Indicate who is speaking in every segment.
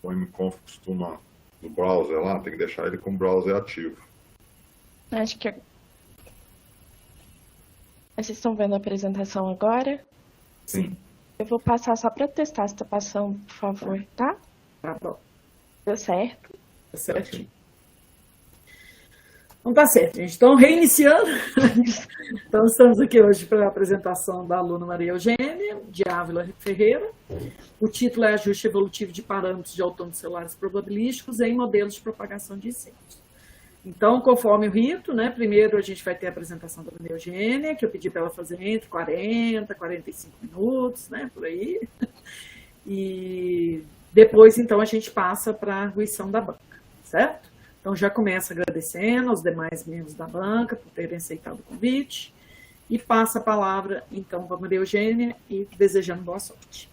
Speaker 1: O mconf costuma, no browser lá, tem que deixar ele com o browser ativo.
Speaker 2: Acho que... Vocês estão vendo a apresentação agora?
Speaker 1: Sim.
Speaker 2: Eu vou passar só para testar se está passando, por favor, tá?
Speaker 3: Tá bom.
Speaker 2: Deu certo?
Speaker 3: Tá certinho. Então tá certo, gente. Então, reiniciando. Então, estamos aqui hoje para a apresentação da aluna Maria Eugênia, de Ávila Ferreira. O título é Ajuste Evolutivo de Parâmetros de Autômatos Celulares Probabilísticos em Modelos de Propagação de Incêndios. Então, conforme o rito, né, primeiro a gente vai ter a apresentação da Maria Eugênia, que eu pedi para ela fazer entre 40 e 45 minutos, né, por aí. E depois, então, a gente passa para a arguição da banca, certo? Então, já começa agradecendo aos demais membros da banca por terem aceitado o convite e passa a palavra, então, para a Maria Eugênia e desejando boa sorte.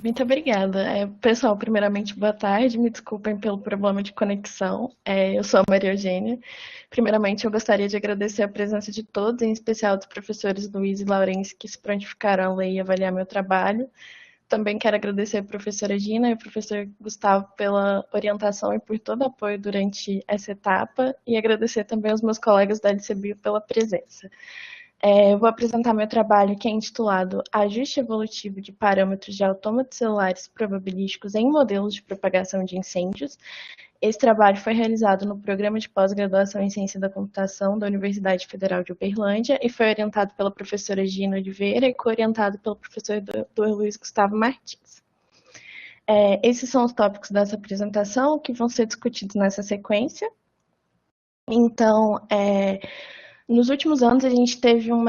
Speaker 2: Muito obrigada. Pessoal, primeiramente, boa tarde. Me desculpem pelo problema de conexão. Eu sou a Maria Eugênia. Primeiramente, eu gostaria de agradecer a presença de todos, em especial dos professores Luiz e Laurence, que se prontificaram a ler e avaliar meu trabalho. Também quero agradecer a professora Gina e ao professor Gustavo pela orientação e por todo o apoio durante essa etapa, e agradecer também aos meus colegas da LCBio pela presença. Eu vou apresentar meu trabalho, que é intitulado Ajuste Evolutivo de Parâmetros de Autômatos Celulares Probabilísticos em Modelos de Propagação de Incêndios. Esse trabalho foi realizado no Programa de Pós-Graduação em Ciência da Computação da Universidade Federal de Uberlândia e foi orientado pela professora Gina Oliveira e co-orientado pelo professor Dr. Luiz Gustavo Martins. Esses são os tópicos dessa apresentação que vão ser discutidos nessa sequência. Então, nos últimos anos, a gente teve um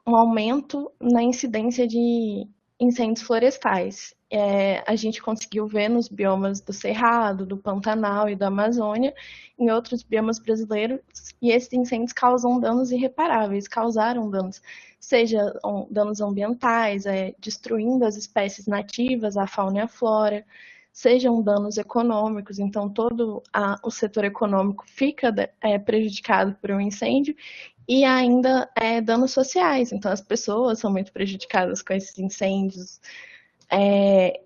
Speaker 2: aumento na incidência de incêndios florestais. A gente conseguiu ver nos biomas do Cerrado, do Pantanal e da Amazônia, em outros biomas brasileiros, e esses incêndios causam danos irreparáveis, causaram danos, seja danos ambientais, destruindo as espécies nativas, a fauna e a flora, sejam danos econômicos, então todo o setor econômico fica prejudicado por um incêndio, e ainda danos sociais, então as pessoas são muito prejudicadas com esses incêndios.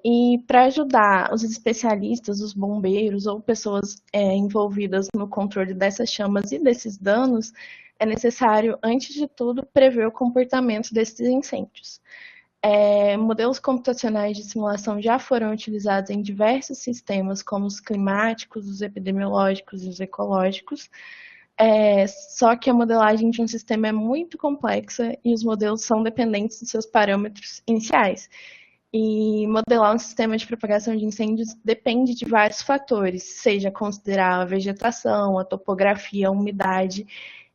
Speaker 2: E para ajudar os especialistas, os bombeiros ou pessoas envolvidas no controle dessas chamas e desses danos, é necessário, antes de tudo, prever o comportamento desses incêndios. Modelos computacionais de simulação já foram utilizados em diversos sistemas, como os climáticos, os epidemiológicos e os ecológicos, só que a modelagem de um sistema é muito complexa e os modelos são dependentes dos seus parâmetros iniciais. E modelar um sistema de propagação de incêndios depende de vários fatores, seja considerar a vegetação, a topografia, a umidade,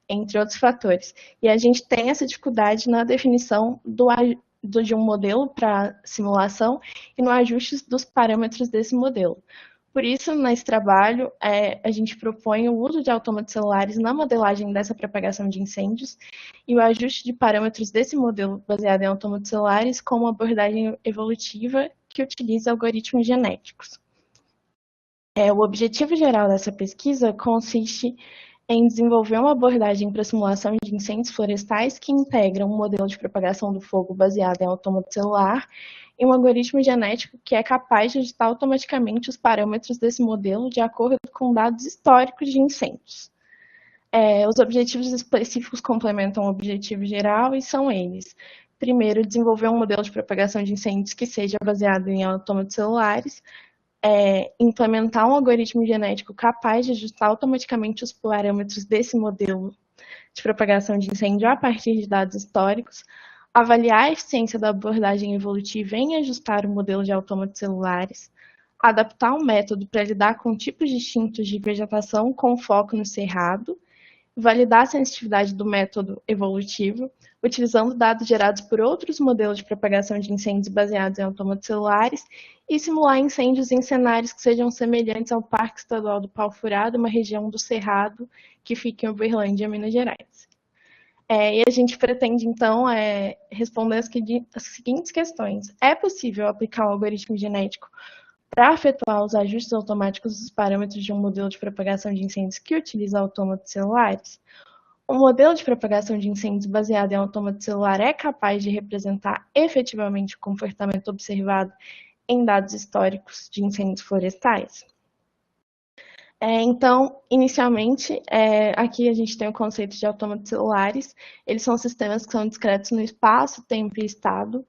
Speaker 2: entre outros fatores. E a gente tem essa dificuldade na definição de um modelo para simulação e no ajuste dos parâmetros desse modelo. Por isso, nesse trabalho, a gente propõe o uso de autômatos celulares na modelagem dessa propagação de incêndios e o ajuste de parâmetros desse modelo baseado em autômatos celulares com uma abordagem evolutiva que utiliza algoritmos genéticos. O objetivo geral dessa pesquisa consiste em desenvolver uma abordagem para simulação de incêndios florestais que integra um modelo de propagação do fogo baseado em autômato celular e um algoritmo genético que é capaz de ajustar automaticamente os parâmetros desse modelo de acordo com dados históricos de incêndios. Os objetivos específicos complementam o objetivo geral e são eles. Primeiro, desenvolver um modelo de propagação de incêndios que seja baseado em autômatos celulares, implementar um algoritmo genético capaz de ajustar automaticamente os parâmetros desse modelo de propagação de incêndio a partir de dados históricos, avaliar a eficiência da abordagem evolutiva em ajustar o modelo de autômatos celulares, adaptar um método para lidar com tipos distintos de vegetação com foco no cerrado, validar a sensitividade do método evolutivo, utilizando dados gerados por outros modelos de propagação de incêndios baseados em autômatos celulares e simular incêndios em cenários que sejam semelhantes ao Parque Estadual do Pau Furado, uma região do Cerrado que fica em Uberlândia, Minas Gerais. E a gente pretende, então, responder as seguintes questões. É possível aplicar um algoritmo genético para efetuar os ajustes automáticos dos parâmetros de um modelo de propagação de incêndios que utiliza autômatos celulares? O modelo de propagação de incêndios baseado em autômato celular é capaz de representar efetivamente o comportamento observado em dados históricos de incêndios florestais. Então, inicialmente, aqui a gente tem o conceito de autômatos celulares. Eles são sistemas que são discretos no espaço, tempo e estado.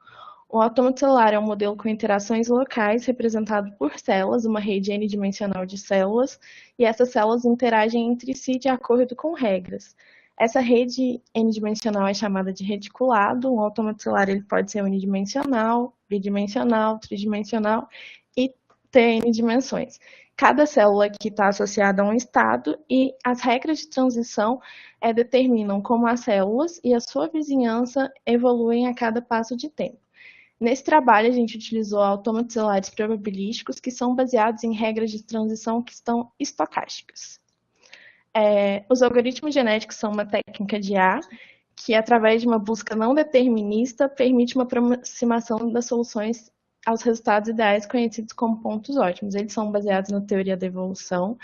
Speaker 2: O autômato celular é um modelo com interações locais, representado por células, uma rede n-dimensional de células, e essas células interagem entre si de acordo com regras. Essa rede n-dimensional é chamada de reticulado. Um autômato celular ele pode ser unidimensional, bidimensional, tridimensional e ter n dimensões. Cada célula aqui está associada a um estado e as regras de transição determinam como as células e a sua vizinhança evoluem a cada passo de tempo. Nesse trabalho, a gente utilizou autômatos celulares probabilísticos que são baseados em regras de transição que estão estocásticas. Os algoritmos genéticos são uma técnica de IA que, através de uma busca não determinista, permite uma aproximação das soluções aos resultados ideais conhecidos como pontos ótimos. Eles são baseados na teoria da evolução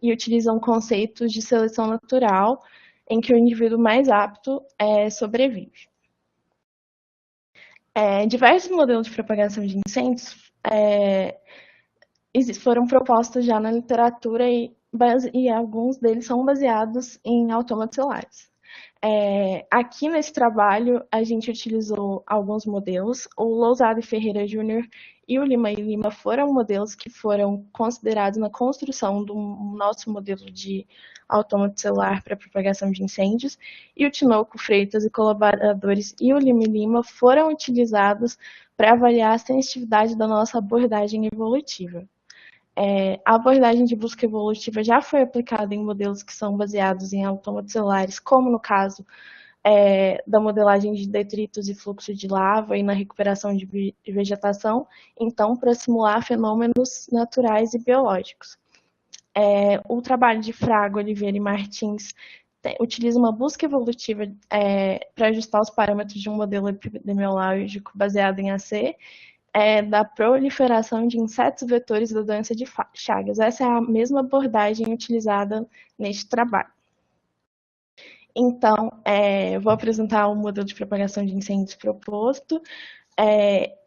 Speaker 2: e utilizam conceitos de seleção natural em que o indivíduo mais apto sobrevive. Diversos modelos de propagação de incêndios foram propostos já na literatura e alguns deles são baseados em autômatos celulares. Aqui nesse trabalho, a gente utilizou alguns modelos. O Lousada e Ferreira Júnior e o Lima e Lima foram modelos que foram considerados na construção do nosso modelo de autômato celular para propagação de incêndios. E o Tinoco Freitas e colaboradores e o Lima e Lima foram utilizados para avaliar a sensitividade da nossa abordagem evolutiva. A abordagem de busca evolutiva já foi aplicada em modelos que são baseados em autômatos celulares, como no caso da modelagem de detritos e fluxo de lava e na recuperação de vegetação, então, para simular fenômenos naturais e biológicos. O trabalho de Fraga, Oliveira e Martins utiliza uma busca evolutiva para ajustar os parâmetros de um modelo epidemiológico baseado em AC, da proliferação de insetos vetores da doença de Chagas. Essa é a mesma abordagem utilizada neste trabalho. Então, vou apresentar o modelo de propagação de incêndios proposto.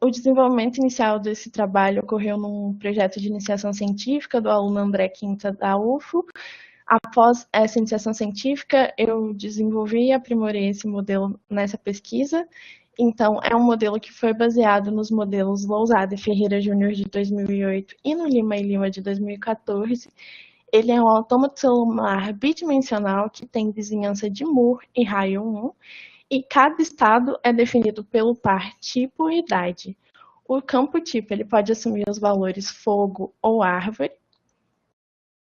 Speaker 2: O desenvolvimento inicial desse trabalho ocorreu num projeto de iniciação científica do aluno André Quinta, da UFO. Após essa iniciação científica, eu desenvolvi e aprimorei esse modelo nessa pesquisa. Então, é um modelo que foi baseado nos modelos Lousada e Ferreira Júnior de 2008 e no Lima e Lima de 2014. Ele é um autômato celular bidimensional que tem vizinhança de Moore e raio 1, e cada estado é definido pelo par tipo e idade. O campo tipo ele pode assumir os valores fogo ou árvore,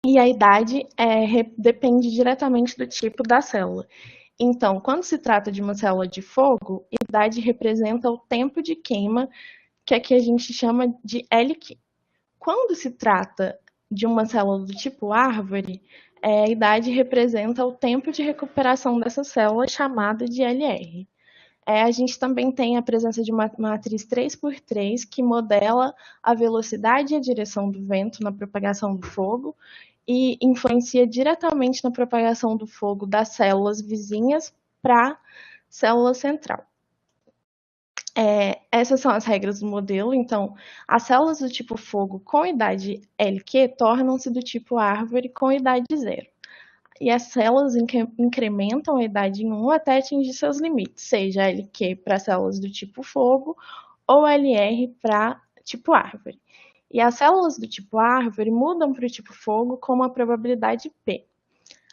Speaker 2: e a idade depende diretamente do tipo da célula. Então, quando se trata de uma célula de fogo, idade representa o tempo de queima, que aqui a gente chama de LQ. Quando se trata de uma célula do tipo árvore, a idade representa o tempo de recuperação dessa célula, chamada de LR. A gente também tem a presença de uma matriz 3x3, que modela a velocidade e a direção do vento na propagação do fogo, e influencia diretamente na propagação do fogo das células vizinhas para a célula central. Essas são as regras do modelo. Então, as células do tipo fogo com idade LQ tornam-se do tipo árvore com idade 0. E as células incrementam a idade em 1 até atingir seus limites, seja LQ para células do tipo fogo ou LR para tipo árvore. E as células do tipo árvore mudam para o tipo fogo com uma probabilidade P.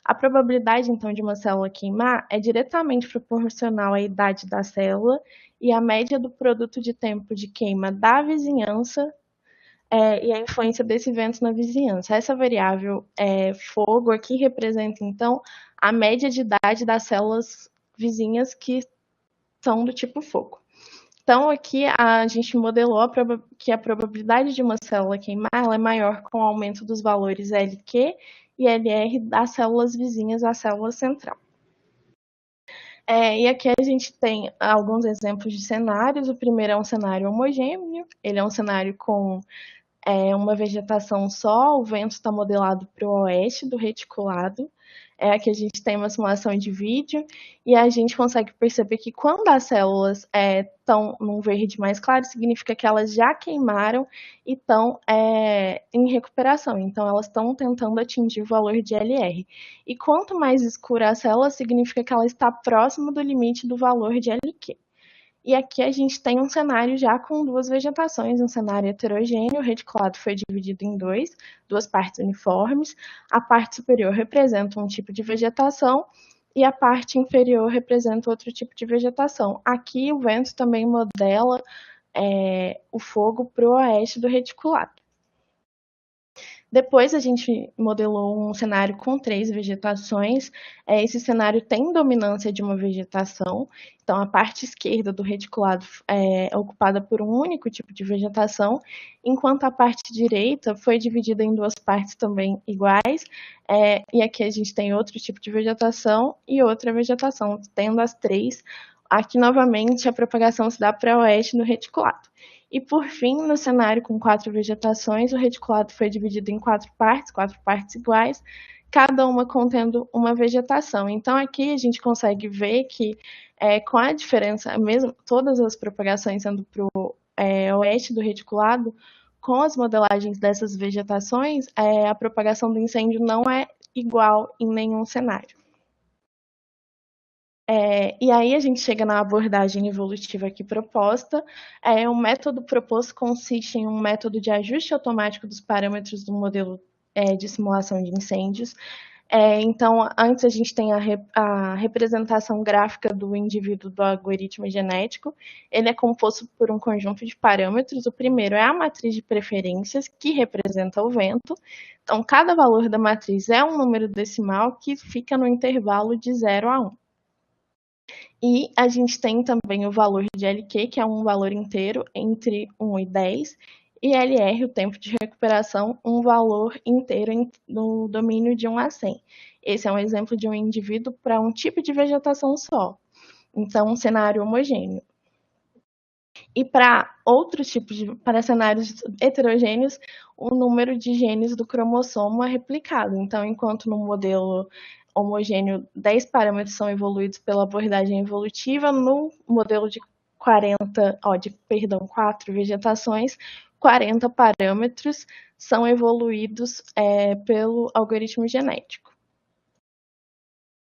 Speaker 2: A probabilidade, então, de uma célula queimar é diretamente proporcional à idade da célula e à média do produto de tempo de queima da vizinhança e a influência desse vento na vizinhança. Essa variável fogo aqui representa, então, a média de idade das células vizinhas que são do tipo fogo. Então, aqui a gente modelou que a probabilidade de uma célula queimar é maior com o aumento dos valores LQ e LR das células vizinhas à célula central. E aqui a gente tem alguns exemplos de cenários. O primeiro é um cenário homogêneo, ele é um cenário com uma vegetação só, o vento está modelado para o oeste do reticulado. é a que a gente tem uma simulação de vídeo e a gente consegue perceber que quando as células estão num verde mais claro, significa que elas já queimaram e estão em recuperação. Então, elas estão tentando atingir o valor de LR. E quanto mais escura a célula, significa que ela está próximo do limite do valor de LQ. E aqui a gente tem um cenário já com duas vegetações, um cenário heterogêneo. O reticulado foi dividido em duas partes uniformes. A parte superior representa um tipo de vegetação e a parte inferior representa outro tipo de vegetação. Aqui o vento também modela o fogo para o oeste do reticulado. Depois a gente modelou um cenário com 3 vegetações. Esse cenário tem dominância de uma vegetação, então a parte esquerda do reticulado é ocupada por um único tipo de vegetação, enquanto a parte direita foi dividida em duas partes também iguais, e aqui a gente tem outro tipo de vegetação e outra vegetação, tendo as 3. Aqui novamente a propagação se dá para oeste no reticulado. E, por fim, no cenário com 4 vegetações, o reticulado foi dividido em 4 partes iguais, cada uma contendo uma vegetação. Então, aqui a gente consegue ver que, com a diferença, mesmo todas as propagações sendo para o oeste do reticulado, com as modelagens dessas vegetações, a propagação do incêndio não é igual em nenhum cenário. E aí a gente chega na abordagem evolutiva aqui proposta. O método proposto consiste em um método de ajuste automático dos parâmetros do modelo de simulação de incêndios. Então, antes a gente tem a representação gráfica do indivíduo do algoritmo genético. Ele é composto por um conjunto de parâmetros. O primeiro é a matriz de preferências, que representa o vento. Então, cada valor da matriz é um número decimal que fica no intervalo de 0 a 1. E a gente tem também o valor de LQ, que é um valor inteiro entre 1 e 10, e LR, o tempo de recuperação, um valor inteiro no domínio de 1 a 100. Esse é um exemplo de um indivíduo para um tipo de vegetação só. Então, um cenário homogêneo. E para outros tipos para cenários heterogêneos, o número de genes do cromossomo é replicado. Então, enquanto no modelo homogêneo 10 parâmetros são evoluídos pela abordagem evolutiva, no modelo de 4 vegetações, 40 parâmetros são evoluídos pelo algoritmo genético.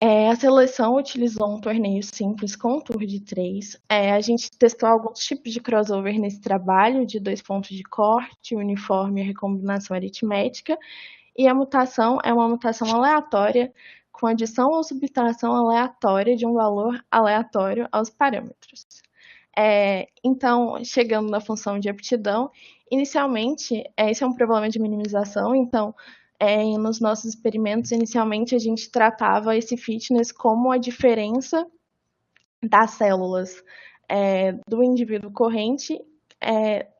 Speaker 2: A seleção utilizou um torneio simples com um tour de 3. A gente testou alguns tipos de crossover nesse trabalho, de 2 pontos de corte, uniforme e recombinação aritmética. E a mutação é uma mutação aleatória, com adição ou subtração aleatória de um valor aleatório aos parâmetros. Então, chegando na função de aptidão, inicialmente, esse é um problema de minimização, então, nos nossos experimentos, inicialmente, a gente tratava esse fitness como a diferença das células do indivíduo corrente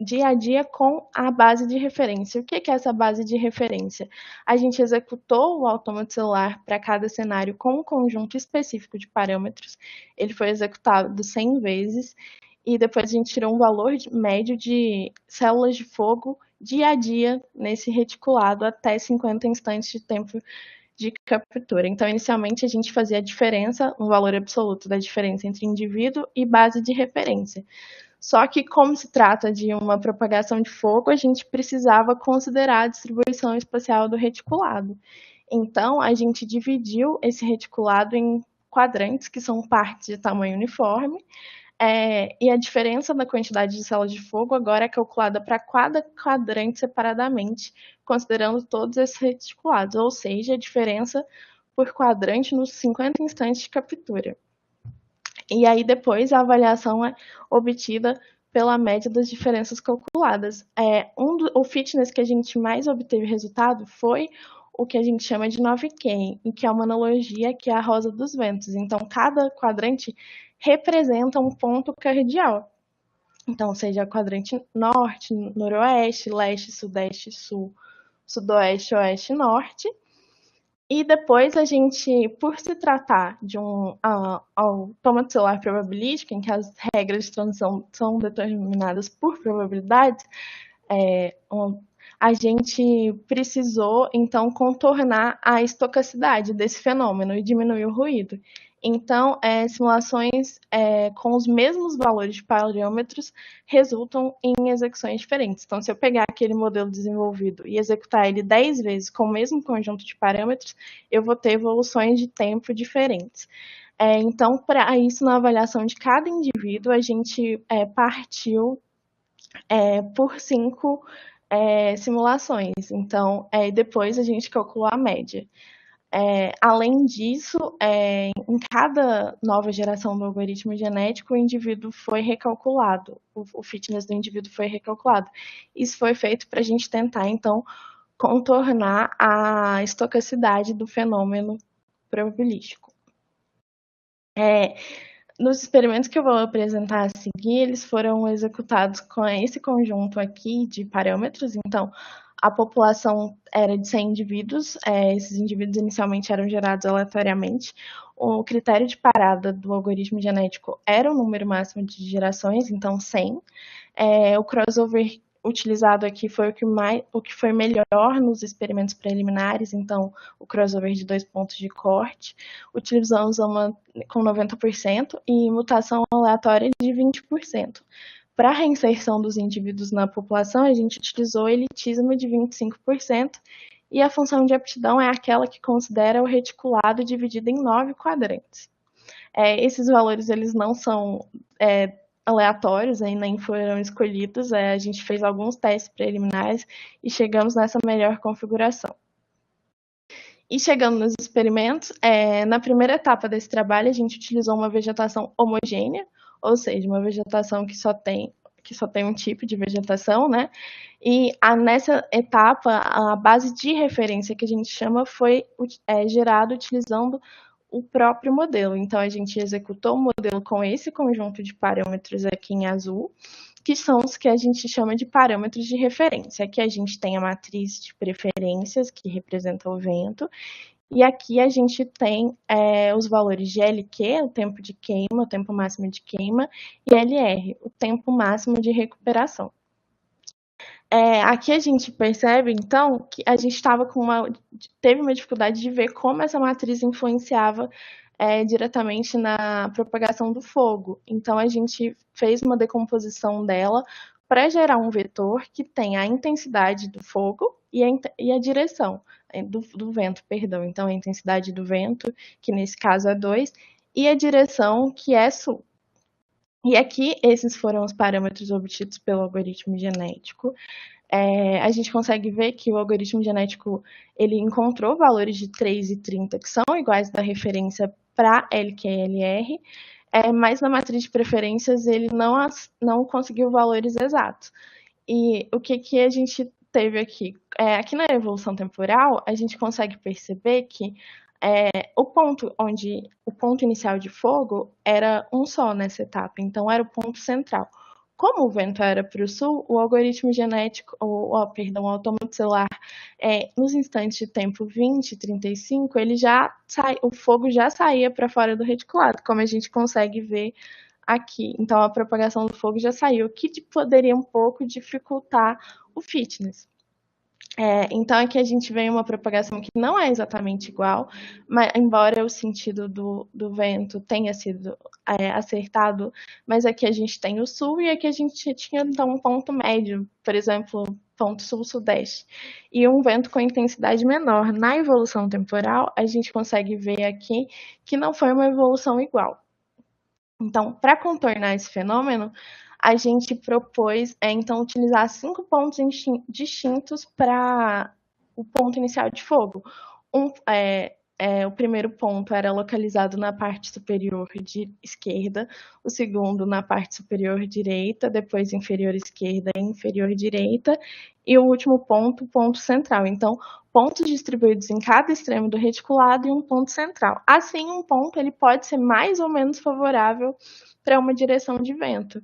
Speaker 2: dia a dia com a base de referência. O que é essa base de referência? A gente executou o autômato celular para cada cenário com um conjunto específico de parâmetros. Ele foi executado 100 vezes e depois a gente tirou um valor médio de células de fogo dia a dia nesse reticulado até 50 instantes de tempo de captura. Então, inicialmente, a gente fazia a diferença, um valor absoluto da diferença entre indivíduo e base de referência. Só que, como se trata de uma propagação de fogo, a gente precisava considerar a distribuição espacial do reticulado. Então, a gente dividiu esse reticulado em quadrantes, que são partes de tamanho uniforme, e a diferença da quantidade de células de fogo agora é calculada para cada quadrante separadamente, considerando todos esses reticulados, ou seja, a diferença por quadrante nos 50 instantes de captura. E aí depois a avaliação é obtida pela média das diferenças calculadas. O fitness que a gente mais obteve resultado foi o que a gente chama de 9K, e que é uma analogia que é a rosa dos ventos. Então, cada quadrante representa um ponto cardial. Então, seja quadrante norte, noroeste, leste, sudeste, sul, sudoeste, oeste, norte. E depois a gente, por se tratar de um autômato celular probabilístico, em que as regras de transição são determinadas por probabilidades, a gente precisou, então, contornar a estocacidade desse fenômeno e diminuir o ruído. Então, simulações com os mesmos valores de parâmetros resultam em execuções diferentes. Então, se eu pegar aquele modelo desenvolvido e executar ele 10 vezes com o mesmo conjunto de parâmetros, eu vou ter evoluções de tempo diferentes. Então, para isso, na avaliação de cada indivíduo, a gente partiu por 5 simulações. Então, depois a gente calculou a média. Além disso, em cada nova geração do algoritmo genético, o indivíduo foi recalculado, o fitness do indivíduo foi recalculado. Isso foi feito para a gente tentar, então, contornar a estocacidade do fenômeno probabilístico. Nos experimentos que eu vou apresentar a seguir, eles foram executados com esse conjunto aqui de parâmetros. Então, a população era de 100 indivíduos, esses indivíduos inicialmente eram gerados aleatoriamente. O critério de parada do algoritmo genético era o número máximo de gerações, então 100. O crossover utilizado aqui foi o que foi melhor nos experimentos preliminares, então o crossover de 2 pontos de corte. Utilizamos uma com 90% e mutação aleatória de 20%. Para a reinserção dos indivíduos na população, a gente utilizou elitismo de 25%, e a função de aptidão é aquela que considera o reticulado dividido em 9 quadrantes. Esses valores eles não são aleatórios, nem foram escolhidos, a gente fez alguns testes preliminares e chegamos nessa melhor configuração. E chegando nos experimentos, na primeira etapa desse trabalho, a gente utilizou uma vegetação homogênea, ou seja, uma vegetação que só tem um tipo de vegetação, né? E nessa etapa, a base de referência que a gente chama foi gerada utilizando o próprio modelo. Então, a gente executou o modelo com esse conjunto de parâmetros aqui em azul, que são os que a gente chama de parâmetros de referência. Aqui a gente tem a matriz de preferências, que representa o vento, e aqui a gente tem os valores de LQ, o tempo de queima, o tempo máximo de queima, e LR, o tempo máximo de recuperação. Aqui a gente percebe, então, que a gente teve uma dificuldade de ver como essa matriz influenciava diretamente na propagação do fogo. Então, a gente fez uma decomposição dela para gerar um vetor que tem a intensidade do fogo e a direção do vento, perdão. Então, a intensidade do vento, que nesse caso é 2, e a direção, que é sul. E aqui, esses foram os parâmetros obtidos pelo algoritmo genético. A gente consegue ver que o algoritmo genético ele encontrou valores de 3 e 30 que são iguais da referência para LQLR, mas na matriz de preferências ele não conseguiu valores exatos. E o que a gente teve aqui? Aqui na evolução temporal, a gente consegue perceber que o ponto inicial de fogo era um só nessa etapa, então era o ponto central. Como o vento era para o sul, o algoritmo genético, o autômato celular, nos instantes de tempo 20 e 35, o fogo já saía para fora do reticulado, como a gente consegue ver aqui. Então, a propagação do fogo já saiu, o que poderia um pouco dificultar o fitness. Então, aqui a gente vê uma propagação que não é exatamente igual, mas, embora o sentido do vento tenha sido acertado, mas aqui a gente tem o sul e aqui a gente tinha então um ponto médio, por exemplo, ponto sul-sudeste, e um vento com intensidade menor. Na evolução temporal, a gente consegue ver aqui que não foi uma evolução igual. Então, para contornar esse fenômeno, a gente propôs, então, utilizar 5 pontos distintos para o ponto inicial de fogo. O primeiro ponto era localizado na parte superior de esquerda, o segundo na parte superior direita, depois inferior esquerda e inferior direita, e o último ponto, o ponto central. Então, pontos distribuídos em cada extremo do reticulado e um ponto central. Assim, um ponto ele pode ser mais ou menos favorável para uma direção de vento.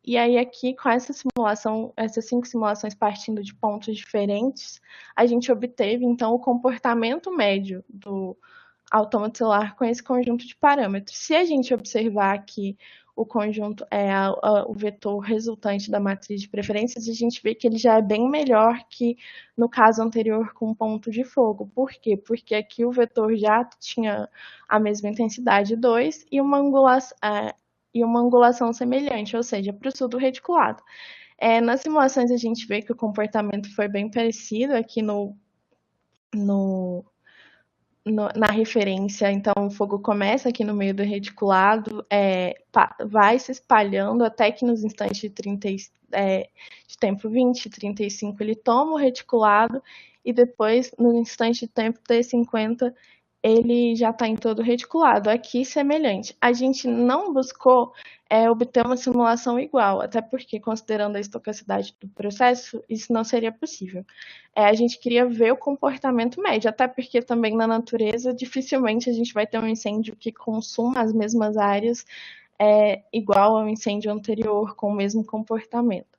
Speaker 2: E aí aqui, com essas 5 simulações partindo de pontos diferentes, a gente obteve, então, o comportamento médio do autômato celular com esse conjunto de parâmetros. Se a gente observar aqui o conjunto, o vetor resultante da matriz de preferências, a gente vê que ele já é bem melhor que no caso anterior com ponto de fogo. Por quê? Porque aqui o vetor já tinha a mesma intensidade 2 e uma angulação semelhante, ou seja, para o sul do reticulado. Nas simulações a gente vê que o comportamento foi bem parecido aqui na referência. Então o fogo começa aqui no meio do reticulado, vai se espalhando até que nos instantes de tempo 20, 35 ele toma o reticulado e depois no instante de tempo T50 ele já está em todo reticulado. Aqui, semelhante. A gente não buscou obter uma simulação igual, até porque, considerando a estocacidade do processo, isso não seria possível. A gente queria ver o comportamento médio, até porque também na natureza, dificilmente a gente vai ter um incêndio que consuma as mesmas áreas igual ao incêndio anterior, com o mesmo comportamento.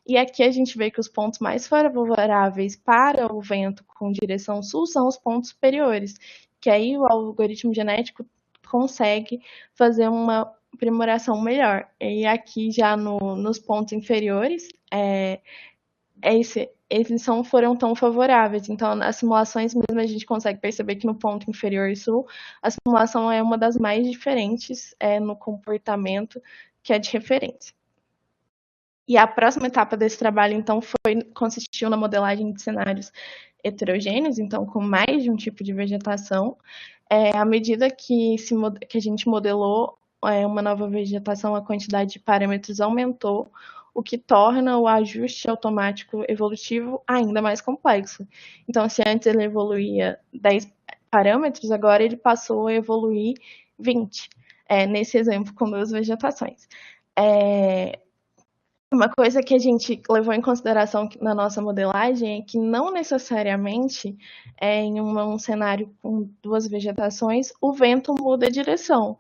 Speaker 2: E aqui a gente vê que os pontos mais favoráveis para o vento com direção sul são os pontos superiores, que aí o algoritmo genético consegue fazer uma aprimoração melhor. E aqui já nos pontos inferiores, eles não foram tão favoráveis. Então, nas simulações mesmo, a gente consegue perceber que no ponto inferior sul, a simulação é uma das mais diferentes no comportamento que é de referência. E a próxima etapa desse trabalho, então, consistiu na modelagem de cenários heterogêneos, então com mais de um tipo de vegetação. À medida que a gente modelou uma nova vegetação, a quantidade de parâmetros aumentou, o que torna o ajuste automático evolutivo ainda mais complexo. Então, se antes ele evoluía 10 parâmetros, agora ele passou a evoluir 20, nesse exemplo com 2 vegetações. Uma coisa que a gente levou em consideração na nossa modelagem é que não necessariamente em um cenário com 2 vegetações o vento muda a direção.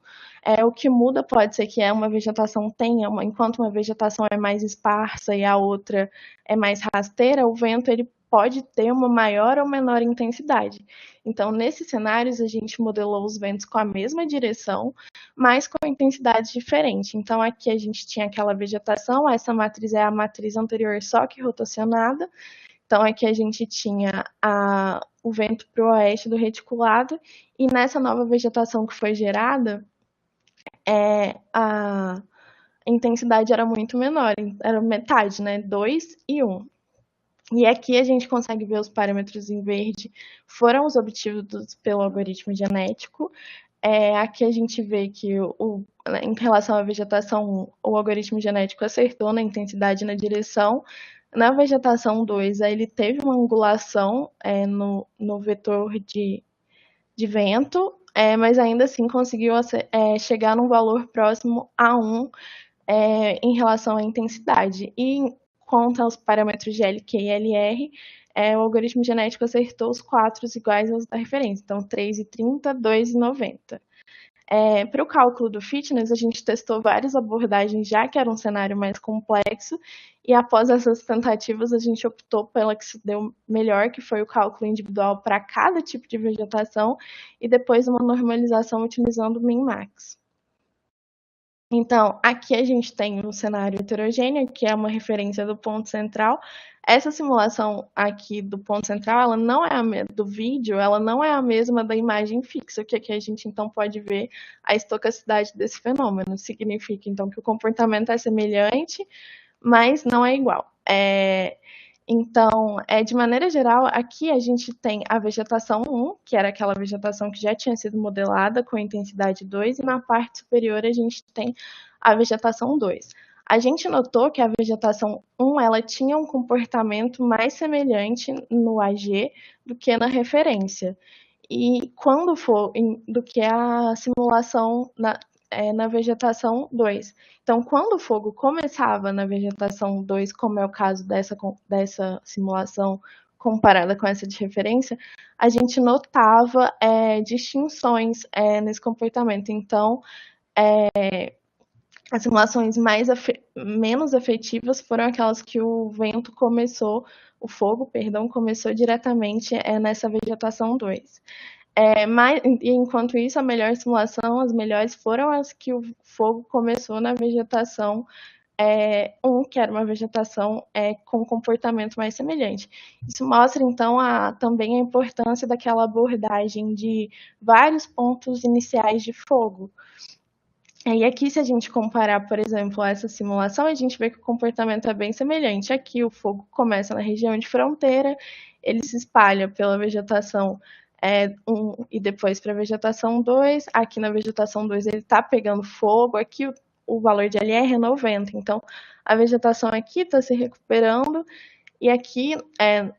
Speaker 2: O que muda pode ser que uma vegetação enquanto uma vegetação é mais esparsa e a outra é mais rasteira, o vento ele pode ter uma maior ou menor intensidade. Então, nesses cenários, a gente modelou os ventos com a mesma direção, mas com intensidade diferente. Então, aqui a gente tinha aquela vegetação, essa matriz é a matriz anterior, só que rotacionada. Então, aqui a gente tinha o vento para o oeste do reticulado, e nessa nova vegetação que foi gerada, a intensidade era muito menor, era metade, né? 2 e 1. E aqui a gente consegue ver os parâmetros em verde foram os obtidos pelo algoritmo genético. Aqui a gente vê que em relação à vegetação 1, o algoritmo genético acertou na intensidade e na direção. Na vegetação 2, ele teve uma angulação no vetor de vento, mas ainda assim conseguiu chegar num valor próximo a 1 em relação à intensidade. E quanto aos parâmetros de LQ e LR, o algoritmo genético acertou os 4 iguais aos da referência, então 3,30, 2,90. Para o cálculo do fitness, a gente testou várias abordagens, já que era um cenário mais complexo, e após essas tentativas, a gente optou pela que se deu melhor, que foi o cálculo individual para cada tipo de vegetação, e depois uma normalização utilizando o min-max. Então, aqui a gente tem um cenário heterogêneo, que é uma referência do ponto central. Essa simulação aqui do ponto central, ela não é do vídeo, ela não é a mesma da imagem fixa, que aqui a gente então pode ver a estocacidade desse fenômeno. Significa então que o comportamento é semelhante, mas não é igual. Então, de maneira geral, aqui a gente tem a vegetação 1, que era aquela vegetação que já tinha sido modelada com intensidade 2, e na parte superior a gente tem a vegetação 2. A gente notou que a vegetação 1 ela tinha um comportamento mais semelhante no AG do que na referência, e do que a simulação na vegetação 2. Então, quando o fogo começava na vegetação 2, como é o caso dessa simulação comparada com essa de referência, a gente notava distinções nesse comportamento. Então, as simulações menos efetivas foram aquelas que o fogo começou diretamente nessa vegetação 2. Mas, enquanto isso, a melhor simulação, as melhores foram as que o fogo começou na vegetação que era uma vegetação com comportamento mais semelhante. Isso mostra, então, também a importância daquela abordagem de vários pontos iniciais de fogo. E aqui, se a gente comparar, por exemplo, essa simulação, a gente vê que o comportamento é bem semelhante. Aqui, o fogo começa na região de fronteira, ele se espalha pela vegetação 1 e depois para a vegetação 2. Aqui na vegetação 2 ele está pegando fogo. Aqui o valor de LR é 90. Então, a vegetação aqui está se recuperando e aqui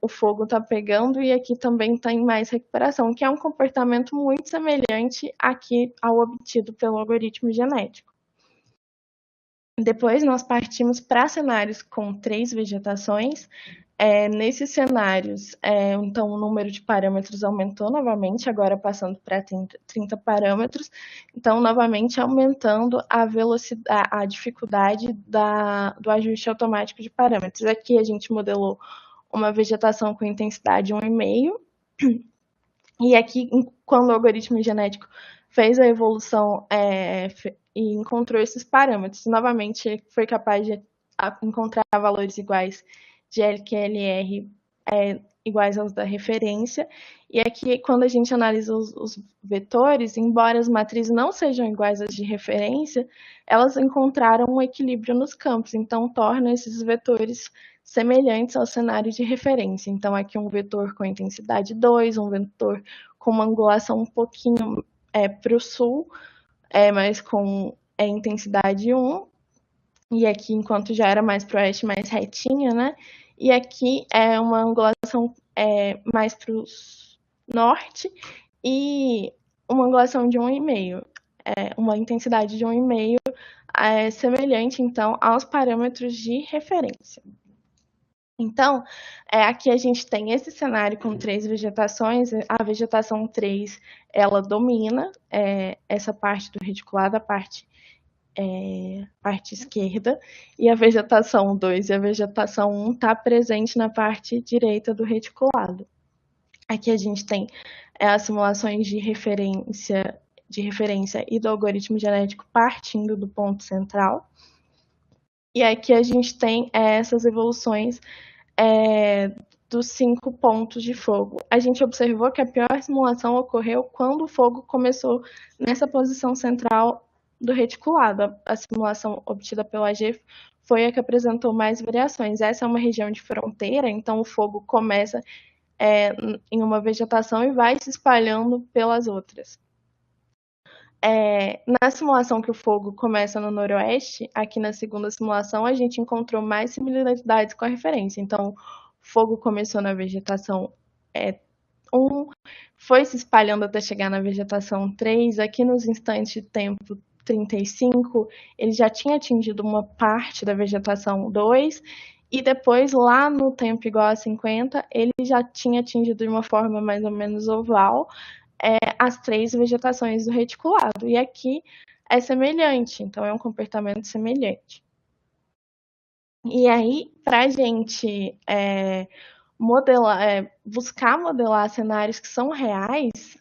Speaker 2: o fogo está pegando e aqui também está em mais recuperação, que é um comportamento muito semelhante aqui ao obtido pelo algoritmo genético. Depois nós partimos para cenários com 3 vegetações. Nesses cenários, então o número de parâmetros aumentou novamente, agora passando para 30 parâmetros, então novamente aumentando a velocidade, a dificuldade do ajuste automático de parâmetros. Aqui a gente modelou uma vegetação com intensidade 1,5, e aqui, quando o algoritmo genético fez a evolução e encontrou esses parâmetros, novamente foi capaz de encontrar valores iguais de LQLR iguais aos da referência. E aqui, quando a gente analisa os vetores, embora as matrizes não sejam iguais às de referência, elas encontraram um equilíbrio nos campos, então torna esses vetores semelhantes ao cenário de referência. Então, aqui um vetor com intensidade 2, um vetor com uma angulação um pouquinho para o sul, mas com intensidade 1, e aqui, enquanto já era mais para o oeste, mais retinha, né? E aqui é uma angulação mais para o norte e uma angulação de 1,5, uma intensidade de 1,5, semelhante, então, aos parâmetros de referência. Então, aqui a gente tem esse cenário com 3 vegetações. A vegetação 3, ela domina essa parte do reticulado, a parte esquerda, e a vegetação 2 e a vegetação 1 está presente na parte direita do reticulado. Aqui a gente tem as simulações de referência e do algoritmo genético partindo do ponto central. E aqui a gente tem essas evoluções dos 5 pontos de fogo. A gente observou que a pior simulação ocorreu quando o fogo começou nessa posição central do reticulado. A simulação obtida pela AG foi a que apresentou mais variações. Essa é uma região de fronteira, então o fogo começa em uma vegetação e vai se espalhando pelas outras. Na simulação que o fogo começa no noroeste, aqui na segunda simulação, a gente encontrou mais similaridades com a referência. Então, o fogo começou na vegetação 1, foi se espalhando até chegar na vegetação 3. Aqui nos instantes de tempo 35, ele já tinha atingido uma parte da vegetação 2, e depois, lá no tempo igual a 50, ele já tinha atingido de uma forma mais ou menos oval as 3 vegetações do reticulado. E aqui é semelhante, então é um comportamento semelhante. E aí, para a gente buscar modelar cenários que são reais,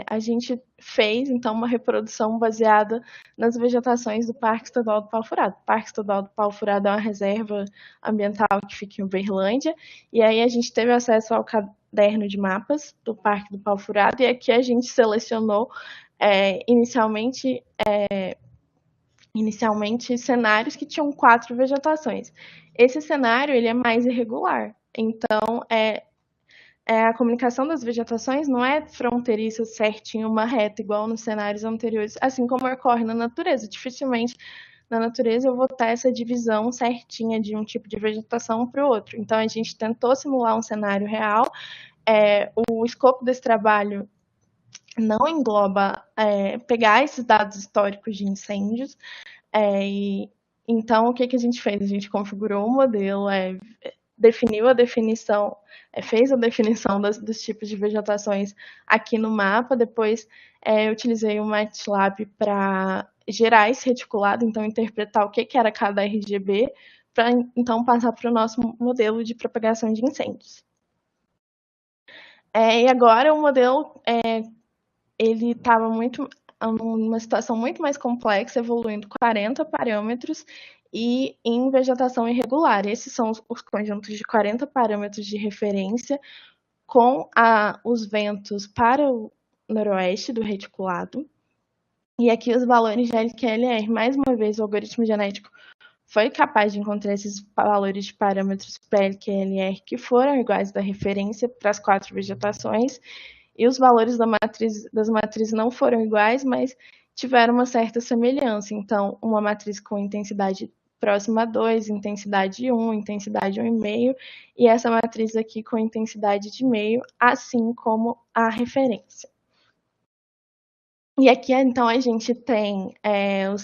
Speaker 2: a gente fez, então, uma reprodução baseada nas vegetações do Parque Estadual do Pau Furado. O Parque Estadual do Pau Furado é uma reserva ambiental que fica em Uberlândia, e aí a gente teve acesso ao caderno de mapas do Parque do Pau Furado, e aqui a gente selecionou inicialmente cenários que tinham 4 vegetações. Esse cenário ele é mais irregular, então a comunicação das vegetações não é fronteiriça certinho, uma reta, igual nos cenários anteriores, assim como ocorre na natureza. Dificilmente na natureza eu vou ter essa divisão certinha de um tipo de vegetação para o outro. Então a gente tentou simular um cenário real. O escopo desse trabalho não engloba pegar esses dados históricos de incêndios. Então, o que a gente fez? A gente configurou um modelo, definiu a definição, fez a definição dos tipos de vegetações aqui no mapa. Depois, eu utilizei o MATLAB para gerar esse reticulado, então interpretar o que era cada RGB, para então passar para o nosso modelo de propagação de incêndios. E agora o modelo ele estava numa situação muito mais complexa, evoluindo 40 parâmetros e em vegetação irregular. Esses são os conjuntos de 40 parâmetros de referência com os ventos para o noroeste do reticulado. E aqui os valores de LQLR, mais uma vez, o algoritmo genético foi capaz de encontrar esses valores de parâmetros para LQLR que foram iguais da referência para as 4 vegetações, e os valores das matrizes não foram iguais, mas tiveram uma certa semelhança. Então, uma matriz com intensidade próxima a 2, intensidade 1, intensidade 1,5, e essa matriz aqui com intensidade de meio, assim como a referência. E aqui, então, a gente tem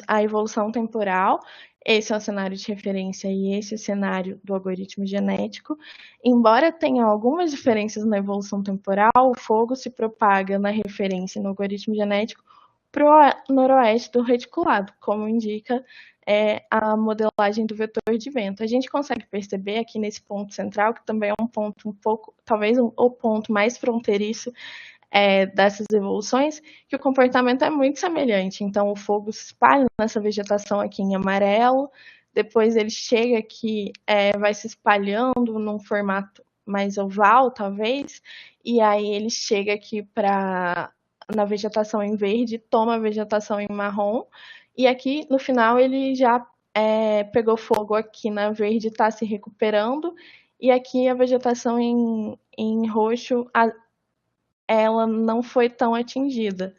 Speaker 2: a evolução temporal. Esse é o cenário de referência e esse é o cenário do algoritmo genético. Embora tenha algumas diferenças na evolução temporal, o fogo se propaga na referência e no algoritmo genético para o noroeste do reticulado, como indica a modelagem do vetor de vento. A gente consegue perceber aqui nesse ponto central, que também é um ponto um pouco, talvez o ponto mais fronteiriço dessas evoluções, que o comportamento é muito semelhante. Então, o fogo se espalha nessa vegetação aqui em amarelo, depois ele chega aqui, vai se espalhando num formato mais oval, talvez, e aí ele chega aqui na vegetação em verde, toma a vegetação em marrom, e aqui no final ele já pegou fogo aqui na verde, está se recuperando, e aqui a vegetação em roxo, ela não foi tão atingida.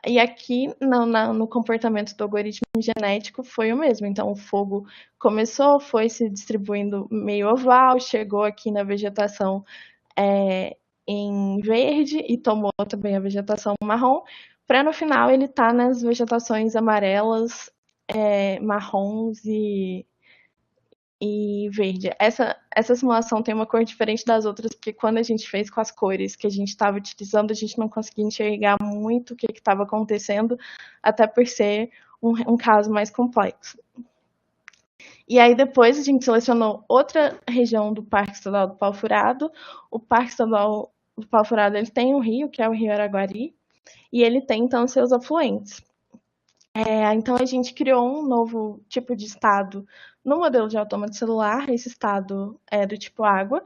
Speaker 2: E aqui, no comportamento do algoritmo genético, foi o mesmo. Então, o fogo começou, foi se distribuindo meio oval, chegou aqui na vegetação em verde e tomou também a vegetação marrom, para no final ele estar nas vegetações amarelas, marrons e verde. Essa simulação tem uma cor diferente das outras, porque quando a gente fez com as cores que a gente estava utilizando, a gente não conseguia enxergar muito o que estava acontecendo, até por ser um caso mais complexo. E aí depois a gente selecionou outra região do Parque Estadual do Pau Furado. O Parque Estadual do Pau Furado ele tem um rio, que é o Rio Araguari, e ele tem, então, seus afluentes. Então, a gente criou um novo tipo de estado no modelo de autômato celular, esse estado é do tipo água,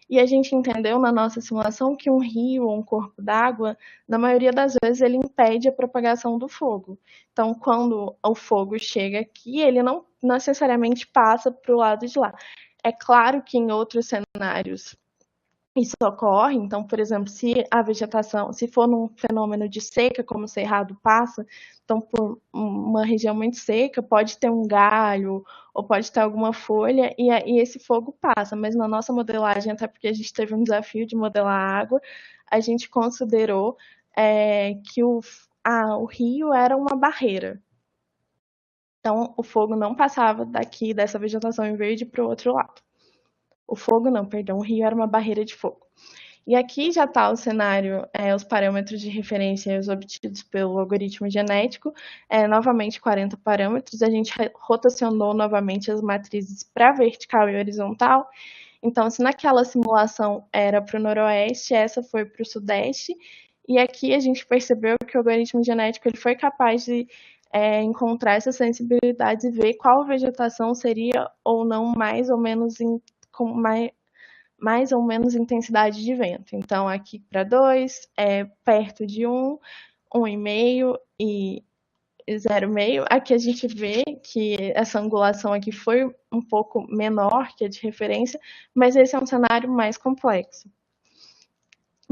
Speaker 2: e a gente entendeu na nossa simulação que um rio ou um corpo d'água, na maioria das vezes, ele impede a propagação do fogo. Então, quando o fogo chega aqui, ele não necessariamente passa para o lado de lá. É claro que em outros cenários isso ocorre, então, por exemplo, se a vegetação, se for num fenômeno de seca, como o cerrado passa, então por uma região muito seca, pode ter um galho ou pode ter alguma folha e esse fogo passa, mas na nossa modelagem, até porque a gente teve um desafio de modelar a água, a gente considerou que o rio era uma barreira. Então, o fogo não passava daqui, dessa vegetação em verde, para o outro lado. O fogo não, perdão, o rio era uma barreira de fogo. E aqui já está o cenário, os parâmetros de referência obtidos pelo algoritmo genético, novamente 40 parâmetros, a gente rotacionou novamente as matrizes para vertical e horizontal. Então, se naquela simulação era para o noroeste, essa foi para o sudeste, e aqui a gente percebeu que o algoritmo genético ele foi capaz de encontrar essas sensibilidades e ver qual vegetação seria ou não mais ou menos com mais ou menos intensidade de vento. Então, aqui para 2, perto de 1, 1,5 e 0,5. Aqui a gente vê que essa angulação aqui foi um pouco menor que a de referência, mas esse é um cenário mais complexo.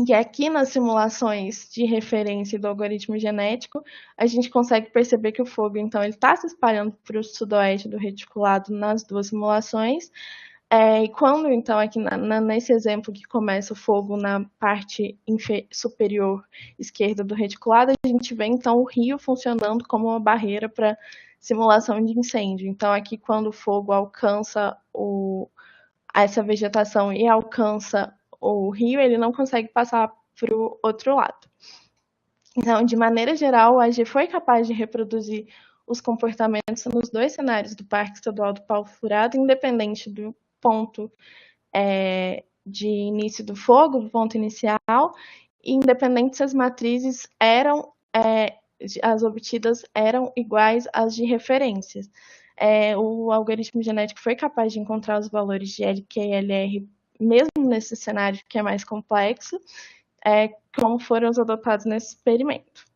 Speaker 2: E aqui nas simulações de referência do algoritmo genético, a gente consegue perceber que o fogo, então, ele está se espalhando para o sudoeste do reticulado nas duas simulações. E quando, então, aqui nesse exemplo que começa o fogo na parte superior esquerda do reticulado, a gente vê, então, o rio funcionando como uma barreira para simulação de incêndio. Então, aqui, quando o fogo alcança essa vegetação e alcança o rio, ele não consegue passar para o outro lado. Então, de maneira geral, o AG foi capaz de reproduzir os comportamentos nos dois cenários do Parque Estadual do Pau Furado, independente do ponto de início do fogo, do ponto inicial, independente se as matrizes eram as obtidas eram iguais às de referências. O algoritmo genético foi capaz de encontrar os valores de LQ e LR, mesmo nesse cenário que é mais complexo, como foram os adotados nesse experimento.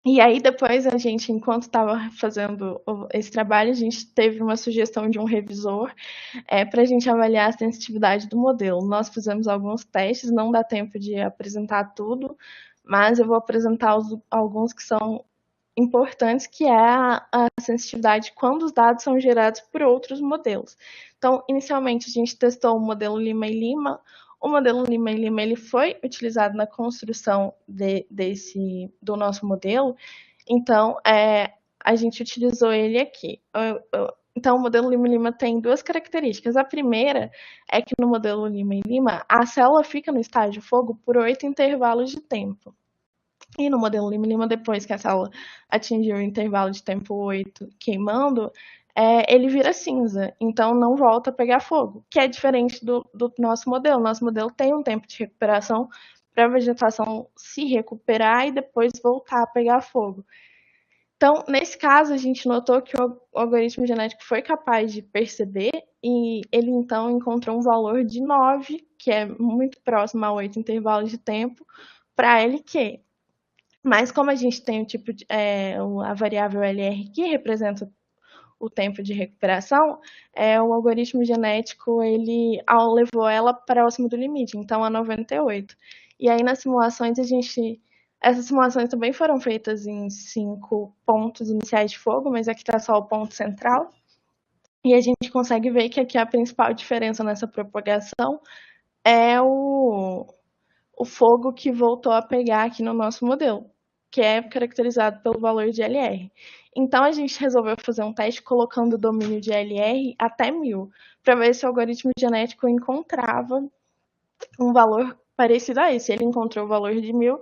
Speaker 2: E aí, depois, a gente, enquanto estava fazendo esse trabalho, a gente teve uma sugestão de um revisor para a gente avaliar a sensitividade do modelo. Nós fizemos alguns testes, não dá tempo de apresentar tudo, mas eu vou apresentar alguns que são importantes, que é a sensitividade quando os dados são gerados por outros modelos. Então, inicialmente, a gente testou o modelo Lima e Lima. O modelo Lima e Lima ele foi utilizado na construção do nosso modelo, então a gente utilizou ele aqui. Então, o modelo Lima e Lima tem duas características. A primeira é que no modelo Lima e Lima, a célula fica no estágio fogo por 8 intervalos de tempo. E no modelo Lima e Lima, depois que a célula atingiu o intervalo de tempo 8 queimando, ele vira cinza, então não volta a pegar fogo, que é diferente do nosso modelo. Nosso modelo tem um tempo de recuperação para a vegetação se recuperar e depois voltar a pegar fogo. Então, nesse caso, a gente notou que o algoritmo genético foi capaz de perceber e ele, então, encontrou um valor de 9, que é muito próximo a 8 intervalos de tempo, para LQ. Mas como a gente tem a variável LR que representa o tempo de recuperação, o algoritmo genético ele levou ela próximo do limite, então a 98. E aí nas simulações essas simulações também foram feitas em 5 pontos iniciais de fogo, mas aqui está só o ponto central. E a gente consegue ver que aqui a principal diferença nessa propagação é o fogo que voltou a pegar aqui no nosso modelo, que é caracterizado pelo valor de LR. Então, a gente resolveu fazer um teste colocando o domínio de LR até 1000, para ver se o algoritmo genético encontrava um valor parecido a esse. Ele encontrou o valor de 1000,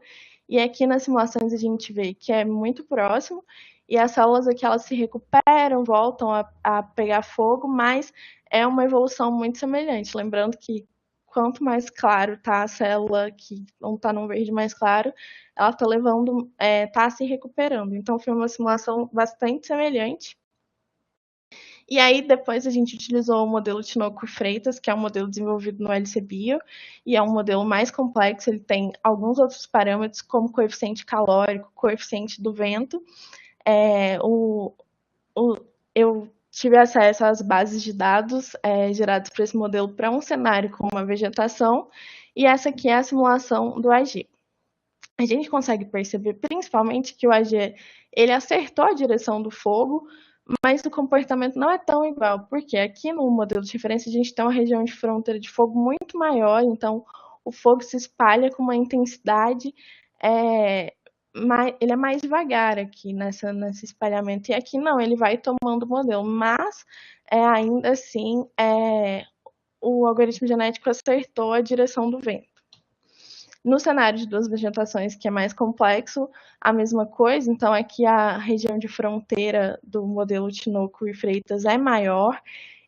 Speaker 2: e aqui nas simulações a gente vê que é muito próximo, e as células aqui elas se recuperam, voltam a pegar fogo, mas é uma evolução muito semelhante. Lembrando que quanto mais claro tá a célula, que não está num verde mais claro, ela está tá se recuperando. Então foi uma simulação bastante semelhante. E aí depois a gente utilizou o modelo Tinoco Freitas, que é um modelo desenvolvido no LCBio, e é um modelo mais complexo, ele tem alguns outros parâmetros, como coeficiente calórico, coeficiente do vento. Eu tive acesso às bases de dados geradas por esse modelo para um cenário com uma vegetação, e essa aqui é a simulação do AG. A gente consegue perceber principalmente que o AG ele acertou a direção do fogo, mas o comportamento não é tão igual, porque aqui no modelo de referência a gente tem uma região de fronteira de fogo muito maior, então o fogo se espalha com uma intensidade ele é mais devagar aqui nesse espalhamento. E aqui não, ele vai tomando o modelo. Mas, ainda assim, o algoritmo genético acertou a direção do vento. No cenário de duas vegetações, que é mais complexo, a mesma coisa. Então, aqui a região de fronteira do modelo Tinoco e Freitas é maior.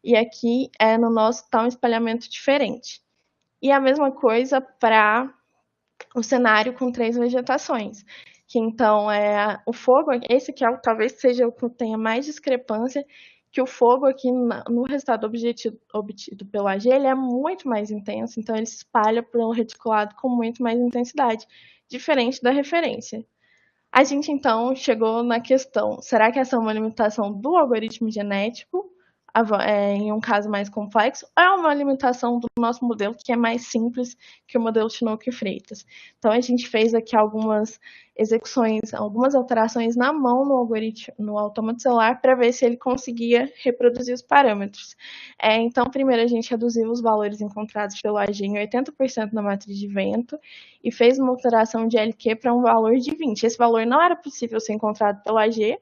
Speaker 2: E aqui, no nosso, está um espalhamento diferente. E a mesma coisa para o cenário com 3 vegetações. Que então o fogo, esse aqui talvez seja o que tenha mais discrepância, que o fogo aqui no resultado obtido pelo AG, ele é muito mais intenso, então ele se espalha pelo reticulado com muito mais intensidade, diferente da referência. A gente então chegou na questão, será que essa é uma limitação do algoritmo genético, em um caso mais complexo, ou é uma limitação do nosso modelo, que é mais simples que o modelo Tinoco e Freitas. Então, a gente fez aqui algumas execuções, algumas alterações na mão no algoritmo, no autômato celular, para ver se ele conseguia reproduzir os parâmetros. Então, primeiro a gente reduziu os valores encontrados pelo AG em 80% na matriz de vento e fez uma alteração de LQ para um valor de 20. Esse valor não era possível ser encontrado pelo AG,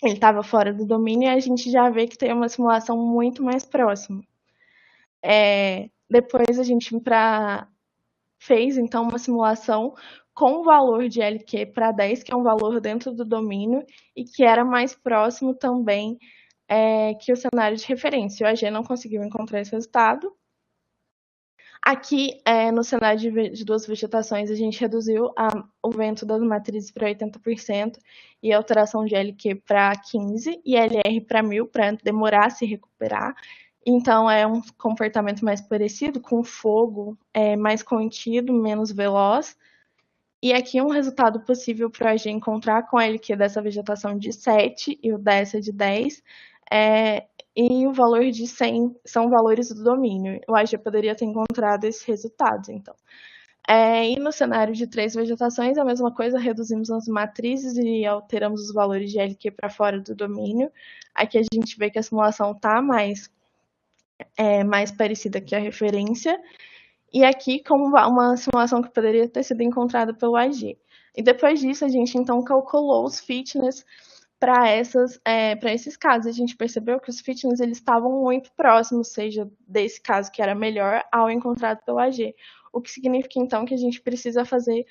Speaker 2: ele estava fora do domínio, e a gente já vê que tem uma simulação muito mais próxima. Depois a gente fez, então, uma simulação com o valor de LQ para 10, que é um valor dentro do domínio, e que era mais próximo também que o cenário de referência. O AG não conseguiu encontrar esse resultado. Aqui, no cenário de duas vegetações, a gente reduziu o vento das matrizes para 80% e a alteração de LQ para 15% e LR para 1000 para demorar a se recuperar. Então, é um comportamento mais parecido, com fogo mais contido, menos veloz. E aqui um resultado possível para a gente encontrar com a LQ dessa vegetação de 7 e o dessa de 10 e o valor de 100 são valores do domínio. O AG poderia ter encontrado esses resultados, então. E no cenário de 3 vegetações, a mesma coisa, reduzimos as matrizes e alteramos os valores de LQ para fora do domínio. Aqui a gente vê que a simulação está mais parecida que a referência. E aqui, como uma simulação que poderia ter sido encontrada pelo AG. E depois disso, a gente, então, calculou os fitness para esses casos. A gente percebeu que os fitness eles estavam muito próximos, seja desse caso que era melhor, ao encontrado pelo AG. O que significa, então, que a gente precisa fazer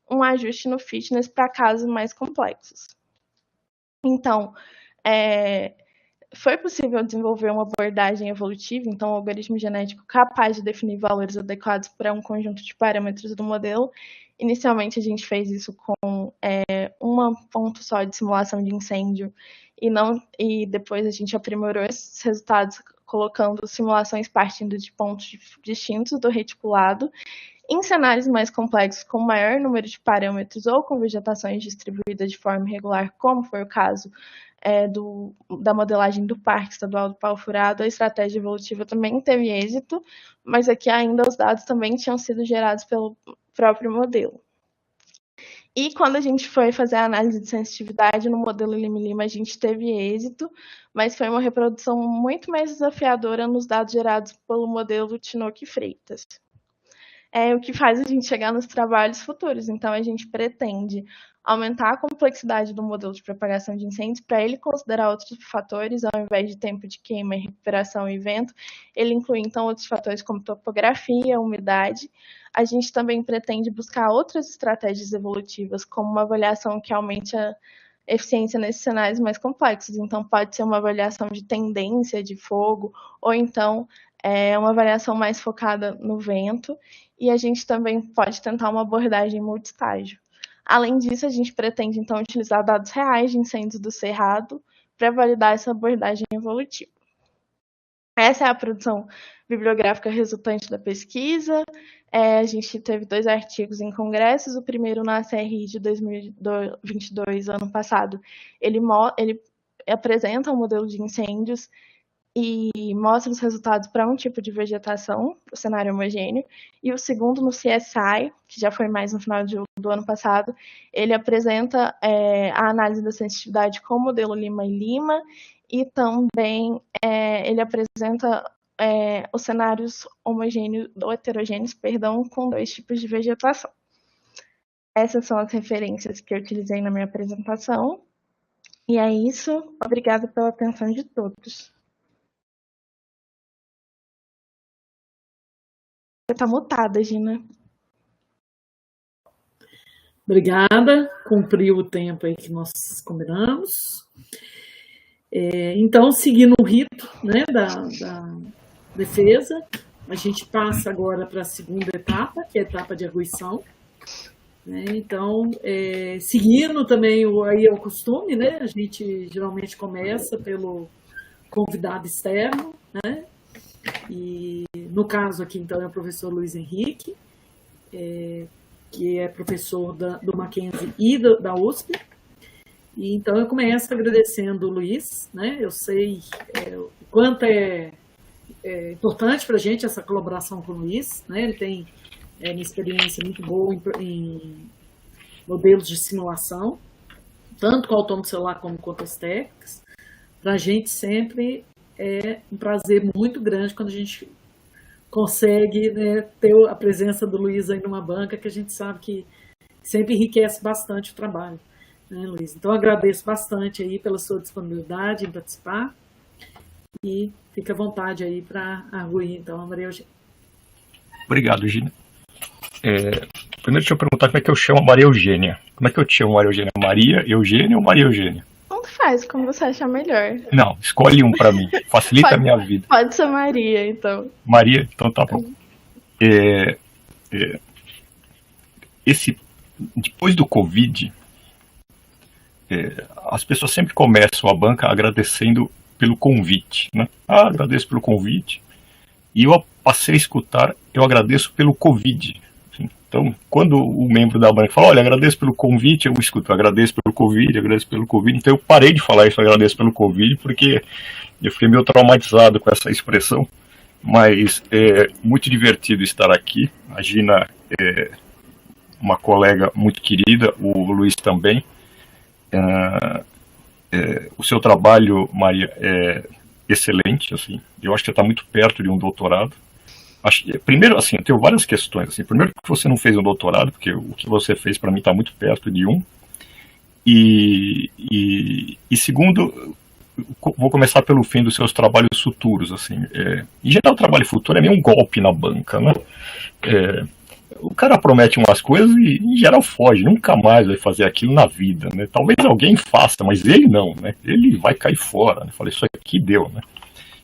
Speaker 2: um ajuste no fitness para casos mais complexos. Então, foi possível desenvolver uma abordagem evolutiva, então um algoritmo genético capaz de definir valores adequados para um conjunto de parâmetros do modelo. Inicialmente a gente fez isso com um ponto só de simulação de incêndio e depois a gente aprimorou esses resultados colocando simulações partindo de pontos distintos do reticulado. Em cenários mais complexos, com maior número de parâmetros ou com vegetações distribuídas de forma irregular, como foi o caso da modelagem do Parque Estadual do Pau Furado, a estratégia evolutiva também teve êxito, mas aqui ainda os dados também tinham sido gerados pelo próprio modelo. E quando a gente foi fazer a análise de sensitividade no modelo Lima-Lima, a gente teve êxito, mas foi uma reprodução muito mais desafiadora nos dados gerados pelo modelo Tinoco-Freitas. O que faz a gente chegar nos trabalhos futuros. Então, a gente pretende aumentar a complexidade do modelo de propagação de incêndios para ele considerar outros fatores, ao invés de tempo de queima, recuperação e vento, ele inclui, então, outros fatores como topografia, umidade. A gente também pretende buscar outras estratégias evolutivas, como uma avaliação que aumente a eficiência nesses cenários mais complexos. Então, pode ser uma avaliação de tendência de fogo, ou então uma avaliação mais focada no vento, e a gente também pode tentar uma abordagem multistágio. Além disso, a gente pretende, então, utilizar dados reais de incêndios do Cerrado para validar essa abordagem evolutiva. Essa é a produção bibliográfica resultante da pesquisa. A gente teve 2 artigos em congressos. O primeiro na CRI de 2022, ano passado, ele apresenta um modelo de incêndios e mostra os resultados para um tipo de vegetação, o cenário homogêneo, e o segundo no CSI, que já foi mais no final do ano passado, ele apresenta a análise da sensitividade com o modelo Lima e Lima, e também ele apresenta os cenários homogêneos ou heterogêneos, com 2 tipos de vegetação. Essas são as referências que eu utilizei na minha apresentação, e é isso. Obrigada pela atenção de todos. Você está mutada, Gina.
Speaker 3: Obrigada, cumpriu o tempo aí que nós combinamos. Então, seguindo o rito, né, da defesa, a gente passa agora para a segunda etapa, que é a etapa de arguição. Né? Então, seguindo também aí é o costume, né? A gente geralmente começa pelo convidado externo, né? E no caso aqui, então, é o professor Luiz Henrique, que é professor do Mackenzie e da USP. E então eu começo agradecendo o Luiz, né? Eu sei o quanto é importante para a gente essa colaboração com o Luiz, né? Ele tem uma experiência muito boa em modelos de simulação, tanto com autônomo celular como com outras técnicas. Para a gente sempre é um prazer muito grande quando a gente consegue, né, ter a presença do Luiz aí numa banca, que a gente sabe que sempre enriquece bastante o trabalho, né, Luiz? Então, eu agradeço bastante aí pela sua disponibilidade em participar e fica à vontade aí para arguir, então, a Maria Eugênia.
Speaker 4: Obrigado, Gina. Primeiro, deixa eu perguntar como é que eu chamo a Maria Eugênia. Como é que eu te chamo Maria Eugênia? Maria Eugênia ou Maria Eugênia?
Speaker 2: Tanto faz, como você achar melhor.
Speaker 4: Não, escolhe um para mim. Facilita a minha vida.
Speaker 2: Pode ser Maria, então.
Speaker 4: Maria? Então tá bom. é, depois do Covid, as pessoas sempre começam a banca agradecendo pelo convite, né? Agradeço pelo convite. E eu passei a escutar, eu agradeço pelo Covid. Assim. Então, quando o membro da banca fala, olha, agradeço pelo convite, eu escuto, agradeço pelo Covid, agradeço pelo Covid. Então, eu parei de falar isso, agradeço pelo Covid, porque eu fiquei meio traumatizado com essa expressão. Mas é muito divertido estar aqui. A Gina é uma colega muito querida, o Luiz também. O seu trabalho, Maria, é excelente, assim. Eu acho que você está muito perto de um doutorado. Primeiro, assim, eu tenho várias questões. Assim. Primeiro, que você não fez um doutorado, porque o que você fez para mim está muito perto de um. E segundo, vou começar pelo fim dos seus trabalhos futuros. Assim. Em geral, o trabalho futuro é meio um golpe na banca, né? O cara promete umas coisas e, em geral, foge. Nunca mais vai fazer aquilo na vida, né? Talvez alguém faça, mas ele não, né? Ele vai cair fora. Né? Falei, isso aqui deu, né?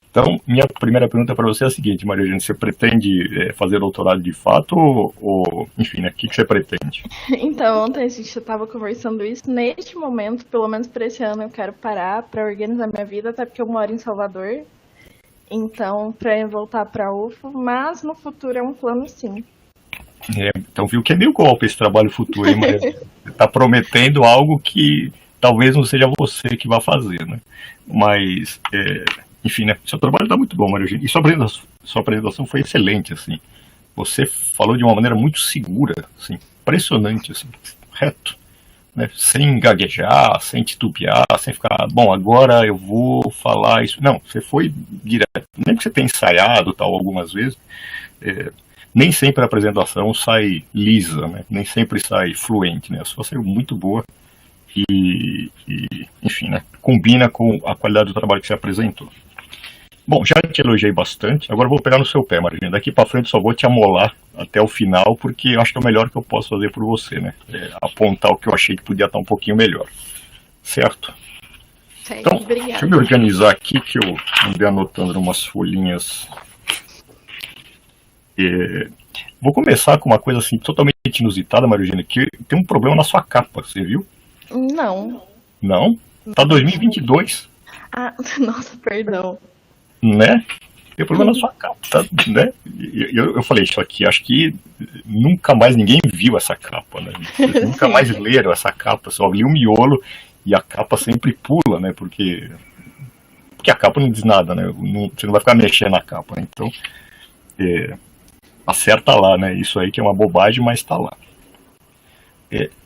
Speaker 4: Então, minha primeira pergunta para você é a seguinte, Maria Eugênia, você pretende fazer doutorado de fato ou enfim, né? O que você pretende?
Speaker 2: Então, ontem a gente estava conversando isso. Neste momento, pelo menos para esse ano, eu quero parar para organizar minha vida, até porque eu moro em Salvador. Então, para voltar para a UFO, mas no futuro é um plano sim.
Speaker 4: Então viu que é meio golpe esse trabalho futuro, hein, Maria? Você está prometendo algo que talvez não seja você que vai fazer, né? Mas, enfim, né? Seu trabalho está muito bom, Maria Eugênia. E sua apresentação foi excelente, assim. Você falou de uma maneira muito segura, assim, impressionante, assim, reto, né? Sem gaguejar, sem titubear, sem ficar, bom, agora eu vou falar isso. Não, você foi direto. Nem que você tenha ensaiado tal algumas vezes, nem sempre a apresentação sai lisa, né? Nem sempre sai fluente, né? A sua saiu muito boa e enfim, né? Combina com a qualidade do trabalho que você apresentou. Bom, já te elogiei bastante, agora eu vou pegar no seu pé, Maria. Daqui para frente só vou te amolar até o final, porque eu acho que é o melhor que eu posso fazer por você, né? Apontar o que eu achei que podia estar um pouquinho melhor. Certo? Então,
Speaker 2: Obrigada.
Speaker 4: deixa eu me organizar aqui, que eu andei anotando umas folhinhas. Vou começar com uma coisa assim totalmente inusitada, Maria Eugênia, que tem um problema na sua capa, você viu?
Speaker 2: Não.
Speaker 4: Não? Tá 2022.
Speaker 2: Ah, nossa, perdão.
Speaker 4: Né? Tem problema na sua capa, tá, né? Eu falei isso aqui, acho que nunca mais ninguém viu essa capa, né? Nunca mais leram essa capa, só li o miolo e a capa sempre pula, né? Porque a capa não diz nada, né? Você não vai ficar mexendo na capa, né? Então, acerta lá, né? Isso aí que é uma bobagem, mas tá lá.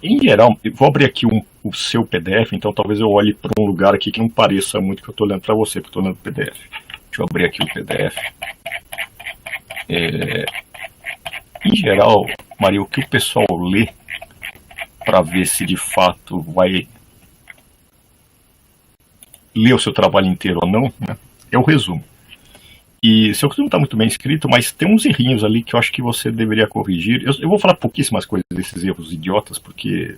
Speaker 4: Em geral, eu vou abrir aqui o seu PDF, então talvez eu olhe para um lugar aqui que não pareça muito que eu estou olhando para você, porque eu estou olhando o PDF. Deixa eu abrir aqui o PDF. Em geral, Maria, o que o pessoal lê para ver se de fato vai ler o seu trabalho inteiro ou não, né, é o resumo. E seu resumo está muito bem escrito, mas tem uns errinhos ali que eu acho que você deveria corrigir. Eu vou falar pouquíssimas coisas desses erros idiotas, porque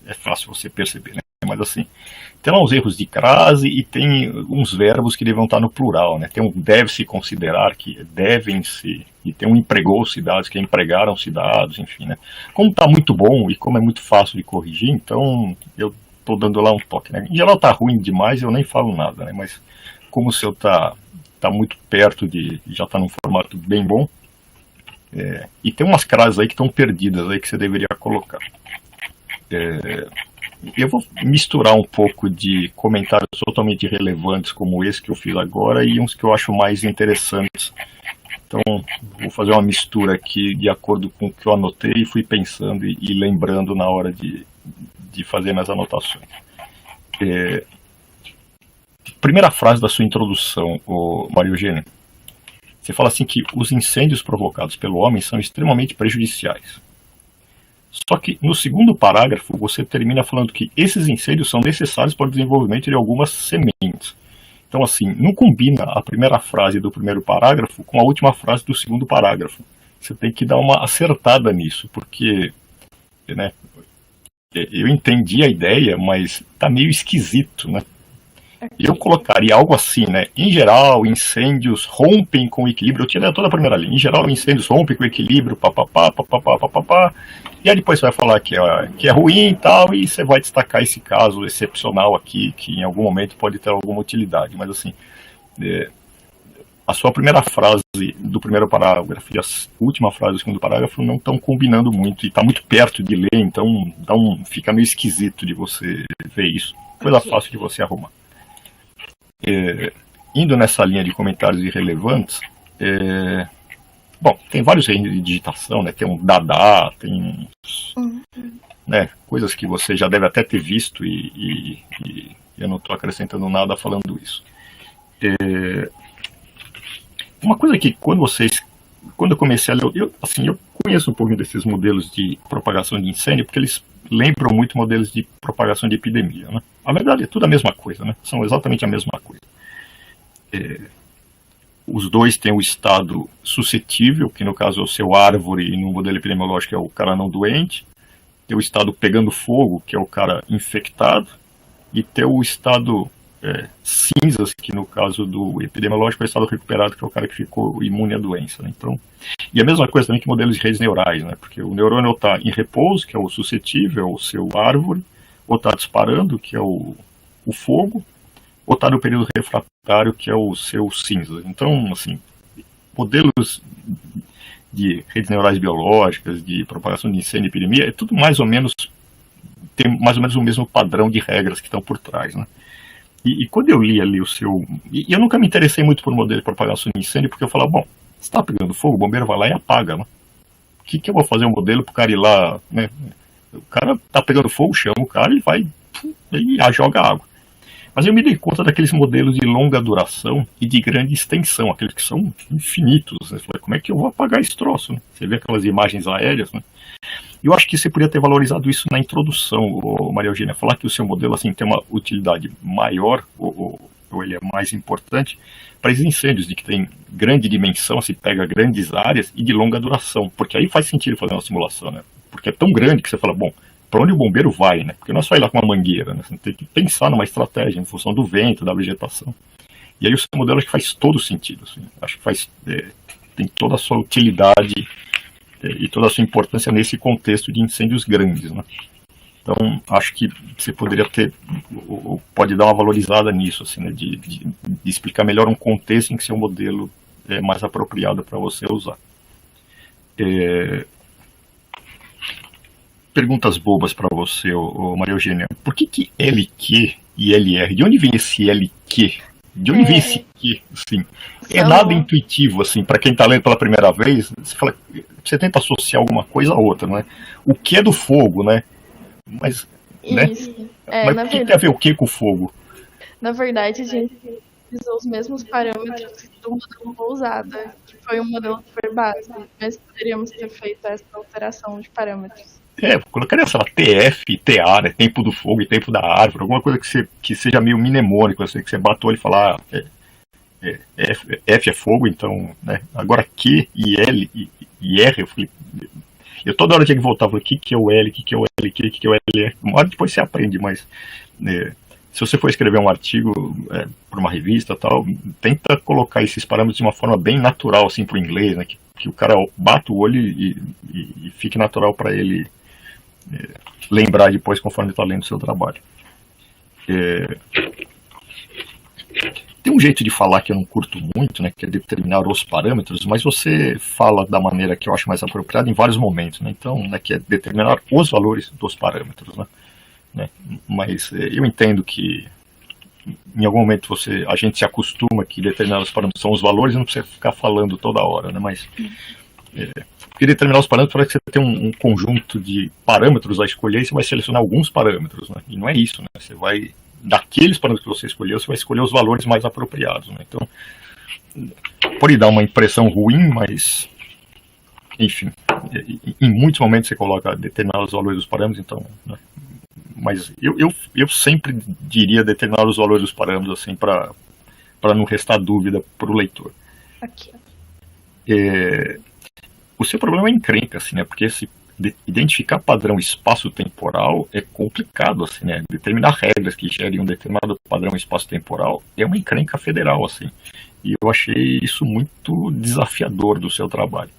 Speaker 4: é fácil você perceber, né? Mas assim, tem lá uns erros de crase e tem uns verbos que devem estar no plural, né? Tem um deve-se considerar, que devem-se, e tem um empregou-se dados, que é empregaram-se dados, enfim, né? Como está muito bom e como é muito fácil de corrigir, então eu estou dando lá um toque, né? Em geral está ruim demais, eu nem falo nada, né? Mas como o seu está muito perto já está num formato bem bom, e tem umas crases aí que estão perdidas aí que você deveria colocar. Eu vou misturar um pouco de comentários totalmente irrelevantes como esse que eu fiz agora e uns que eu acho mais interessantes. Então vou fazer uma mistura aqui de acordo com o que eu anotei e fui pensando e lembrando na hora de fazer minhas anotações. Primeira frase da sua introdução, Maria Eugênia. Você fala assim que os incêndios provocados pelo homem são extremamente prejudiciais. Só que no segundo parágrafo você termina falando que esses incêndios são necessários para o desenvolvimento de algumas sementes. Então assim, não combina a primeira frase do primeiro parágrafo com a última frase do segundo parágrafo. Você tem que dar uma acertada nisso, porque, né, eu entendi a ideia, mas tá meio esquisito, né? Eu colocaria algo assim, né? Em geral, incêndios rompem com o equilíbrio. Eu tiraria toda a primeira linha. Em geral, incêndios rompem com o equilíbrio, papapá, papapá, papapá. E aí depois você vai falar que é ruim e tal, e você vai destacar esse caso excepcional aqui, que em algum momento pode ter alguma utilidade. Mas assim, a sua primeira frase do primeiro parágrafo e a última frase do segundo parágrafo não estão combinando muito, e está muito perto de ler, então fica meio esquisito de você ver isso. Coisa fácil de você arrumar. Indo nessa linha de comentários irrelevantes, bom, tem vários reinos de digitação, né? Tem um Dada, tem né, coisas que você já deve até ter visto e eu não estou acrescentando nada falando isso. Uma coisa que quando eu comecei a ler, eu conheço um pouquinho desses modelos de propagação de incêndio, porque eles lembram muito modelos de propagação de epidemia, né? Na verdade é tudo a mesma coisa, né? São exatamente a mesma coisa. Os dois têm o estado suscetível, que no caso é o seu árvore, e no modelo epidemiológico é o cara não doente. Tem o estado pegando fogo, que é o cara infectado. E tem o estado cinzas, que no caso do epidemiológico é o estado recuperado, que é o cara que ficou imune à doença, né? Então, e a mesma coisa também que modelos de redes neurais, né? Porque o neurônio está em repouso, que é o suscetível, o seu árvore, ou está disparando, que é o fogo, ou está no período refratário, que é o seu cinza. Então, assim, modelos de redes neurais biológicas, de propagação de incêndio e epidemia, é tudo mais ou menos, tem mais ou menos o mesmo padrão de regras que estão por trás, né? E quando eu li ali o seu... E eu nunca me interessei muito por modelo de propagação de incêndio, porque eu falava, bom, se está pegando fogo, o bombeiro vai lá e apaga, né? O que eu vou fazer um modelo para o cara ir lá, né? O cara está pegando fogo, chama o cara e vai e joga água. Mas eu me dei conta daqueles modelos de longa duração e de grande extensão, aqueles que são infinitos, né? Falei, como é que eu vou apagar esse troço, né? Você vê aquelas imagens aéreas, né? Eu acho que você poderia ter valorizado isso na introdução, Maria Eugênia, falar que o seu modelo assim, tem uma utilidade maior, ou ele é mais importante, para esses incêndios de que tem grande dimensão, se pega grandes áreas e de longa duração, porque aí faz sentido fazer uma simulação, né? Porque é tão grande que você fala, bom, para onde o bombeiro vai, né? Porque não é só ir lá com uma mangueira, né? Você tem que pensar numa estratégia em função do vento, da vegetação. E aí o seu modelo acho que faz todo sentido, assim. Acho que tem toda a sua utilidade e toda a sua importância nesse contexto de incêndios grandes, né? Então, acho que você poderia pode dar uma valorizada nisso, assim, né? De explicar melhor um contexto em que seu modelo é mais apropriado para você usar. Perguntas bobas para você, Maria Eugênia. Por que LQ e LR? De onde vem esse LQ? De onde vem esse Q? Assim, é nada intuitivo, assim, para quem está lendo pela primeira vez. Você tenta associar alguma coisa a outra, né? O que é do fogo, né? Mas, né? Mas o que tem a ver o que com o fogo?
Speaker 2: Na verdade, a gente utilizou os mesmos parâmetros do modelo Pousada, que foi um modelo que foi base, mas poderíamos ter feito essa alteração de parâmetros.
Speaker 4: Colocaria, sei lá, TF, TA, né? Tempo do fogo e tempo da árvore, alguma coisa que seja meio mnemônico, assim, que você bate o olho e fala, F é fogo, então, né? Agora Q e L e R, eu toda hora tinha que voltar, falei, o que é o L, o que é o LQ, o que é o LR? Uma hora depois você aprende, mas se você for escrever um artigo para uma revista tal, tenta colocar esses parâmetros de uma forma bem natural, assim, para o inglês, né? Que o cara bata o olho e fique natural para ele lembrar depois conforme está lendo o seu trabalho. Tem um jeito de falar que eu não curto muito, né, que é determinar os parâmetros, mas você fala da maneira que eu acho mais apropriada em vários momentos, né? Então, né, que é determinar os valores dos parâmetros, né? Mas eu entendo que em algum momento a gente se acostuma que determinados parâmetros são os valores e não precisa ficar falando toda hora, né? Mas porque determinar os parâmetros parece que você tem um conjunto de parâmetros a escolher e você vai selecionar alguns parâmetros, né? E não é isso, né? Você vai, daqueles parâmetros que você escolheu, você vai escolher os valores mais apropriados, né? Então, pode dar uma impressão ruim, mas enfim, em muitos momentos você coloca determinados valores dos parâmetros, então, né? Mas eu sempre diria determinar os valores dos parâmetros, assim, para não restar dúvida para o leitor.
Speaker 2: Aqui.
Speaker 4: O seu problema é encrenca, assim, né? Porque identificar padrão espaço-temporal é complicado, assim, né? Determinar regras que gerem um determinado padrão espaço-temporal é uma encrenca federal, assim. E eu achei isso muito desafiador do seu trabalho.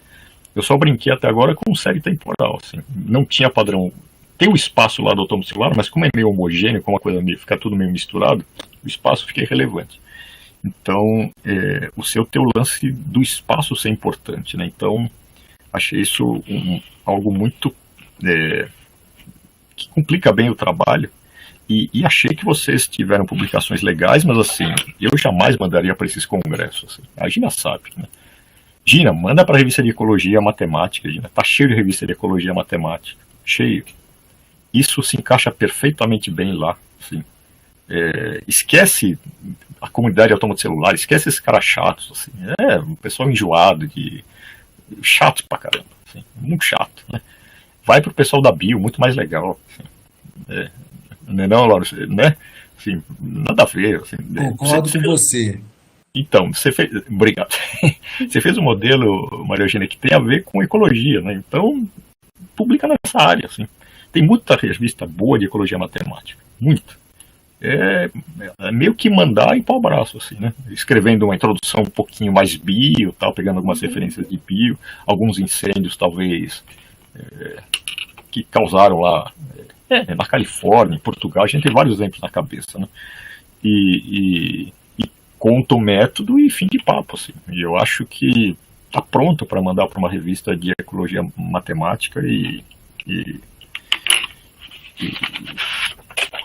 Speaker 4: Eu só brinquei até agora com série temporal, assim. Não tinha padrão. Tem o espaço lá do átomo celular, mas como é meio homogêneo, como a coisa fica tudo meio misturado, o espaço fica irrelevante. Então, o seu tem o lance do espaço ser importante, né? Então, achei isso algo muito que complica bem o trabalho. E achei que vocês tiveram publicações legais, mas assim, eu jamais mandaria para esses congressos. Assim. A Gina sabe, né? Gina, manda para a revista de Ecologia Matemática, Gina. Tá cheio de revista de Ecologia Matemática. Cheio. Isso se encaixa perfeitamente bem lá. Assim. Esquece a comunidade autônoma celular, esquece esses caras chatos. Assim. O pessoal enjoado, chato pra caramba. Assim. Muito chato, né? Vai pro pessoal da Bio, muito mais legal. Assim. Não, Laura, né? Assim, nada a ver. Assim,
Speaker 5: Concordo com você.
Speaker 4: Então, você fez. Obrigado. Você fez um modelo, Maria Eugênia, que tem a ver com ecologia, né? Então, publica nessa área. Assim. Tem muita revista boa de ecologia matemática. Muita. É meio que mandar em pau braço, assim, né? Escrevendo uma introdução um pouquinho mais bio, tal, pegando algumas referências de bio, alguns incêndios, talvez, que causaram lá. Na Califórnia, em Portugal, a gente tem vários exemplos na cabeça, né? E conta o método e fim de papo, assim. E eu acho que tá pronto para mandar para uma revista de ecologia matemática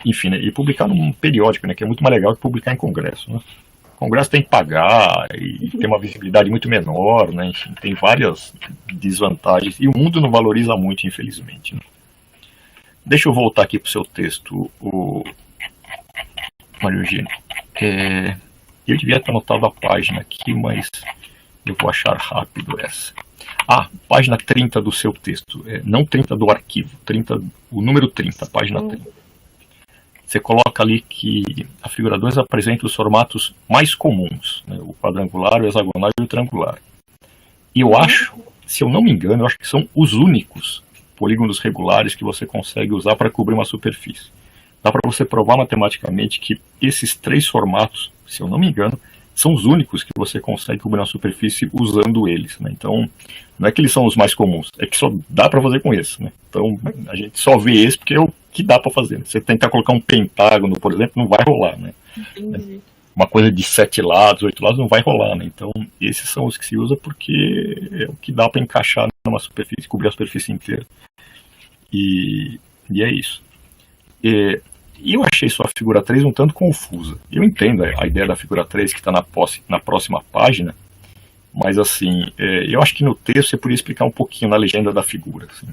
Speaker 4: enfim, né? E publicar num periódico, né? Que é muito mais legal que publicar em congresso, né? O congresso tem que pagar e tem uma visibilidade muito menor, né? Enfim, tem várias desvantagens e o mundo não valoriza muito, infelizmente, né? Deixa eu voltar aqui para o seu texto, Maria Eugênia. Eu devia ter anotado a página aqui, mas eu vou achar rápido essa. Página 30 do seu texto. Não 30 do arquivo, o número 30, página 30. Você coloca ali que a figura 2 apresenta os formatos mais comuns, né, o quadrangular, o hexagonal e o triangular. E eu acho, se eu não me engano, eu acho que são os únicos polígonos regulares que você consegue usar para cobrir uma superfície. Dá para você provar matematicamente que esses 3 formatos, se eu não me engano, são os únicos que você consegue cobrir uma superfície usando eles, né? Então, não é que eles são os mais comuns, é que só dá para fazer com esse, né? Então, a gente só vê esse porque é o que dá para fazer. Você tentar colocar um pentágono, por exemplo, não vai rolar, né?
Speaker 2: Entendi.
Speaker 4: Uma coisa de 7 lados, 8 lados, não vai rolar, né? Então, esses são os que se usa porque é o que dá para encaixar numa superfície, cobrir a superfície inteira. E é isso. E eu achei sua figura 3 um tanto confusa. Eu entendo a ideia da figura 3 que está na próxima página, mas assim, eu acho que no texto você poderia explicar um pouquinho na legenda da figura. Assim,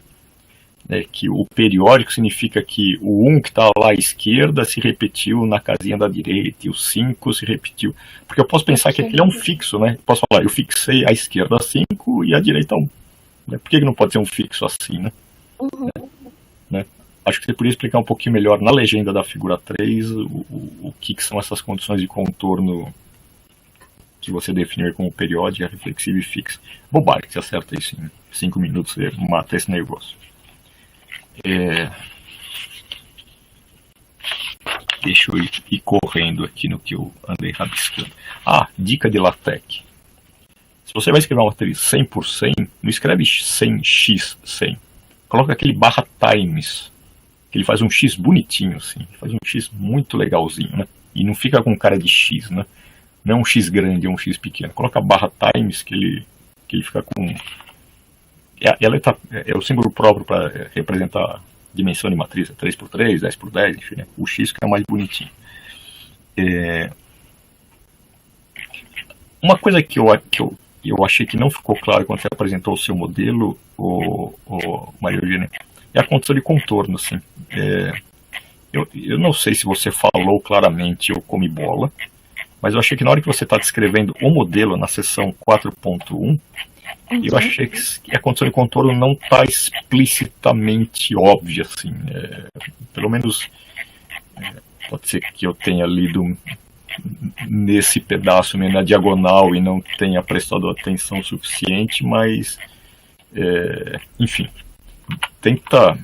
Speaker 4: que o periódico significa que o 1 que está lá à esquerda se repetiu na casinha da direita e o 5 se repetiu. Porque eu posso pensar que aquele é um fixo, né? Posso falar, eu fixei à esquerda 5 e à direita 1. Né? Por que não pode ser um fixo assim, né? Né? Acho que você poderia explicar um pouquinho melhor na legenda da figura 3 o que são essas condições de contorno que você definiu como periódica, reflexiva e fixa. Bobagem, você acerta isso em 5 minutos, você mata esse negócio. Deixa eu ir correndo aqui no que eu andei rabiscando. Dica de LaTeX. Se você vai escrever uma matriz 100 por 100, não escreve 100x 100. Coloca aquele /times, que ele faz um x bonitinho, assim. Ele faz um x muito legalzinho, né? E não fica com cara de x, né? Não é um x grande, é um x pequeno. Coloca /times, que ele fica com... é o símbolo próprio para representar a dimensão de matriz, 3x3, 10x10, enfim, né? O x fica mais bonitinho. Uma coisa que eu achei que não ficou claro quando você apresentou o seu modelo, Maria Eugênia, é a condição de contorno, assim. Eu não sei se você falou claramente ou come bola, mas eu achei que na hora que você está descrevendo o modelo na seção 4.1, eu achei que a condição de contorno não está explicitamente óbvia, assim. Pelo menos pode ser que eu tenha lido nesse pedaço, na diagonal, e não tenha prestado atenção suficiente, mas enfim, tenta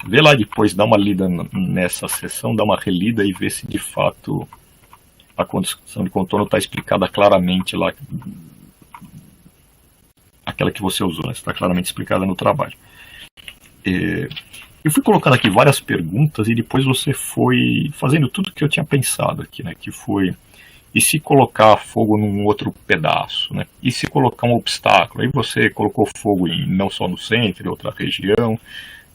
Speaker 4: ver lá depois, dá uma lida nessa sessão, dá uma relida e ver se de fato a condição de contorno está explicada claramente lá, aquela que você usou, né? Está claramente explicada no trabalho. Eu fui colocando aqui várias perguntas e depois você foi fazendo tudo que eu tinha pensado aqui, né? Que foi, e se colocar fogo num outro pedaço, né? E se colocar um obstáculo? Aí você colocou fogo não só no centro, em outra região,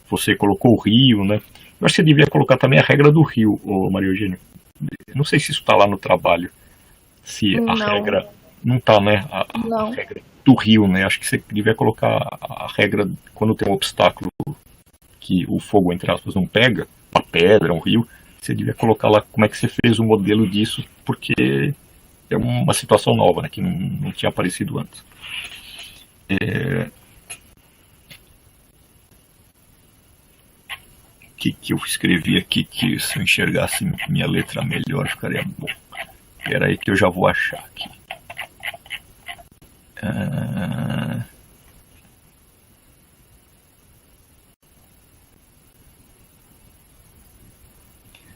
Speaker 4: você colocou o rio, né? Eu acho que você devia colocar também a regra do rio, Maria Eugênia. Não sei se isso está lá no trabalho, se a regra não está, né? A regra do rio, né? Acho que você devia colocar a regra quando tem um obstáculo que o fogo, entre aspas, não pega, uma pedra, um rio, você devia colocar lá como é que você fez o modelo disso, porque é uma situação nova, né? Que não tinha aparecido antes. Que eu escrevi aqui, que se eu enxergasse minha letra melhor ficaria bom. Espera aí que eu já vou achar aqui.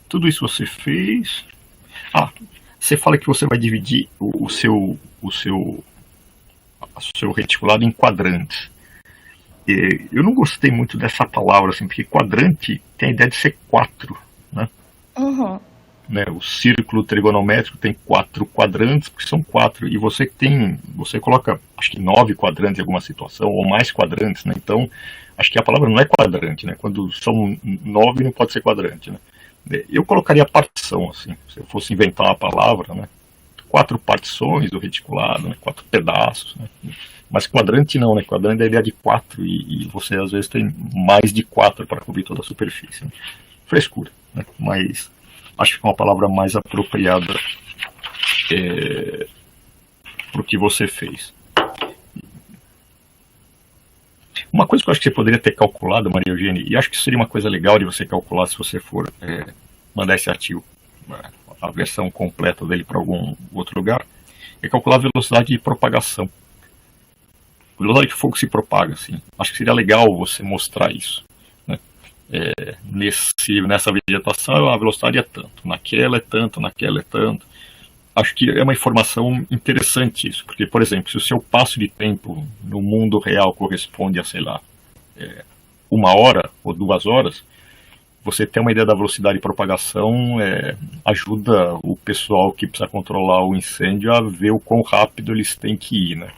Speaker 4: Tudo isso você fez. Você fala que você vai dividir o seu reticulado em quadrantes. Eu não gostei muito dessa palavra, assim, porque quadrante tem a ideia de ser 4, né?
Speaker 2: Uhum.
Speaker 4: Né? O círculo trigonométrico tem 4 quadrantes, porque são 4, e você coloca, acho que 9 quadrantes em alguma situação, ou mais quadrantes, né? Então, acho que a palavra não é quadrante, né? Quando são 9 não pode ser quadrante, né? Eu colocaria partição, assim, se eu fosse inventar uma palavra, né? 4 partições do reticulado, né? 4 pedaços, né? Mas quadrante não, né? Quadrante é a ideia de 4 e você às vezes tem mais de 4 para cobrir toda a superfície, né? Frescura, né? Mas acho que é uma palavra mais apropriada para o que você fez. Uma coisa que eu acho que você poderia ter calculado, Maria Eugênia, e acho que seria uma coisa legal de você calcular se você for mandar esse artigo, a versão completa dele para algum outro lugar, é calcular a velocidade de propagação. A velocidade que o fogo se propaga, assim. Acho que seria legal você mostrar isso, né? Nessa vegetação a velocidade é tanto, naquela é tanto, naquela é tanto. Acho que é uma informação interessante isso, porque, por exemplo, se o seu passo de tempo no mundo real corresponde a, sei lá, 1 hora ou 2 horas, você ter uma ideia da velocidade de propagação ajuda o pessoal que precisa controlar o incêndio a ver o quão rápido eles têm que ir, né?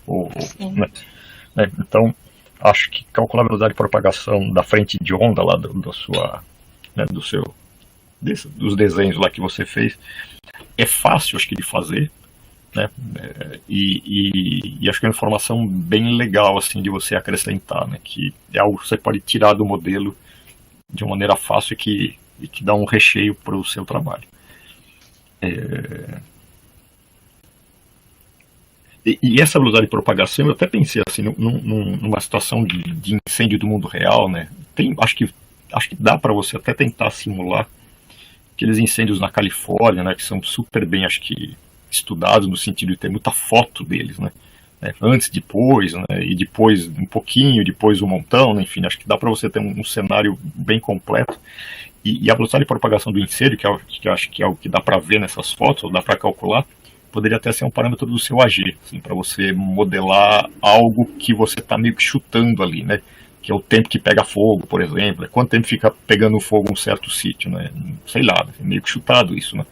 Speaker 4: Então, acho que calcular a velocidade de propagação da frente de onda lá dos desenhos lá que você fez é fácil, acho que, de fazer, né? E acho que é uma informação bem legal, assim, de você acrescentar, né? Que é algo que você pode tirar do modelo de uma maneira fácil e que dá um recheio para o seu trabalho. E essa velocidade de propagação, eu até pensei assim, numa situação de incêndio do mundo real, né? Acho que dá para você até tentar simular aqueles incêndios na Califórnia, né? Que são super bem, acho que, estudados no sentido de ter muita foto deles, né? Antes, depois, né? E depois um pouquinho, depois um montão, né? Enfim, acho que dá para você ter um cenário bem completo. E a velocidade de propagação do incêndio, que eu acho que é o que dá para ver nessas fotos, ou dá para calcular, poderia até ser um parâmetro do seu AG, assim, para você modelar algo que você está meio que chutando ali, né? Que é o tempo que pega fogo, por exemplo. Quanto tempo fica pegando fogo um certo sítio, né? Sei lá, é meio que chutado isso, né?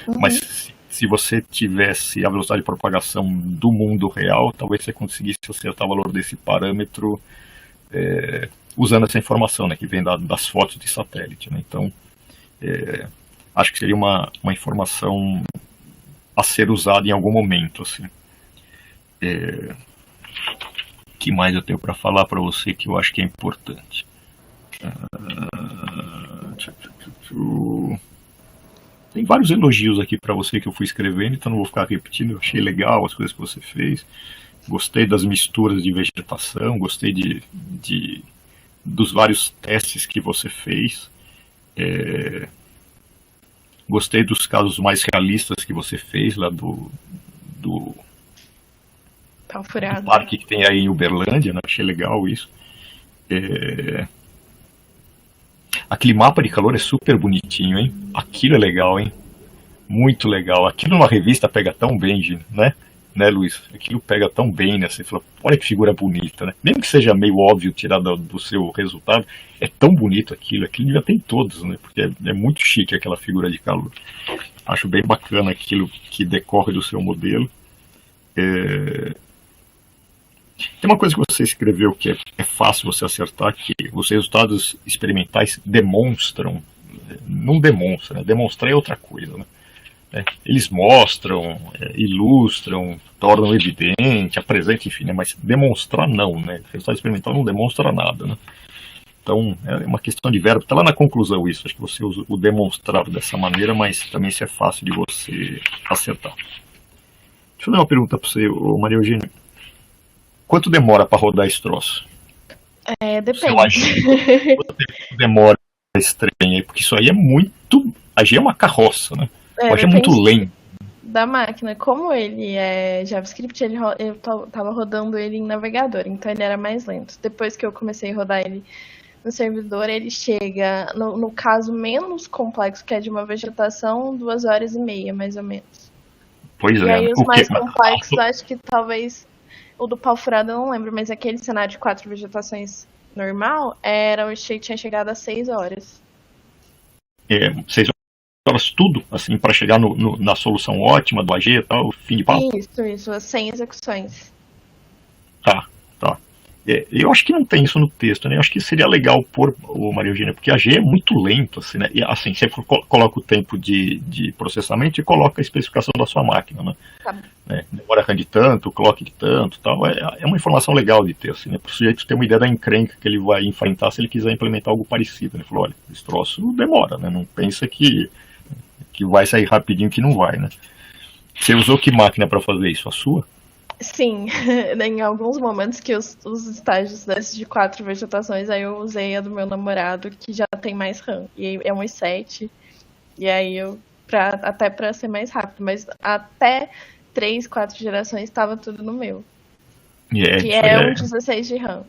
Speaker 4: Uhum. Mas se você tivesse a velocidade de propagação do mundo real, talvez você conseguisse acertar o valor desse parâmetro usando essa informação, né? Que vem das fotos de satélite, né? Então, acho que seria uma informação a ser usada em algum momento, assim. Que mais eu tenho para falar para você que eu acho que é importante? Tem vários elogios aqui para você que eu fui escrevendo, então não vou ficar repetindo. Eu achei legal as coisas que você fez. Gostei das misturas de vegetação, gostei dos vários testes que você fez. Gostei dos casos mais realistas que você fez lá do parque que tem aí em Uberlândia, né? Achei legal isso. Aquele mapa de calor é super bonitinho, hein? Aquilo é legal, hein? Muito legal. Aquilo numa revista pega tão bem, né? Né, Luiz? Aquilo pega tão bem, né? Você fala, olha que figura bonita, né? Mesmo que seja meio óbvio tirar do seu resultado, é tão bonito aquilo. Aquilo já tem todos, né? Porque é muito chique aquela figura de calor. Acho bem bacana aquilo que decorre do seu modelo. Tem uma coisa que você escreveu que é fácil você acertar, que os resultados experimentais demonstram, não demonstram, né? Demonstrar é outra coisa, né? Eles mostram, ilustram, tornam evidente, apresentam, enfim, né? Mas demonstrar não, né? O resultado experimental não demonstra nada, né? Então, é uma questão de verbo. Está lá na conclusão isso, acho que você usa o demonstrar dessa maneira, mas também isso é fácil de você acertar. Deixa eu dar uma pergunta para você, Maria Eugênia. Quanto demora para rodar esse troço?
Speaker 2: Depende.
Speaker 4: Quanto tempo demora esse trem aí? Porque isso aí é muito... A G é uma carroça, né? Hoje é muito lento.
Speaker 2: Da máquina, como ele é JavaScript, eu tava rodando ele em navegador, então ele era mais lento. Depois que eu comecei a rodar ele no servidor, ele chega, no caso menos complexo, que é de uma vegetação, 2h30, mais ou menos.
Speaker 4: Pois
Speaker 2: e
Speaker 4: é.
Speaker 2: aí os mais complexos, acho que talvez o do pau furado eu não lembro, mas aquele cenário de 4 vegetações normal, tinha chegado a 6 horas.
Speaker 4: 6 horas tudo, assim, para chegar na solução ótima do AG e tal, fim de papo?
Speaker 2: Isso, 100 execuções.
Speaker 4: Tá. Eu acho que não tem isso no texto, né? Eu acho que seria legal pôr, Maria Eugênia, porque a G é muito lento, assim, né? E assim, você coloca o tempo de processamento e coloca a especificação da sua máquina, né?
Speaker 2: Tá.
Speaker 4: Demora RAM de tanto, clock de tanto, tal. É uma informação legal de ter, assim, né? Para o sujeito ter uma ideia da encrenca que ele vai enfrentar se ele quiser implementar algo parecido, né? Ele falou, olha, esse troço demora, né? Não pensa que vai sair rapidinho, que não vai, né? Você usou que máquina para fazer isso? A sua?
Speaker 2: Sim, em alguns momentos que os estágios desses de 4 vegetações, aí eu usei a do meu namorado, que já tem mais RAM, e é um i7, e aí até pra ser mais rápido, mas até 3, 4 gerações estava tudo no meu, que é um 16 de RAM.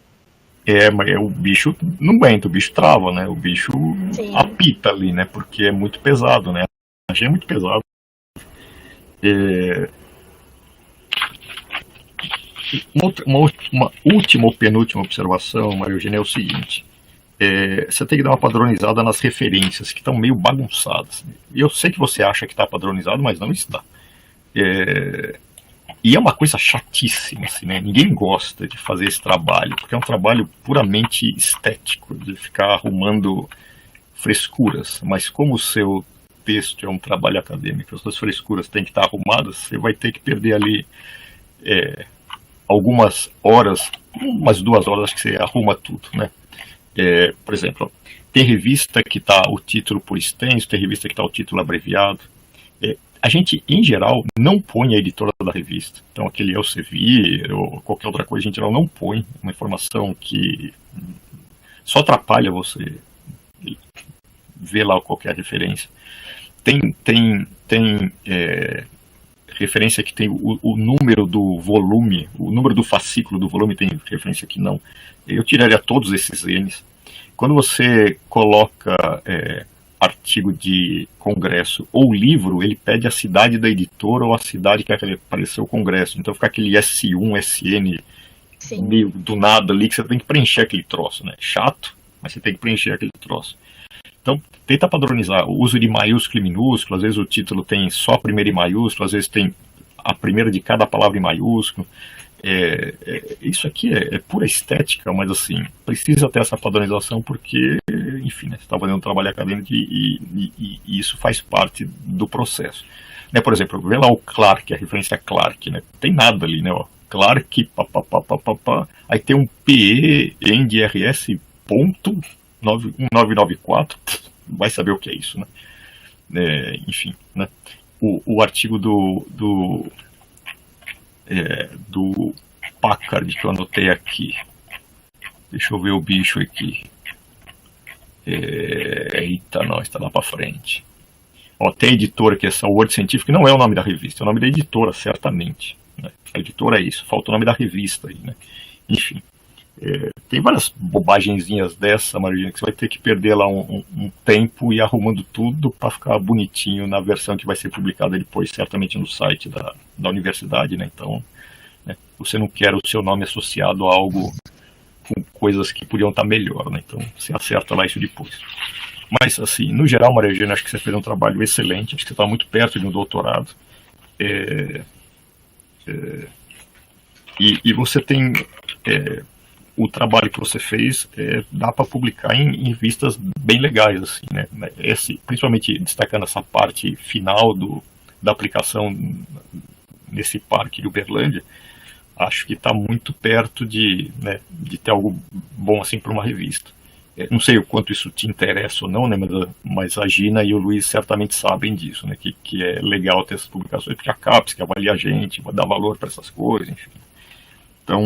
Speaker 4: Mas o bicho não aguenta, o bicho trava, né? O bicho apita ali, né? Porque é muito pesado, né? A gente é muito pesado. Uma última ou penúltima observação, Maria Eugênia, é o seguinte. Você tem que dar uma padronizada nas referências, que estão meio bagunçadas. Eu sei que você acha que está padronizado, mas não está. E é uma coisa chatíssima, assim, né? Ninguém gosta de fazer esse trabalho, porque é um trabalho puramente estético, de ficar arrumando frescuras. Mas como o seu texto é um trabalho acadêmico, as suas frescuras têm que estar arrumadas, você vai ter que perder ali algumas horas, umas 2 horas, acho que você arruma tudo, né? Por exemplo, tem revista que está o título por extenso, tem revista que está o título abreviado. A gente, em geral, não põe a editora da revista. Então, aquele Elsevier ou qualquer outra coisa, em geral, não põe uma informação que só atrapalha você ver lá qualquer referência. Tem referência que tem o número do volume, o número do fascículo do volume, tem referência que não. Eu tiraria todos esses N's. Quando você coloca artigo de congresso ou livro, ele pede a cidade da editora ou a cidade que apareceu o congresso. Então fica aquele S1, SN, meio do nada ali, que você tem que preencher aquele troço, né? Chato, mas você tem que preencher aquele troço. Então, tenta padronizar o uso de maiúsculo e minúsculo. Às vezes o título tem só a primeira em maiúsculo, às vezes tem a primeira de cada palavra em maiúsculo. Isso aqui é pura estética, mas assim, precisa ter essa padronização porque, enfim, né, você está fazendo um trabalho acadêmico e isso faz parte do processo. Né, por exemplo, vê lá o Clark, a referência Clark, né? Tem nada ali, né? Ó, Clark, aí tem um PE NDRS ponto 1994, vai saber o que é isso, né? Enfim, né? O artigo do Packard que eu anotei aqui, deixa eu ver o bicho aqui, eita, não, está lá para frente. Ó, tem a editora que é essa Word Scientific, não é o nome da revista, é o nome da editora, certamente, né? A editora é isso, falta o nome da revista aí, né? Enfim, Tem várias bobagenzinhas dessa, Maria, que você vai ter que perder lá um tempo e ir arrumando tudo para ficar bonitinho na versão que vai ser publicada depois, certamente no site da universidade, né? Então, né, você não quer o seu nome associado a algo com coisas que podiam estar melhor, né? Então, você acerta lá isso depois. Mas, assim, no geral, Maria Eugênia, acho que você fez um trabalho excelente, acho que você está muito perto de um doutorado. E você tem... o trabalho que você fez dá para publicar em revistas bem legais, assim, né? Principalmente destacando essa parte final da aplicação nesse parque de Uberlândia, acho que está muito perto de ter algo bom assim para uma revista. Não sei o quanto isso te interessa ou não, né? Mas a Gina e o Luiz certamente sabem disso, né? Que é legal ter essas publicações, porque a CAPES que avalia a gente, vai dar valor para essas coisas, enfim. Então,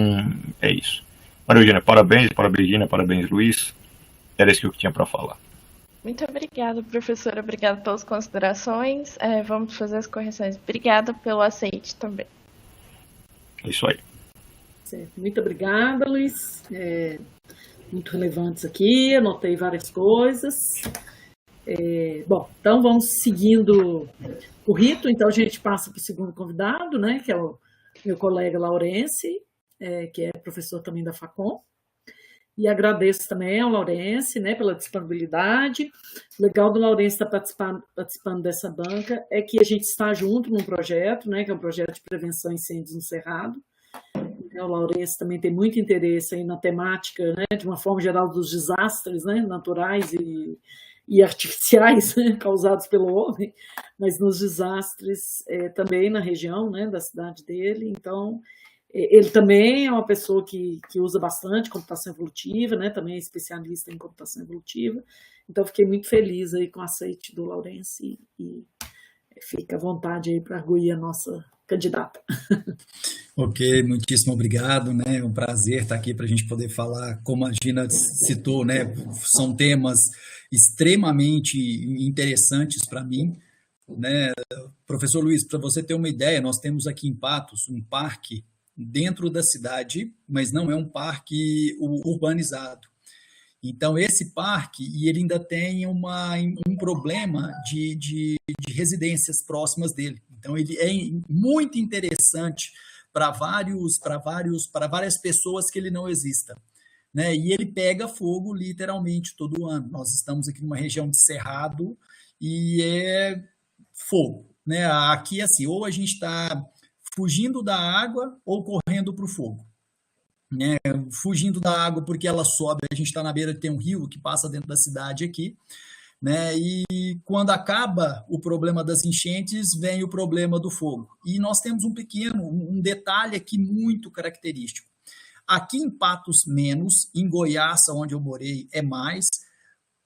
Speaker 4: é isso. Maria Eugênia, parabéns, Gina, parabéns, Luiz. Era isso que eu tinha para falar.
Speaker 2: Muito obrigada, professora. Obrigada pelas considerações. Vamos fazer as correções. Obrigada pelo aceite também.
Speaker 4: É isso aí.
Speaker 3: Certo. Muito obrigada, Luiz. Muito relevantes aqui, anotei várias coisas. Bom, então vamos seguindo o rito. Então a gente passa para o segundo convidado, né, que é o meu colega Laurence, que é professor também da Facom. E agradeço também ao Laurence, né, pela disponibilidade. O legal do Laurence estar participando dessa banca é que a gente está junto num projeto, né, que é um projeto de prevenção a incêndios no Cerrado. O Laurence também tem muito interesse aí na temática, né, de uma forma geral, dos desastres, né, naturais e artificiais, né, causados pelo homem, mas nos desastres também na região, né, da cidade dele. Então, ele também é uma pessoa que usa bastante computação evolutiva, né, também é especialista em computação evolutiva. Então, fiquei muito feliz aí com o aceite do Laurence e fica à vontade aí para arguir a nossa candidata.
Speaker 5: Ok, muitíssimo obrigado, né? É um prazer estar aqui para a gente poder falar, como a Gina citou, né? São temas extremamente interessantes para mim, né? Professor Luiz, para você ter uma ideia, nós temos aqui em Patos um parque dentro da cidade, mas não é um parque urbanizado. Então, esse parque, e ele ainda tem um problema de residências próximas dele. Então, ele é muito interessante para várias pessoas que ele não exista, né? E ele pega fogo literalmente todo ano. Nós estamos aqui numa região de cerrado e é fogo, né? Aqui, assim, ou a gente está fugindo da água ou correndo para o fogo, né? Fugindo da água porque ela sobe, a gente está na beira de ter um rio que passa dentro da cidade aqui, né? E quando acaba o problema das enchentes, vem o problema do fogo. E nós temos um detalhe aqui muito característico. Aqui em Patos menos, em Goiás, onde eu morei, é mais,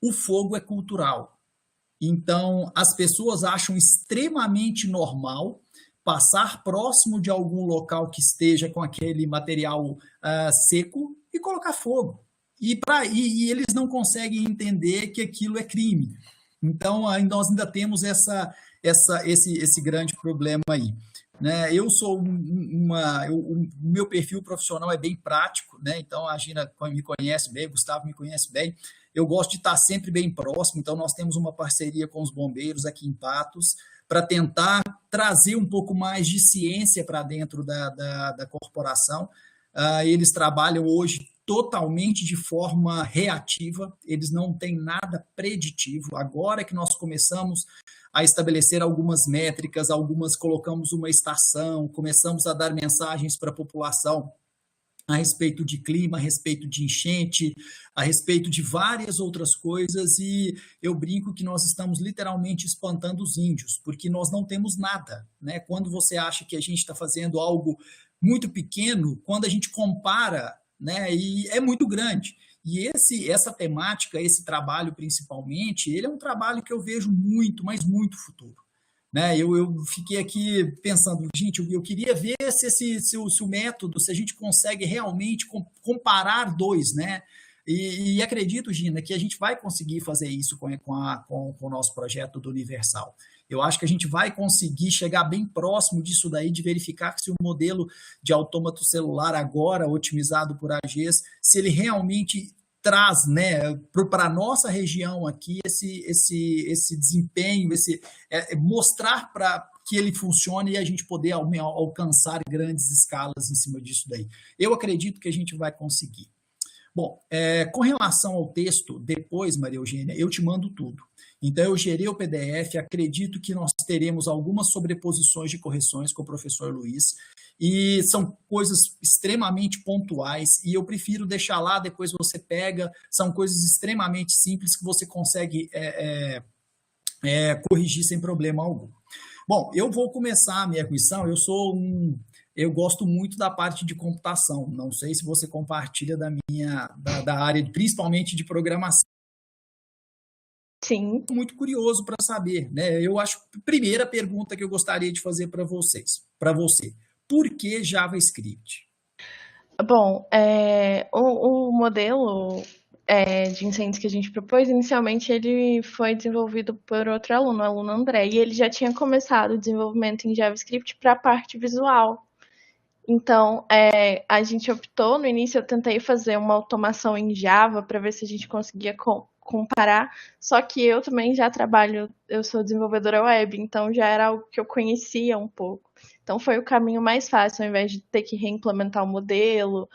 Speaker 5: o fogo é cultural. Então, as pessoas acham extremamente normal passar próximo de algum local que esteja com aquele material seco e colocar fogo. E eles não conseguem entender que aquilo é crime. Então, nós ainda temos esse grande problema aí, né? Eu sou o meu perfil profissional é bem prático, né? Então, a Gina me conhece bem, o Gustavo me conhece bem. Eu gosto de estar sempre bem próximo, então nós temos uma parceria com os bombeiros aqui em Patos para tentar trazer um pouco mais de ciência para dentro da corporação. Eles trabalham hoje totalmente de forma reativa, eles não têm nada preditivo. Agora que nós começamos a estabelecer algumas métricas, colocamos uma estação, começamos a dar mensagens para a população a respeito de clima, a respeito de enchente, a respeito de várias outras coisas, e eu brinco que nós estamos literalmente espantando os índios, porque nós não temos nada, né? Quando você acha que a gente está fazendo algo muito pequeno, quando a gente compara, né, e é muito grande. E essa temática, esse trabalho principalmente, ele é um trabalho que eu vejo muito, mas muito futuro, né? Eu fiquei aqui pensando, gente, eu queria ver se o método, se a gente consegue realmente comparar dois, né? E acredito, Gina, que a gente vai conseguir fazer isso com o nosso projeto do Universal. Eu acho que a gente vai conseguir chegar bem próximo disso daí, de verificar se o modelo de autômato celular agora otimizado por AGs, se ele realmente traz, né, para a nossa região aqui esse desempenho, mostrar para que ele funcione e a gente poder alcançar grandes escalas em cima disso daí. Eu acredito que a gente vai conseguir. Bom, com relação ao texto, depois, Maria Eugênia, eu te mando tudo. Então, eu gerei o PDF, acredito que nós teremos algumas sobreposições de correções com o professor Luiz, e são coisas extremamente pontuais, e eu prefiro deixar lá, depois você pega, são coisas extremamente simples que você consegue corrigir sem problema algum. Bom, eu vou começar a minha missão, eu gosto muito da parte de computação, não sei se você compartilha da área, principalmente de programação.
Speaker 2: Sim.
Speaker 5: Muito curioso para saber, né? Eu acho, primeira pergunta que eu gostaria de fazer para você, por que JavaScript?
Speaker 2: Bom, o modelo de incêndios que a gente propôs, inicialmente ele foi desenvolvido por outro aluno, o aluno André, e ele já tinha começado o desenvolvimento em JavaScript para a parte visual. Então, a gente optou, no início eu tentei fazer uma automação em Java para ver se a gente conseguia comparar, só que eu também já trabalho, eu sou desenvolvedora web, então já era algo que eu conhecia um pouco. Então foi o caminho mais fácil, ao invés de ter que reimplementar o modelo,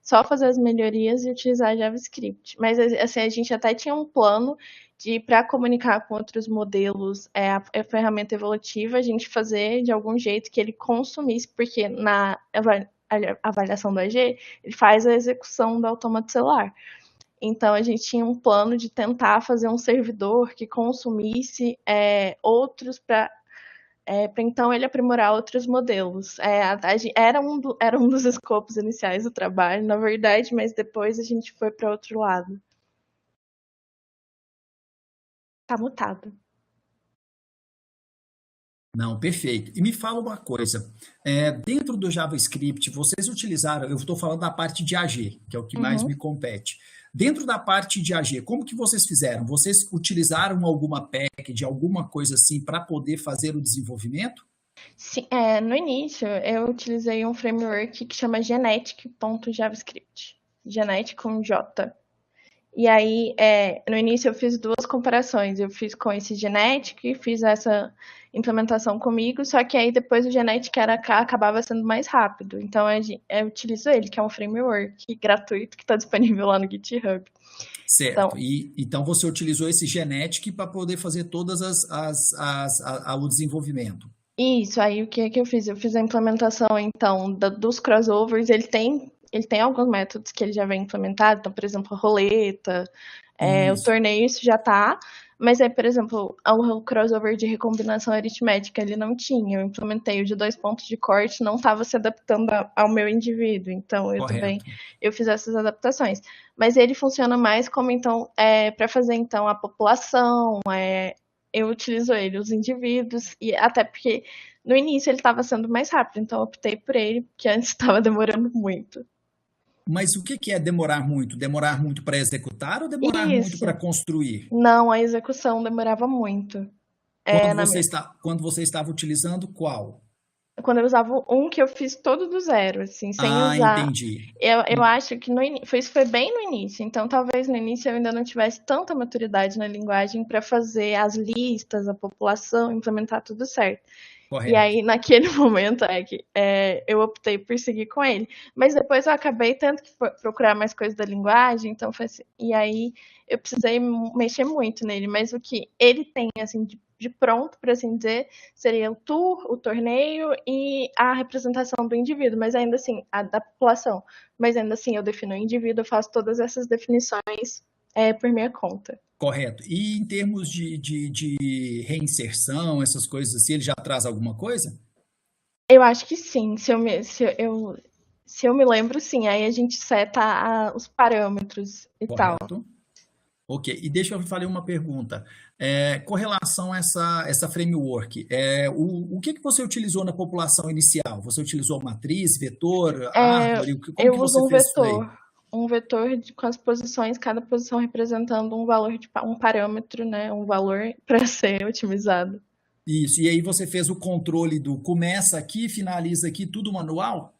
Speaker 2: só fazer as melhorias e utilizar JavaScript. Mas assim, a gente até tinha um plano de, para comunicar com outros modelos, a ferramenta evolutiva, a gente fazer de algum jeito que ele consumisse, porque na avaliação do AG, ele faz a execução do autômato celular. Então, a gente tinha um plano de tentar fazer um servidor que consumisse outros para então ele aprimorar outros modelos. Era um dos escopos iniciais do trabalho, na verdade, mas depois a gente foi para outro lado. Tá mutado.
Speaker 5: Não, perfeito. E me fala uma coisa, dentro do JavaScript, vocês utilizaram, eu estou falando da parte de AG, que é o que mais me compete. Dentro da parte de AG, como que vocês fizeram? Vocês utilizaram alguma package, alguma coisa assim, para poder fazer o desenvolvimento?
Speaker 2: Sim, no início eu utilizei um framework que chama Genetic.javascript. Genetic com J. E aí, no início eu fiz duas comparações. Eu fiz com esse Genetic, fiz essa implementação comigo, só que aí depois o Genetic acabava sendo mais rápido. Então eu utilizo ele, que é um framework gratuito que está disponível lá no GitHub.
Speaker 5: Certo. Então, então você utilizou esse Genetic para poder fazer todas o desenvolvimento.
Speaker 2: Isso, aí o que eu fiz? Eu fiz a implementação, então, dos crossovers. Ele tem alguns métodos que ele já vem implementado, então, por exemplo, a roleta, o torneio, isso já tá, mas aí, por exemplo, o crossover de recombinação aritmética ele não tinha, eu implementei o de 2 pontos de corte, não estava se adaptando ao meu indivíduo, então eu fiz essas adaptações, mas ele funciona mais como, então, para fazer, então, a população, eu utilizo ele, os indivíduos, e até porque no início ele estava sendo mais rápido, então eu optei por ele, porque antes estava demorando muito.
Speaker 5: Mas o que é demorar muito? Demorar muito para executar ou demorar muito para construir?
Speaker 2: Não, a execução demorava muito.
Speaker 5: Quando você estava utilizando qual?
Speaker 2: Quando eu usava um que eu fiz todo do zero, assim, sem usar.
Speaker 5: Entendi.
Speaker 2: Eu acho que isso foi bem no início, então talvez no início eu ainda não tivesse tanta maturidade na linguagem para fazer as listas, a população, implementar tudo certo. Correto. E aí, naquele momento, eu optei por seguir com ele. Mas depois eu acabei tendo que procurar mais coisas da linguagem, então foi assim, e aí eu precisei mexer muito nele. Mas o que ele tem, assim, de pronto, por assim dizer, seria o tour, o torneio e a representação do indivíduo, mas ainda assim, da população. Mas ainda assim, eu defino o indivíduo, eu faço todas essas definições por minha conta.
Speaker 5: Correto. E em termos de reinserção, essas coisas assim, ele já traz alguma coisa?
Speaker 2: Eu acho que sim. Se eu me lembro, sim. Aí a gente seta os parâmetros e tal.
Speaker 5: Ok. E deixa eu fazer uma pergunta. Com relação a essa framework, o que você utilizou na população inicial? Você utilizou matriz, vetor, árvore? Como
Speaker 2: eu uso um vetor. um vetor com as posições, cada posição representando um valor, um parâmetro, né, um valor para ser otimizado.
Speaker 5: Isso, e aí você fez o controle do começa aqui, finaliza aqui, tudo manual?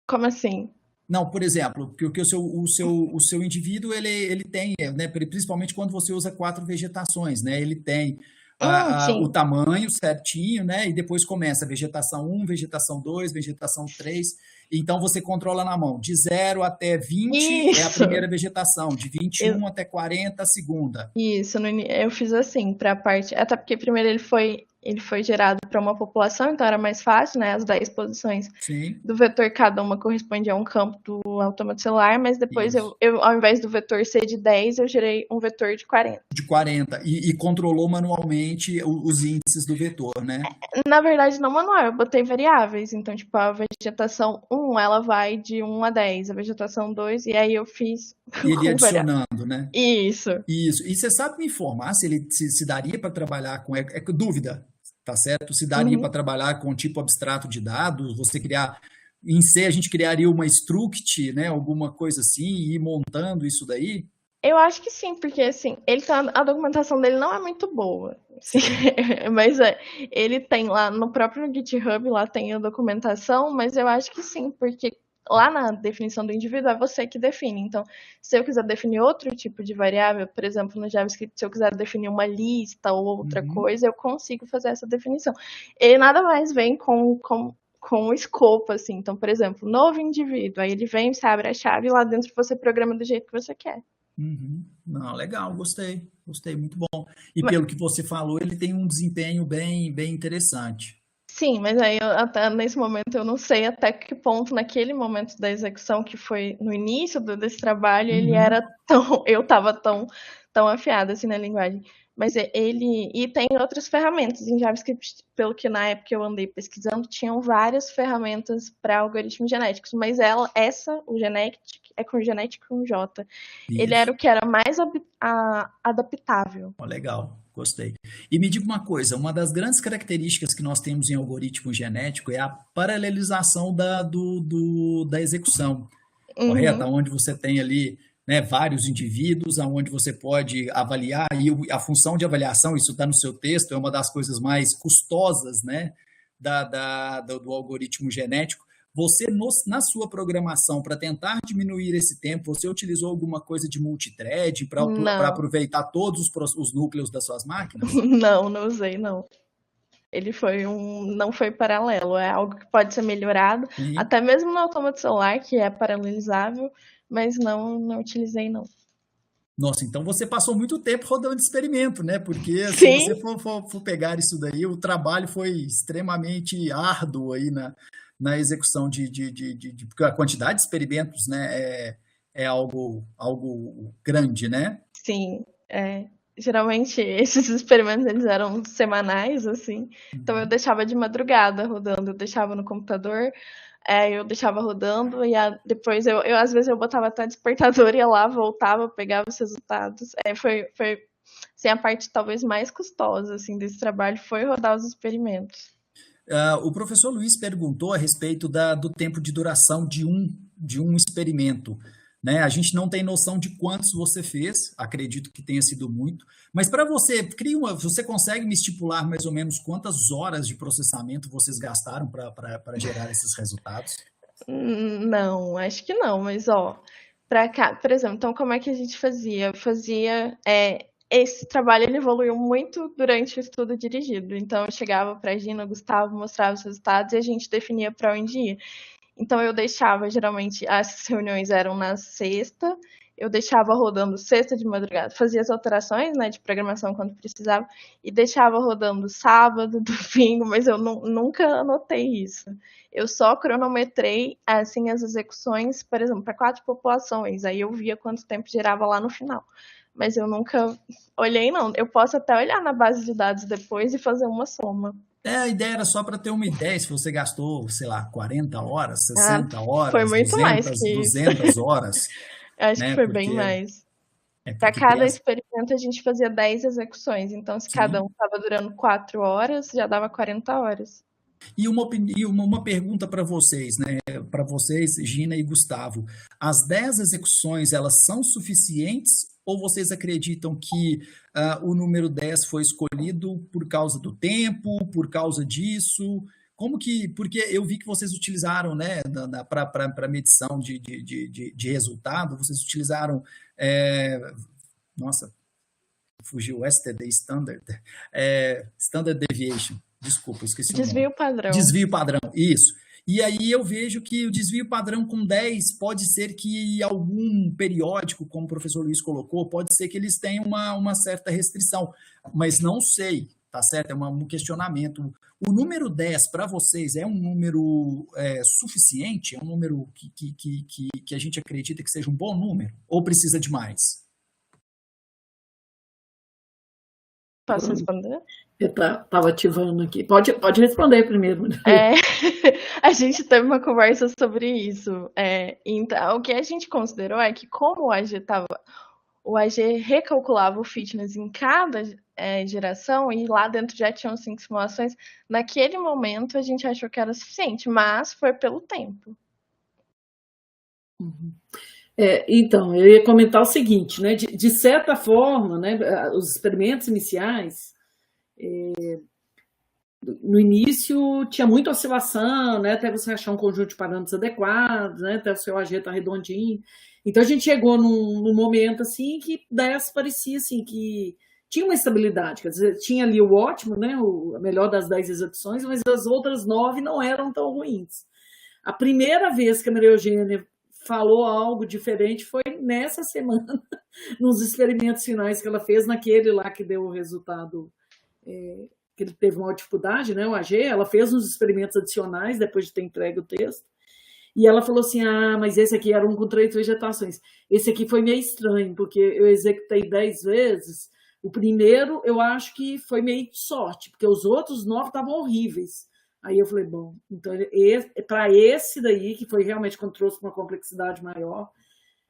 Speaker 2: Como assim?
Speaker 5: Não, por exemplo, porque o seu indivíduo, ele tem, né, principalmente quando você usa 4 vegetações, né, ele tem o
Speaker 2: Sim.
Speaker 5: tamanho certinho, né, e depois começa vegetação 1, vegetação 2, vegetação 3, então você controla na mão, de 0 até 20 é a
Speaker 2: Isso.
Speaker 5: primeira vegetação, de 21 até 40 a segunda.
Speaker 2: Isso, eu fiz assim, para a parte, até porque primeiro ele foi gerado para uma população, então era mais fácil, né, as 10 posições
Speaker 5: Sim,
Speaker 2: do vetor, cada uma corresponde a um campo do autômato celular, mas depois
Speaker 5: isso.
Speaker 2: eu, ao invés do vetor ser de 10, eu gerei um vetor de 40.
Speaker 5: De 40, e controlou manualmente os índices do vetor, né?
Speaker 2: Na verdade, não manual, eu botei variáveis, então, tipo, a vegetação 1, ela vai de 1 a 10, a vegetação 2, e aí eu fiz
Speaker 5: E ele
Speaker 2: com variável.
Speaker 5: adicionando, né?
Speaker 2: Isso.
Speaker 5: Isso. E você sabe me informar se daria para trabalhar com. Dúvida, tá certo? Se daria para trabalhar com tipo abstrato de dados, você criar. Em C, a gente criaria uma struct, né? Alguma coisa assim, e ir montando isso daí?
Speaker 2: Eu acho que sim, porque assim, a documentação dele não é muito boa. Assim, mas ele tem lá no próprio GitHub, lá tem a documentação, mas eu acho que sim, porque lá na definição do indivíduo é você que define. Então, se eu quiser definir outro tipo de variável, por exemplo, no JavaScript, se eu quiser definir uma lista ou outra coisa, eu consigo fazer essa definição. Ele nada mais vem com o escopo, assim. Então, por exemplo, novo indivíduo, aí ele vem, você abre a chave e lá dentro você programa do jeito que você quer.
Speaker 5: Não, legal, gostei, muito bom. E pelo que você falou, ele tem um desempenho bem interessante.
Speaker 2: Sim, mas aí até nesse momento eu não sei até que ponto, naquele momento da execução, que foi no início desse trabalho, ele era eu estava tão afiada assim na linguagem. Mas e tem outras ferramentas em JavaScript, pelo que na época eu andei pesquisando, tinham várias ferramentas para algoritmos genéticos, mas o Genetic é com Genetic com J.
Speaker 5: Isso.
Speaker 2: Ele era o que era mais adaptável.
Speaker 5: Legal, gostei. E me diga uma coisa, uma das grandes características que nós temos em algoritmo genético é a paralelização da execução, correto? Onde você tem ali, né, vários indivíduos, onde você pode avaliar, e a função de avaliação, isso está no seu texto, é uma das coisas mais custosas, né, do algoritmo genético. Você, na sua programação, para tentar diminuir esse tempo, você utilizou alguma coisa de multithread para aproveitar todos os núcleos das suas máquinas?
Speaker 2: Não usei, não. Ele não foi paralelo, é algo que pode ser melhorado, até mesmo no autômato celular, que é paralelizável, mas não utilizei, não.
Speaker 5: Nossa, então você passou muito tempo rodando experimento, né? Porque se você for pegar isso daí, o trabalho foi extremamente árduo aí na execução porque a quantidade de experimentos, né, é algo grande, né?
Speaker 2: Sim, geralmente esses experimentos eles eram semanais, assim, então eu deixava de madrugada rodando, eu deixava no computador, eu deixava rodando e depois eu às vezes eu botava até despertador, ia lá, voltava, pegava os resultados. Foi assim, a parte talvez mais custosa assim, desse trabalho foi rodar os experimentos.
Speaker 5: O professor Luiz perguntou a respeito do tempo de duração de um experimento, né? A gente não tem noção de quantos você fez, acredito que tenha sido muito, mas para você, você consegue me estipular mais ou menos quantas horas de processamento vocês gastaram para gerar esses resultados?
Speaker 2: Não, acho que não, mas para cá, por exemplo, então como é que a gente fazia? Esse trabalho ele evoluiu muito durante o estudo dirigido. Então, eu chegava para a Gina, Gustavo, mostrava os resultados e a gente definia para onde ia. Então, eu deixava, geralmente, as reuniões eram na sexta, eu deixava rodando sexta de madrugada, fazia as alterações, né, de programação quando precisava, e deixava rodando sábado, domingo, mas eu nunca anotei isso. Eu só cronometrei, assim, as execuções, por exemplo, para 4 populações, aí eu via quanto tempo gerava lá no final. Mas eu nunca olhei, não. Eu posso até olhar na base de dados depois e fazer uma soma.
Speaker 5: A ideia era só para ter uma ideia, se você gastou, sei lá, 40 horas, 60 horas,
Speaker 2: foi muito
Speaker 5: 200,
Speaker 2: mais que
Speaker 5: 200 horas.
Speaker 2: Acho que foi bem mais. Para cada experimento a gente fazia 10 execuções, então se cada um estava durando 4 horas, já dava 40 horas.
Speaker 5: E uma pergunta para vocês, né? Para vocês, Gina e Gustavo. As 10 execuções, elas são suficientes ou vocês acreditam que o número 10 foi escolhido por causa do tempo, por causa disso? Porque eu vi que vocês utilizaram, né, para medição de resultado, vocês utilizaram, nossa, fugiu, STD, Standard Deviation, desculpa, esqueci o nome.
Speaker 2: Desvio padrão.
Speaker 5: Desvio padrão, isso. E aí eu vejo que o desvio padrão com 10 pode ser que algum periódico, como o professor Luiz colocou, pode ser que eles tenham uma certa restrição, mas não sei, tá certo? É um questionamento. O número 10 para vocês é um número suficiente? É um número que a gente acredita que seja um bom número? Ou precisa de mais?
Speaker 2: Posso responder?
Speaker 3: Eu estava ativando aqui. Pode responder primeiro.
Speaker 2: A gente teve uma conversa sobre isso. Então, o que a gente considerou é que como o AG recalculava o fitness em cada geração e lá dentro já tinham 5 simulações, naquele momento a gente achou que era suficiente, mas foi pelo tempo.
Speaker 3: Uhum. Então, eu ia comentar o seguinte, né? De certa forma, né, os experimentos iniciais, no início tinha muita oscilação, né, até você achar um conjunto de parâmetros adequados, né, até o seu AG estar redondinho. Então a gente chegou num momento assim que 10 parecia assim, que tinha uma estabilidade, quer dizer, tinha ali o ótimo, né, a melhor das 10 execuções, mas as outras 9 não eram tão ruins. A primeira vez que a Maria Eugênia falou algo diferente foi nessa semana, nos experimentos finais que ela fez, naquele lá que deu o resultado, que ele teve uma dificuldade, né, o AG, ela fez uns experimentos adicionais, depois de ter entregue o texto, e ela falou assim, mas esse aqui era um com 3 vegetações, esse aqui foi meio estranho, porque eu executei 10 vezes, o primeiro eu acho que foi meio de sorte, porque os outros 9 estavam horríveis. Aí eu falei, bom, então para esse daí, que foi realmente quando trouxe uma complexidade maior,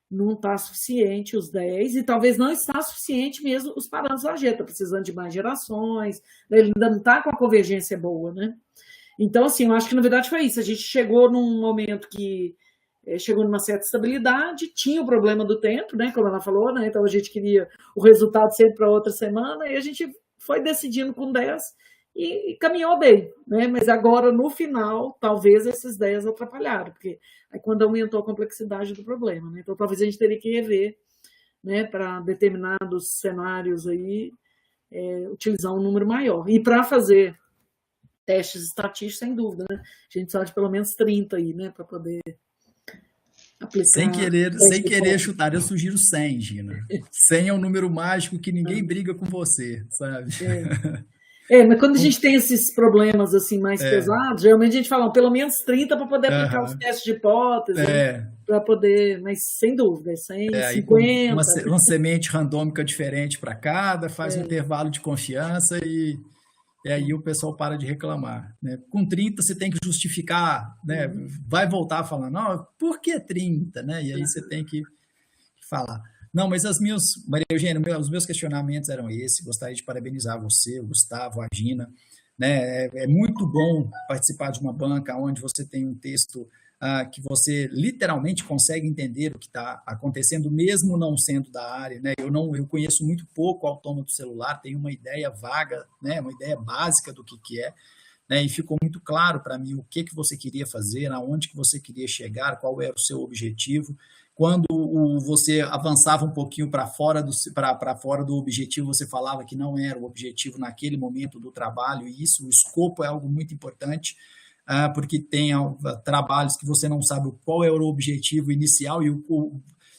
Speaker 3: não está suficiente os 10, e talvez não está suficiente mesmo os parâmetros da AG, está precisando de mais gerações, né? Ele ainda não está com a convergência boa, né? Então, assim, eu acho que na verdade foi isso, a gente chegou num momento que chegou numa certa estabilidade, tinha o problema do tempo, né, como ela falou, né? Então a gente queria o resultado sempre para outra semana, e a gente foi decidindo com 10, e caminhou bem, né? Mas agora, no final, talvez esses 10 atrapalharam, porque aí quando aumentou a complexidade do problema, né? Então talvez a gente teria que rever, né, para determinados cenários aí, utilizar um número maior. E para fazer testes estatísticos, sem dúvida, né? A gente precisa de pelo menos 30 aí, né, para poder aplicar.
Speaker 5: Sem querer chutar, eu sugiro 100, Gina. 100 é um número mágico que ninguém briga com você, sabe?
Speaker 3: Mas quando a gente tem esses problemas assim mais pesados, geralmente a gente fala pelo menos 30 para poder aplicar os testes de hipótese, para poder, mas sem dúvida, 100, 50.
Speaker 5: Uma semente randômica diferente para cada, faz um intervalo de confiança e aí o pessoal para de reclamar, né? Com 30 você tem que justificar, né? Vai voltar a falar, não, por que 30, né? E aí você tem que falar. Não, mas Maria Eugênia, os meus questionamentos eram esses. Gostaria de parabenizar você, o Gustavo, a Gina, né? É muito bom participar de uma banca onde você tem um texto que você literalmente consegue entender o que está acontecendo, mesmo não sendo da área, né? Eu conheço muito pouco o autômato celular, tenho uma ideia vaga, né? Uma ideia básica do que é, né? E ficou muito claro para mim o que você queria fazer, aonde que você queria chegar, qual era o seu objetivo. Quando você avançava um pouquinho para fora do objetivo, você falava que não era o objetivo naquele momento do trabalho, e isso, o escopo é algo muito importante, porque tem trabalhos que você não sabe qual era o objetivo inicial, e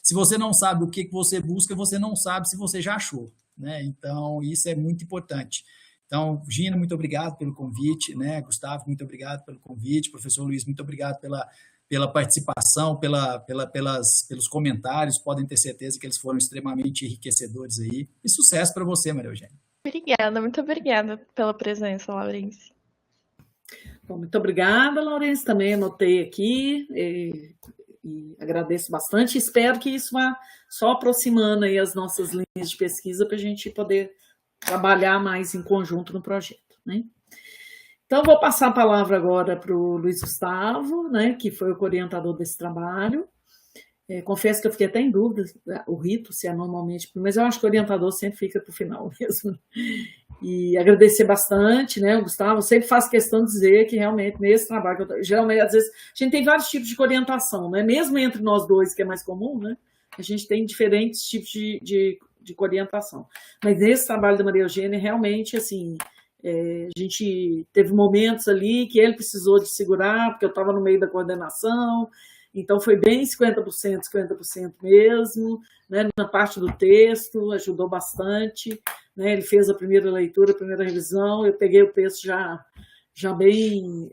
Speaker 5: se você não sabe o que você busca, você não sabe se você já achou, né? Então, isso é muito importante. Então, Gina, muito obrigado pelo convite, né? Gustavo, muito obrigado pelo convite, professor Luiz, muito obrigado pela participação, pelos comentários, podem ter certeza que eles foram extremamente enriquecedores aí. E sucesso para você, Maria Eugênia.
Speaker 2: Obrigada, muito obrigada pela presença, Laurence.
Speaker 3: Bom, muito obrigada, Laurence, também anotei aqui e agradeço bastante. Espero que isso vá só aproximando aí as nossas linhas de pesquisa para a gente poder trabalhar mais em conjunto no projeto, né? Então, vou passar a palavra agora para o Luiz Gustavo, né, que foi o orientador desse trabalho. Confesso que eu fiquei até em dúvida, o rito, se é normalmente, mas eu acho que o orientador sempre fica para o final mesmo. E agradecer bastante, né, o Gustavo sempre faz questão de dizer que realmente nesse trabalho, geralmente, às vezes, a gente tem vários tipos de orientação, né, mesmo entre nós dois, que é mais comum, né, a gente tem diferentes tipos de orientação. Mas nesse trabalho da Maria Eugênia, realmente, assim, a gente teve momentos ali que ele precisou de segurar, porque eu estava no meio da coordenação, então foi bem 50%, 50% mesmo, né? Na parte do texto, ajudou bastante, né? Ele fez a primeira leitura, a primeira revisão, eu peguei o texto já bem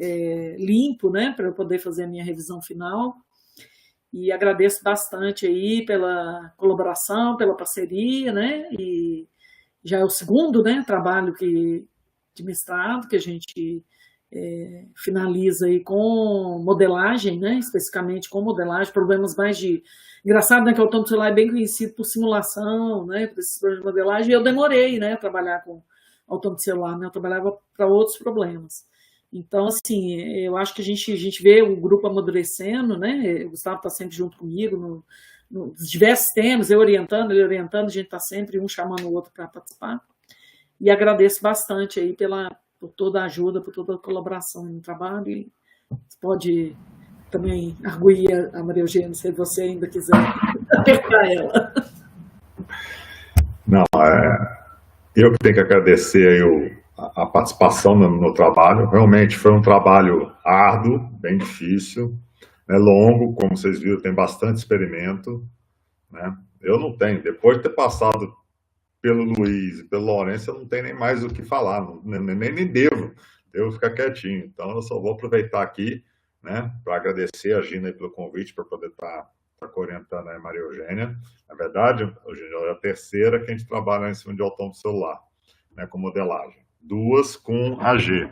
Speaker 3: limpo, né? Para eu poder fazer a minha revisão final, e agradeço bastante aí pela colaboração, pela parceria, né? E já é o segundo, né, trabalho de mestrado que a gente finaliza aí com modelagem, né, especificamente com modelagem, problemas mais de... Engraçado, né, que o autônomo celular é bem conhecido por simulação, né, por esses problemas de modelagem, e eu demorei, né, a trabalhar com autônomo celular, né, eu trabalhava para outros problemas. Então, assim, eu acho que a gente vê o grupo amadurecendo, né, o Gustavo está sempre junto comigo nos diversos temas, eu orientando, ele orientando, a gente está sempre um chamando o outro para participar. E agradeço bastante aí por toda a ajuda, por toda a colaboração no trabalho. E você pode também arguir a Maria Eugênia, se você ainda quiser apertar ela.
Speaker 1: Não, eu que tenho que agradecer aí a participação no trabalho. Realmente foi um trabalho árduo, bem difícil, né, longo, como vocês viram, tem bastante experimento, né? Eu não tenho, depois de ter passado pelo Luiz e pelo Lourenço, eu não tenho nem mais o que falar, nem devo ficar quietinho. Então, eu só vou aproveitar aqui, né, para agradecer a Gina aí pelo convite, para poder estar orientando a Maria Eugênia. Na verdade, Eugênia, é a terceira que a gente trabalha em cima de autônomo celular, né, com modelagem. 2 com AG,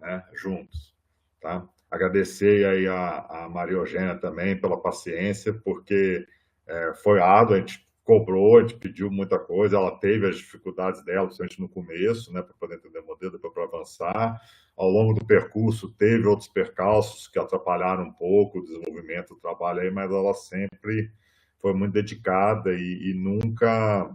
Speaker 1: né, juntos, tá? Agradecer aí a Maria Eugênia também pela paciência, porque foi árduo, a gente cobrou, a gente pediu muita coisa, ela teve as dificuldades dela, principalmente no começo, né, para poder entender o modelo, depois para avançar. Ao longo do percurso, teve outros percalços que atrapalharam um pouco o desenvolvimento do trabalho aí, mas ela sempre foi muito dedicada e nunca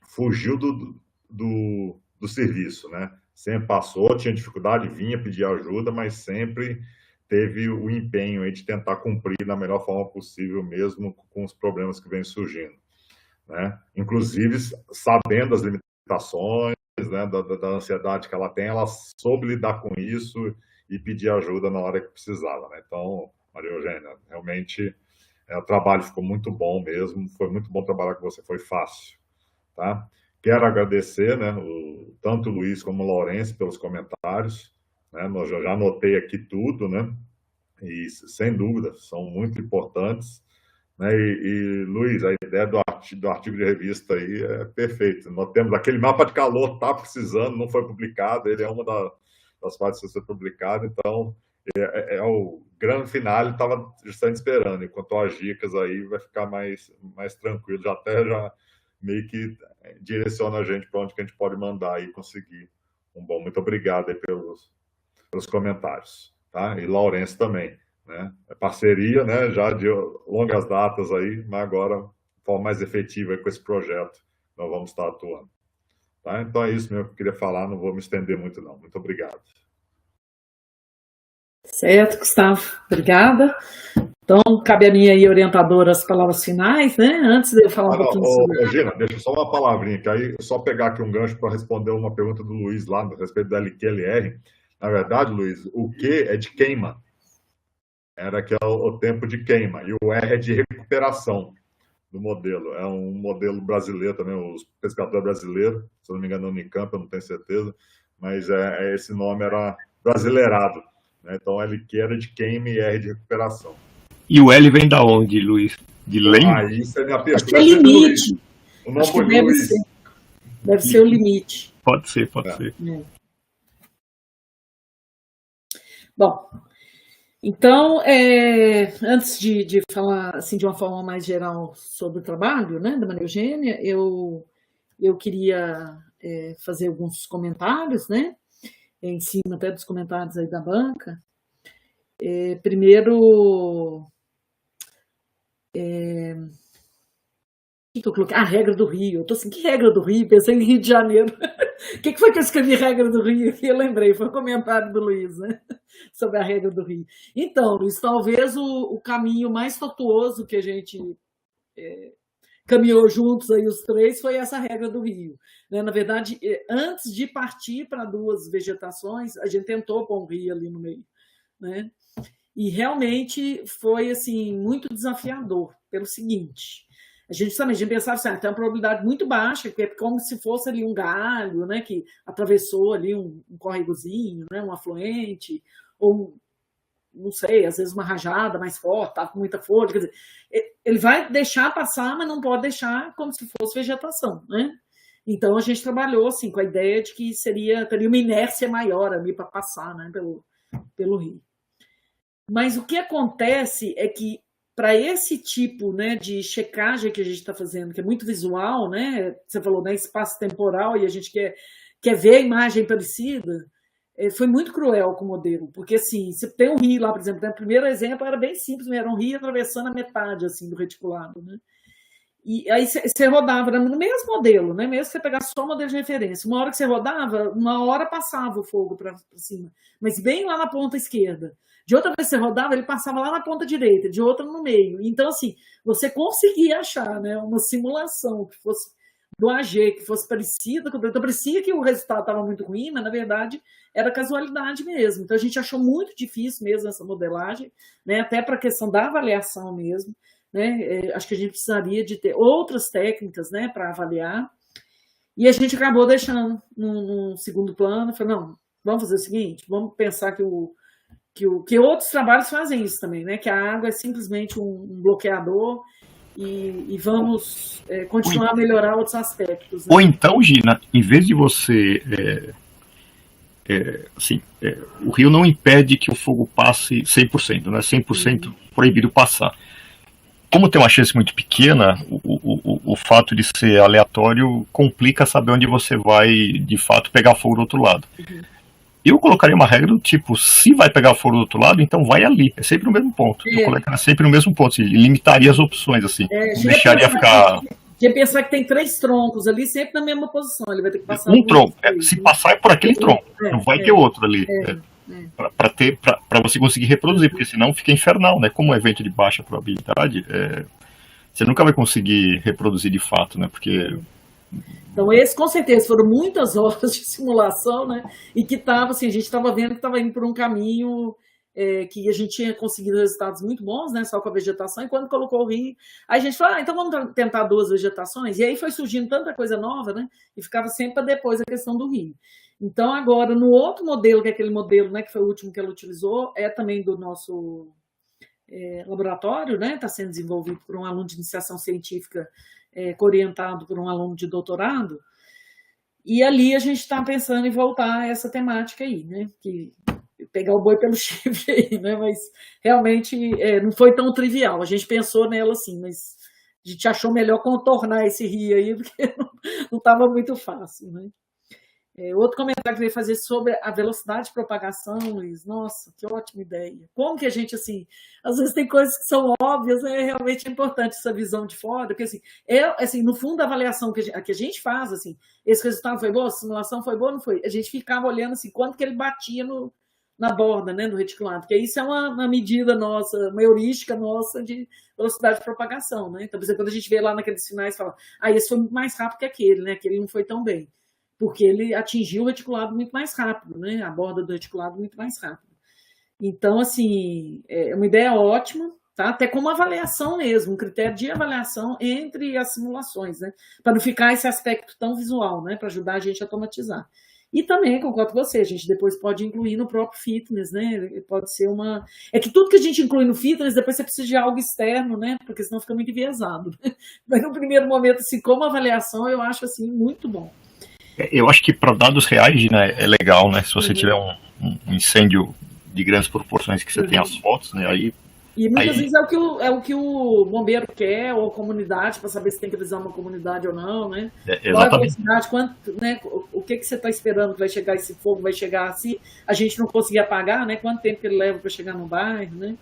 Speaker 1: fugiu do serviço, né? Sempre passou, tinha dificuldade, vinha pedir ajuda, mas sempre teve o empenho aí de tentar cumprir da melhor forma possível, mesmo com os problemas que vêm surgindo, né? Inclusive, sabendo as limitações, né, da ansiedade que ela tem, ela soube lidar com isso e pedir ajuda na hora que precisava, né? Então, Maria Eugênia, realmente o trabalho ficou muito bom mesmo, foi muito bom trabalhar com você, foi fácil, tá? Quero agradecer, né, tanto o Luiz como o Lourenço pelos comentários, né? Eu já anotei aqui tudo, né? E, sem dúvida, são muito importantes, né? E Luiz, a ideia do artigo de revista aí é perfeito. Nós temos aquele mapa de calor, está precisando, não foi publicado, ele é uma das partes a ser publicado, então é o grande finale, estava justamente esperando, enquanto as dicas aí vai ficar mais tranquilo, já meio que direciona a gente para onde que a gente pode mandar e conseguir um bom. Muito obrigado aí pelos comentários, tá? E Lourenço também, né? É parceria, né? Já de longas datas aí, mas agora de forma mais efetiva aí com esse projeto nós vamos estar atuando, tá? Então é isso mesmo que eu queria falar, não vou me estender muito não. Muito obrigado.
Speaker 3: Certo, Gustavo, obrigada. Então, cabe a mim aí, orientadora, as palavras finais, né? Antes de eu falar um pouquinho sobre...
Speaker 1: Gina, deixa só uma palavrinha, que aí só pegar aqui um gancho para responder uma pergunta do Luiz lá, a respeito da LQLR. Na verdade, Luiz, o Q é de queima. Era que é o tempo de queima. E o R é de recuperação do modelo. É um modelo brasileiro também, os pescadores brasileiros, se eu não me engano, no Unicamp, eu não tenho certeza, mas esse nome era brasileirado, né? Então, LQ era de queima e R de recuperação.
Speaker 4: E o L vem da onde, Luiz? De leme?
Speaker 1: Isso é minha pergunta.
Speaker 3: Acho que é limite.
Speaker 1: O nome
Speaker 3: Acho que
Speaker 1: Luiz.
Speaker 3: deve ser o limite.
Speaker 4: Pode ser, pode ser.
Speaker 3: Bom, então, antes de falar assim, de uma forma mais geral sobre o trabalho, né, da Maria Eugênia, eu queria fazer alguns comentários, né? em cima até dos comentários aí da banca. Primeiro, o que eu coloquei? A regra do Rio. Eu tô assim, que regra do Rio? Pensei em Rio de Janeiro. O que foi que eu escrevi regra do Rio? E eu lembrei, foi um comentário do Luiz, né? Sobre a regra do Rio. Então, Luiz, talvez o caminho mais tortuoso que a gente caminhou juntos aí os três foi essa regra do Rio. Né? Na verdade, antes de partir para 2 vegetações, a gente tentou pôr um rio ali no meio, né? E realmente foi assim muito desafiador, pelo seguinte: a gente pensava assim, tem uma probabilidade muito baixa, que é como se fosse ali um galho, né, que atravessou ali um córregozinho, né, um afluente, ou não sei, às vezes uma rajada mais forte, tá com muita folha, quer dizer, ele vai deixar passar, mas não pode deixar como se fosse vegetação, né? Então a gente trabalhou assim com a ideia de que teria uma inércia maior ali para passar, né, pelo rio. Mas o que acontece é que para esse tipo, né, de checagem que a gente está fazendo, que é muito visual, né, você falou, né, espaço temporal, e a gente quer ver a imagem parecida, foi muito cruel com o modelo, porque assim, você tem um rio lá, por exemplo, né, o primeiro exemplo era bem simples, era um rio atravessando a metade assim, do reticulado, né? E aí você rodava no mesmo modelo, né? Mesmo que você pegasse só o modelo de referência. Uma hora que você rodava, uma hora passava o fogo para cima, mas bem lá na ponta esquerda. De outra vez que você rodava, ele passava lá na ponta direita, de outra no meio. Então, assim, você conseguia achar, né, uma simulação que fosse do AG, que fosse parecida. Então, parecia que o resultado estava muito ruim, mas, na verdade, era casualidade mesmo. Então, a gente achou muito difícil mesmo essa modelagem, né, até para a questão da avaliação mesmo. Né? Acho que a gente precisaria de ter outras técnicas, né, para avaliar. E a gente acabou deixando num segundo plano. Falei, não, vamos fazer o seguinte, vamos pensar que outros trabalhos fazem isso também, né? Que a água é simplesmente um bloqueador e vamos continuar a melhorar outros aspectos. Né?
Speaker 4: Ou então, Gina, em vez de você... o rio não impede que o fogo passe 100%, não é 100% proibido passar. Como tem uma chance muito pequena, o fato de ser aleatório complica saber onde você vai, de fato, pegar fogo do outro lado. Eu colocaria uma regra do tipo, se vai pegar fogo do outro lado, então vai ali. É sempre o mesmo ponto. Eu colocaria sempre no mesmo ponto. E limitaria as opções, assim. Deixaria ficar...
Speaker 3: De pensar que tem 3 troncos ali, sempre na mesma posição. Ele vai ter que passar...
Speaker 4: Um tronco. Se passar é por aquele tronco. Não vai ter outro ali. Para você conseguir reproduzir, porque senão fica infernal, né? Como é um evento de baixa probabilidade, você nunca vai conseguir reproduzir de fato, né? Porque...
Speaker 3: Então, esses, com certeza, foram muitas horas de simulação, né? E que tava, assim, a gente estava vendo que estava indo por um caminho que a gente tinha conseguido resultados muito bons, né? Só com a vegetação, e quando colocou o rio, aí a gente falou, então vamos tentar 2 vegetações, e aí foi surgindo tanta coisa nova, né? E ficava sempre para depois a questão do rio. Então, agora, no outro modelo, que é aquele modelo, né, que foi o último que ela utilizou, é também do nosso laboratório, né? Está sendo desenvolvido por um aluno de iniciação científica orientado por um aluno de doutorado, e ali a gente está pensando em voltar a essa temática aí, né? Que pegar o boi pelo chifre aí, né? Mas realmente não foi tão trivial. A gente pensou nela assim, mas a gente achou melhor contornar esse rio aí, porque não estava muito fácil, né? Outro comentário que eu ia fazer sobre a velocidade de propagação, Luiz. Nossa, que ótima ideia. Como que a gente, assim, às vezes tem coisas que são óbvias, realmente é importante essa visão de fora, porque, assim, no fundo, a avaliação que a gente faz, assim, esse resultado foi bom, a simulação foi boa, não foi? A gente ficava olhando, assim, quanto que ele batia na borda, né, do reticulado, porque isso é uma medida nossa, uma heurística nossa de velocidade de propagação, né? Então, por exemplo, quando a gente vê lá naqueles sinais, fala, esse foi muito mais rápido que aquele, né? Aquele não foi tão bem. Porque ele atingiu o reticulado muito mais rápido, né? A borda do reticulado muito mais rápido. Então, assim, é uma ideia ótima, tá? Até como avaliação mesmo, um critério de avaliação entre as simulações, né? Para não ficar esse aspecto tão visual, né? Para ajudar a gente a automatizar. E também, concordo com você, a gente depois pode incluir no próprio fitness, né? Pode ser uma... É que tudo que a gente inclui no fitness, depois você precisa de algo externo, né? Porque senão fica muito enviesado. Mas no primeiro momento, assim, como avaliação, eu acho, assim, muito bom.
Speaker 4: Eu acho que para dados reais, né, é legal, né? Se você tiver um incêndio de grandes proporções que você tem as fotos, né? Aí
Speaker 3: E muitas vezes é o que o bombeiro quer, ou a comunidade, para saber se tem que avisar uma comunidade ou não, né? Qual é a velocidade, quanto, né? O que você está esperando que vai chegar esse fogo, vai chegar se a gente não conseguir apagar, né? Quanto tempo que ele leva para chegar no bairro, né?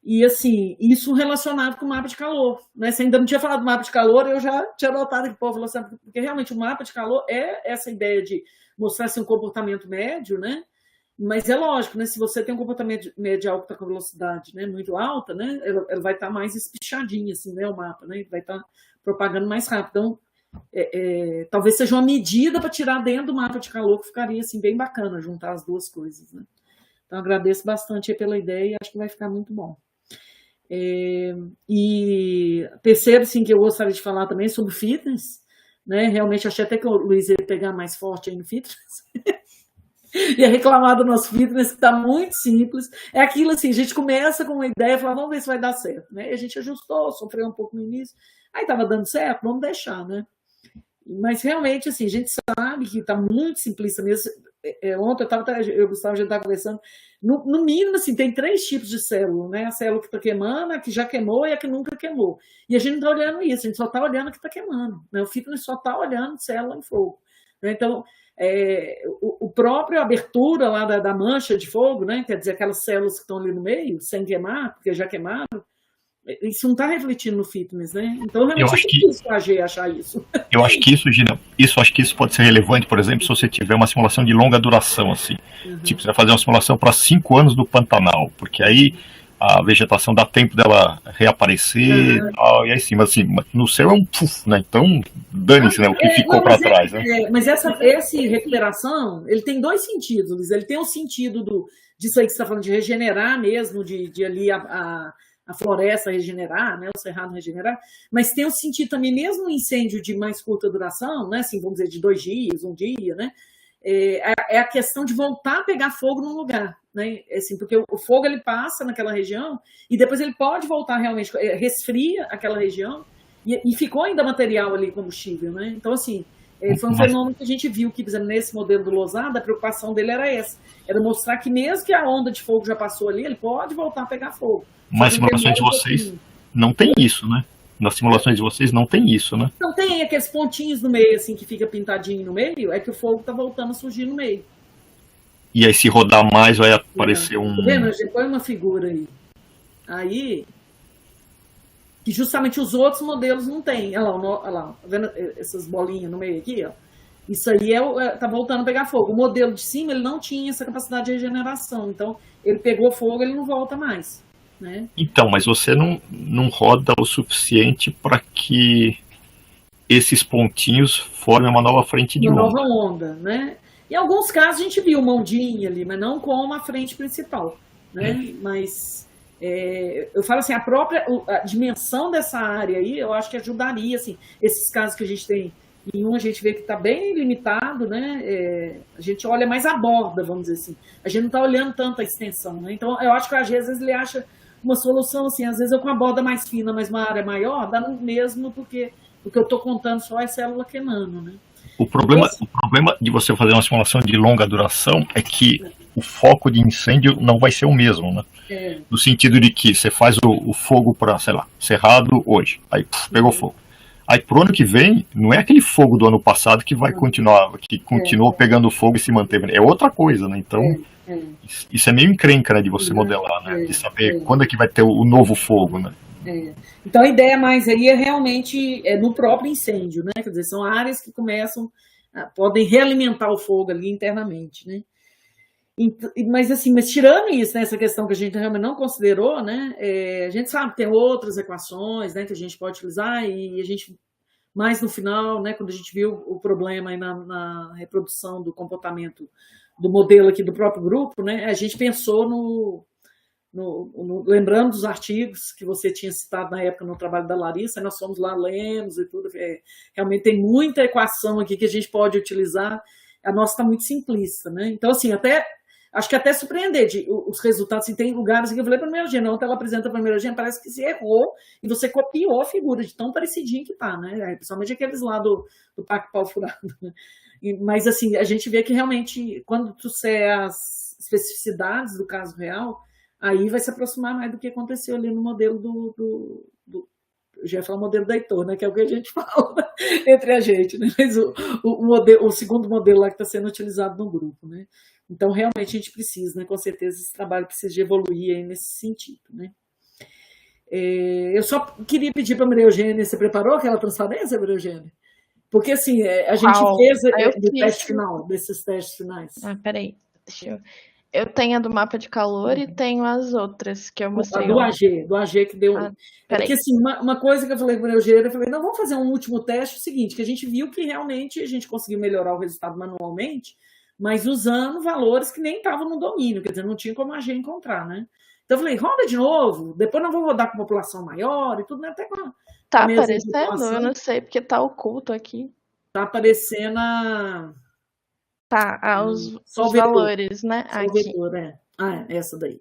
Speaker 3: E assim, isso relacionado com o mapa de calor, né? Você ainda não tinha falado do mapa de calor, eu já tinha notado que o povo falou assim, porque realmente o mapa de calor é essa ideia de mostrar assim, um comportamento médio, né? Mas é lógico, né? Se você tem um comportamento médio alto que está com velocidade, né, muito alta, né, ela vai estar mais espichadinha, assim, né, o mapa, né? Vai estar propagando mais rápido. Então, talvez seja uma medida para tirar dentro do mapa de calor que ficaria assim bem bacana juntar as duas coisas, né? Então, agradeço bastante aí pela ideia e acho que vai ficar muito bom. E terceiro, sim, que eu gostaria de falar também sobre fitness, né? Realmente achei até que o Luiz ia pegar mais forte aí no fitness. Ia reclamar do nosso fitness, que está muito simples. É aquilo assim, a gente começa com uma ideia, fala, vamos ver se vai dar certo, né? E a gente ajustou, sofreu um pouco no início, aí estava dando certo, vamos deixar, né? Mas realmente, assim, a gente sabe que está muito simplista mesmo. Ontem eu e o Gustavo, a gente estava conversando, no mínimo, assim, tem 3 tipos de célula, né? A célula que está queimando, a que já queimou e a que nunca queimou. E a gente não está olhando isso, a gente só está olhando a que está queimando, né? O fitness só está olhando célula em fogo, né? Então, o próprio abertura lá da mancha de fogo, né? Quer dizer, aquelas células que estão ali no meio, sem queimar, porque já queimaram, isso não está refletindo no fitness, né? Então, realmente é difícil a AG achar isso.
Speaker 4: Eu acho que isso, Gina, acho que isso pode ser relevante, por exemplo, se você tiver uma simulação de longa duração, assim. Tipo, você vai fazer uma simulação para 5 anos do Pantanal, porque aí a vegetação dá tempo dela reaparecer, e aí sim, mas assim, no céu é um puf, né? Então, dane-se, né? O que ficou para trás, né?
Speaker 3: Mas essa recuperação, ele tem 2 sentidos, Luiz. Ele tem o sentido disso aí que você está falando, de regenerar mesmo, de ali a floresta regenerar, né? O cerrado regenerar, mas tem o sentido também, mesmo um incêndio de mais curta duração, né? Assim, vamos dizer, de 2 dias, 1 dia, né? É a questão de voltar a pegar fogo num lugar, né? Assim, porque o fogo ele passa naquela região e depois ele pode voltar realmente, resfria aquela região e ficou ainda material ali, combustível, né? Então, assim, foi um fenômeno que a gente viu que, por exemplo, nesse modelo do Losada, a preocupação dele era essa, era mostrar que mesmo que a onda de fogo já passou ali, ele pode voltar a pegar fogo.
Speaker 4: Mas simulações de vocês não tem isso, né? Nas simulações de vocês não tem isso, né?
Speaker 3: Não tem aqueles pontinhos no meio, assim, que fica pintadinho no meio, é que o fogo tá voltando a surgir no meio.
Speaker 4: E aí, se rodar mais, vai aparecer um...
Speaker 3: Tá vendo? A gente põe uma figura aí. Aí, que justamente os outros modelos não tem. Olha lá, tá vendo essas bolinhas no meio aqui, ó? Isso aí tá voltando a pegar fogo. O modelo de cima, ele não tinha essa capacidade de regeneração. Então, ele pegou fogo, ele não volta mais. Né?
Speaker 4: Então, mas você não roda o suficiente para que esses pontinhos formem uma nova frente de onda.
Speaker 3: Uma nova onda, né? Em alguns casos a gente viu uma ondinha ali, mas não como a frente principal, né? Mas eu falo assim, a dimensão dessa área aí, eu acho que ajudaria, assim, esses casos que a gente tem. Em um a gente vê que está bem limitado, né? A gente olha mais a borda, vamos dizer assim. A gente não está olhando tanto a extensão, né? Então, eu acho que às vezes ele acha uma solução assim, às vezes eu com a borda mais fina, mas uma área maior, dá no mesmo, porque o que eu estou contando só é célula queimando, né?
Speaker 4: O problema de você fazer uma simulação de longa duração é que o foco de incêndio não vai ser o mesmo, né? No sentido de que você faz o fogo para, sei lá, cerrado hoje, aí pegou fogo. Aí pro ano que vem, não é aquele fogo do ano passado que vai continuar, que continuou pegando fogo e se manteve. É outra coisa, né? Então, isso é meio encrenca, né, de você modelar, né? De saber quando é que vai ter o novo fogo, né?
Speaker 3: Então a ideia mais aí é realmente no próprio incêndio, né? Quer dizer, são áreas que podem realimentar o fogo ali internamente, né? Mas assim, tirando isso, né, essa questão que a gente realmente não considerou, né, a gente sabe que tem outras equações, né, que a gente pode utilizar e a gente, mais no final, né, quando a gente viu o problema aí na reprodução do comportamento do modelo aqui do próprio grupo, né, a gente pensou lembrando dos artigos que você tinha citado na época no trabalho da Larissa, nós fomos lá, lemos e tudo, realmente tem muita equação aqui que a gente pode utilizar, a nossa está muito simplista, né, então assim, acho que até surpreender os resultados. Assim, tem lugares que eu falei para a primeira Gênia, ontem ela apresenta a primeira Gênia, parece que se errou e você copiou a figura de tão parecidinho que tá, né? Principalmente aqueles lá do Parque Pau Furado. Né? Mas assim, a gente vê que realmente, quando trouxer as especificidades do caso real, aí vai se aproximar mais do que aconteceu ali no modelo eu já ia falar modelo da Heitor, né, que é o que a gente fala entre a gente, né, mas o segundo modelo lá que está sendo utilizado no grupo, né. Então, realmente, a gente precisa, né, com certeza, esse trabalho precisa de evoluir aí nesse sentido, né. Eu só queria pedir para a Maria Eugênia, você preparou aquela transparência, Maria Eugênia? Porque, assim, a gente fez o teste final, desses testes finais.
Speaker 2: Peraí, eu tenho a do mapa de calor e tenho as outras que eu mostrei.
Speaker 3: Do AG que deu. Porque, assim, uma coisa que eu falei para a Maria Eugênia, eu falei, não, vamos fazer um último teste, o seguinte, que a gente viu que realmente a gente conseguiu melhorar o resultado manualmente, mas usando valores que nem estavam no domínio, quer dizer, não tinha como a AG encontrar, né? Então, eu falei, roda de novo, depois não vou rodar com população maior e tudo, né? Até com
Speaker 2: tá aparecendo? Eu não sei, porque tá oculto aqui.
Speaker 3: Tá aparecendo
Speaker 2: os valores, né?
Speaker 3: Só o vetor, essa daí.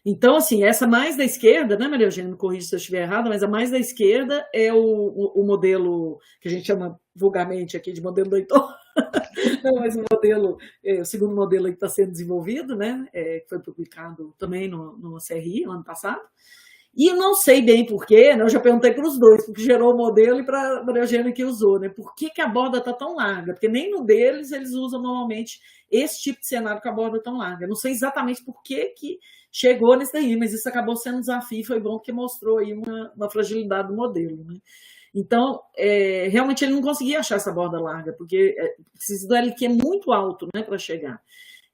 Speaker 3: Então, assim, essa mais da esquerda, né, Maria Eugênia, me corrija se eu estiver errada, mas a mais da esquerda é o modelo que a gente chama vulgarmente aqui de modelo do Heitor. Não, mas o segundo modelo que está sendo desenvolvido, né, que foi publicado também no CRI, no ano passado. E eu não sei bem porquê, né, eu já perguntei para os dois, porque gerou o modelo e para a Maria Eugênia que usou, né, por que a borda está tão larga? Porque nem no deles eles usam normalmente esse tipo de cenário com a borda tão larga. Eu não sei exatamente por que chegou nesse daí, mas isso acabou sendo um desafio, foi bom porque mostrou aí uma fragilidade do modelo, né. Então, realmente ele não conseguia achar essa borda larga, porque precisa do LQ muito alto, né, para chegar.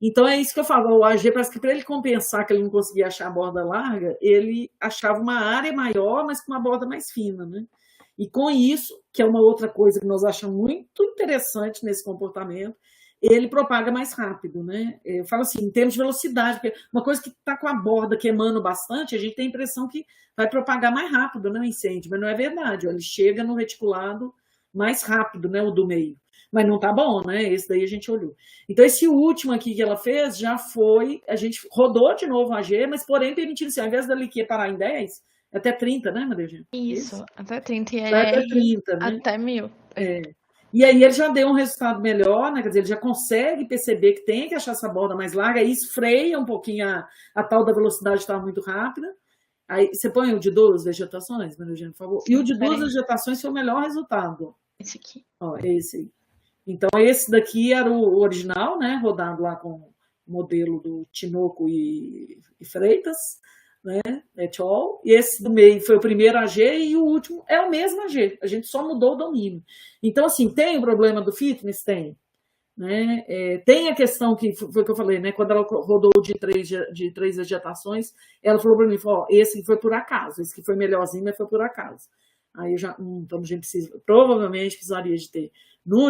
Speaker 3: Então, é isso que eu falo, o AG parece que para ele compensar que ele não conseguia achar a borda larga, ele achava uma área maior, mas com uma borda mais fina, né? E com isso, que é uma outra coisa que nós achamos muito interessante nesse comportamento, ele propaga mais rápido, né? Eu falo assim, em termos de velocidade, porque uma coisa que está com a borda queimando bastante, a gente tem a impressão que vai propagar mais rápido, né, o incêndio, mas não é verdade, ele chega no reticulado mais rápido, né, o do meio. Mas não tá bom, né? Esse daí a gente olhou. Então, esse último aqui que ela fez já foi, a gente rodou de novo a AG, mas porém permitindo, assim, ao invés da LQ parar em 10, até 30, né, Maria Eugênia?
Speaker 2: Isso, até 30.
Speaker 3: Até 30, né?
Speaker 2: Até 1000.
Speaker 3: E aí ele já deu um resultado melhor, né? Quer dizer, ele já consegue perceber que tem que achar essa borda mais larga, aí esfreia um pouquinho a tal da velocidade estava muito rápida. Aí você põe o de 2 vegetações, Maria Eugênia, por favor. E o de 2 vegetações foi o melhor resultado.
Speaker 2: Esse aqui.
Speaker 3: Ó, esse aí. Então, esse daqui era o original, né? Rodado lá com o modelo do Tinoco e Freitas, né? Et al. E esse do meio foi o primeiro AG e o último é o mesmo AG. A gente só mudou o domínio. Então, assim, tem o problema do fitness? Tem. Né? Tem a questão que foi o que eu falei, né? Quando ela rodou de três vegetações, ela falou para mim, esse foi por acaso, esse que foi melhorzinho, mas foi por acaso. Aí eu já, então a gente provavelmente precisaria de ter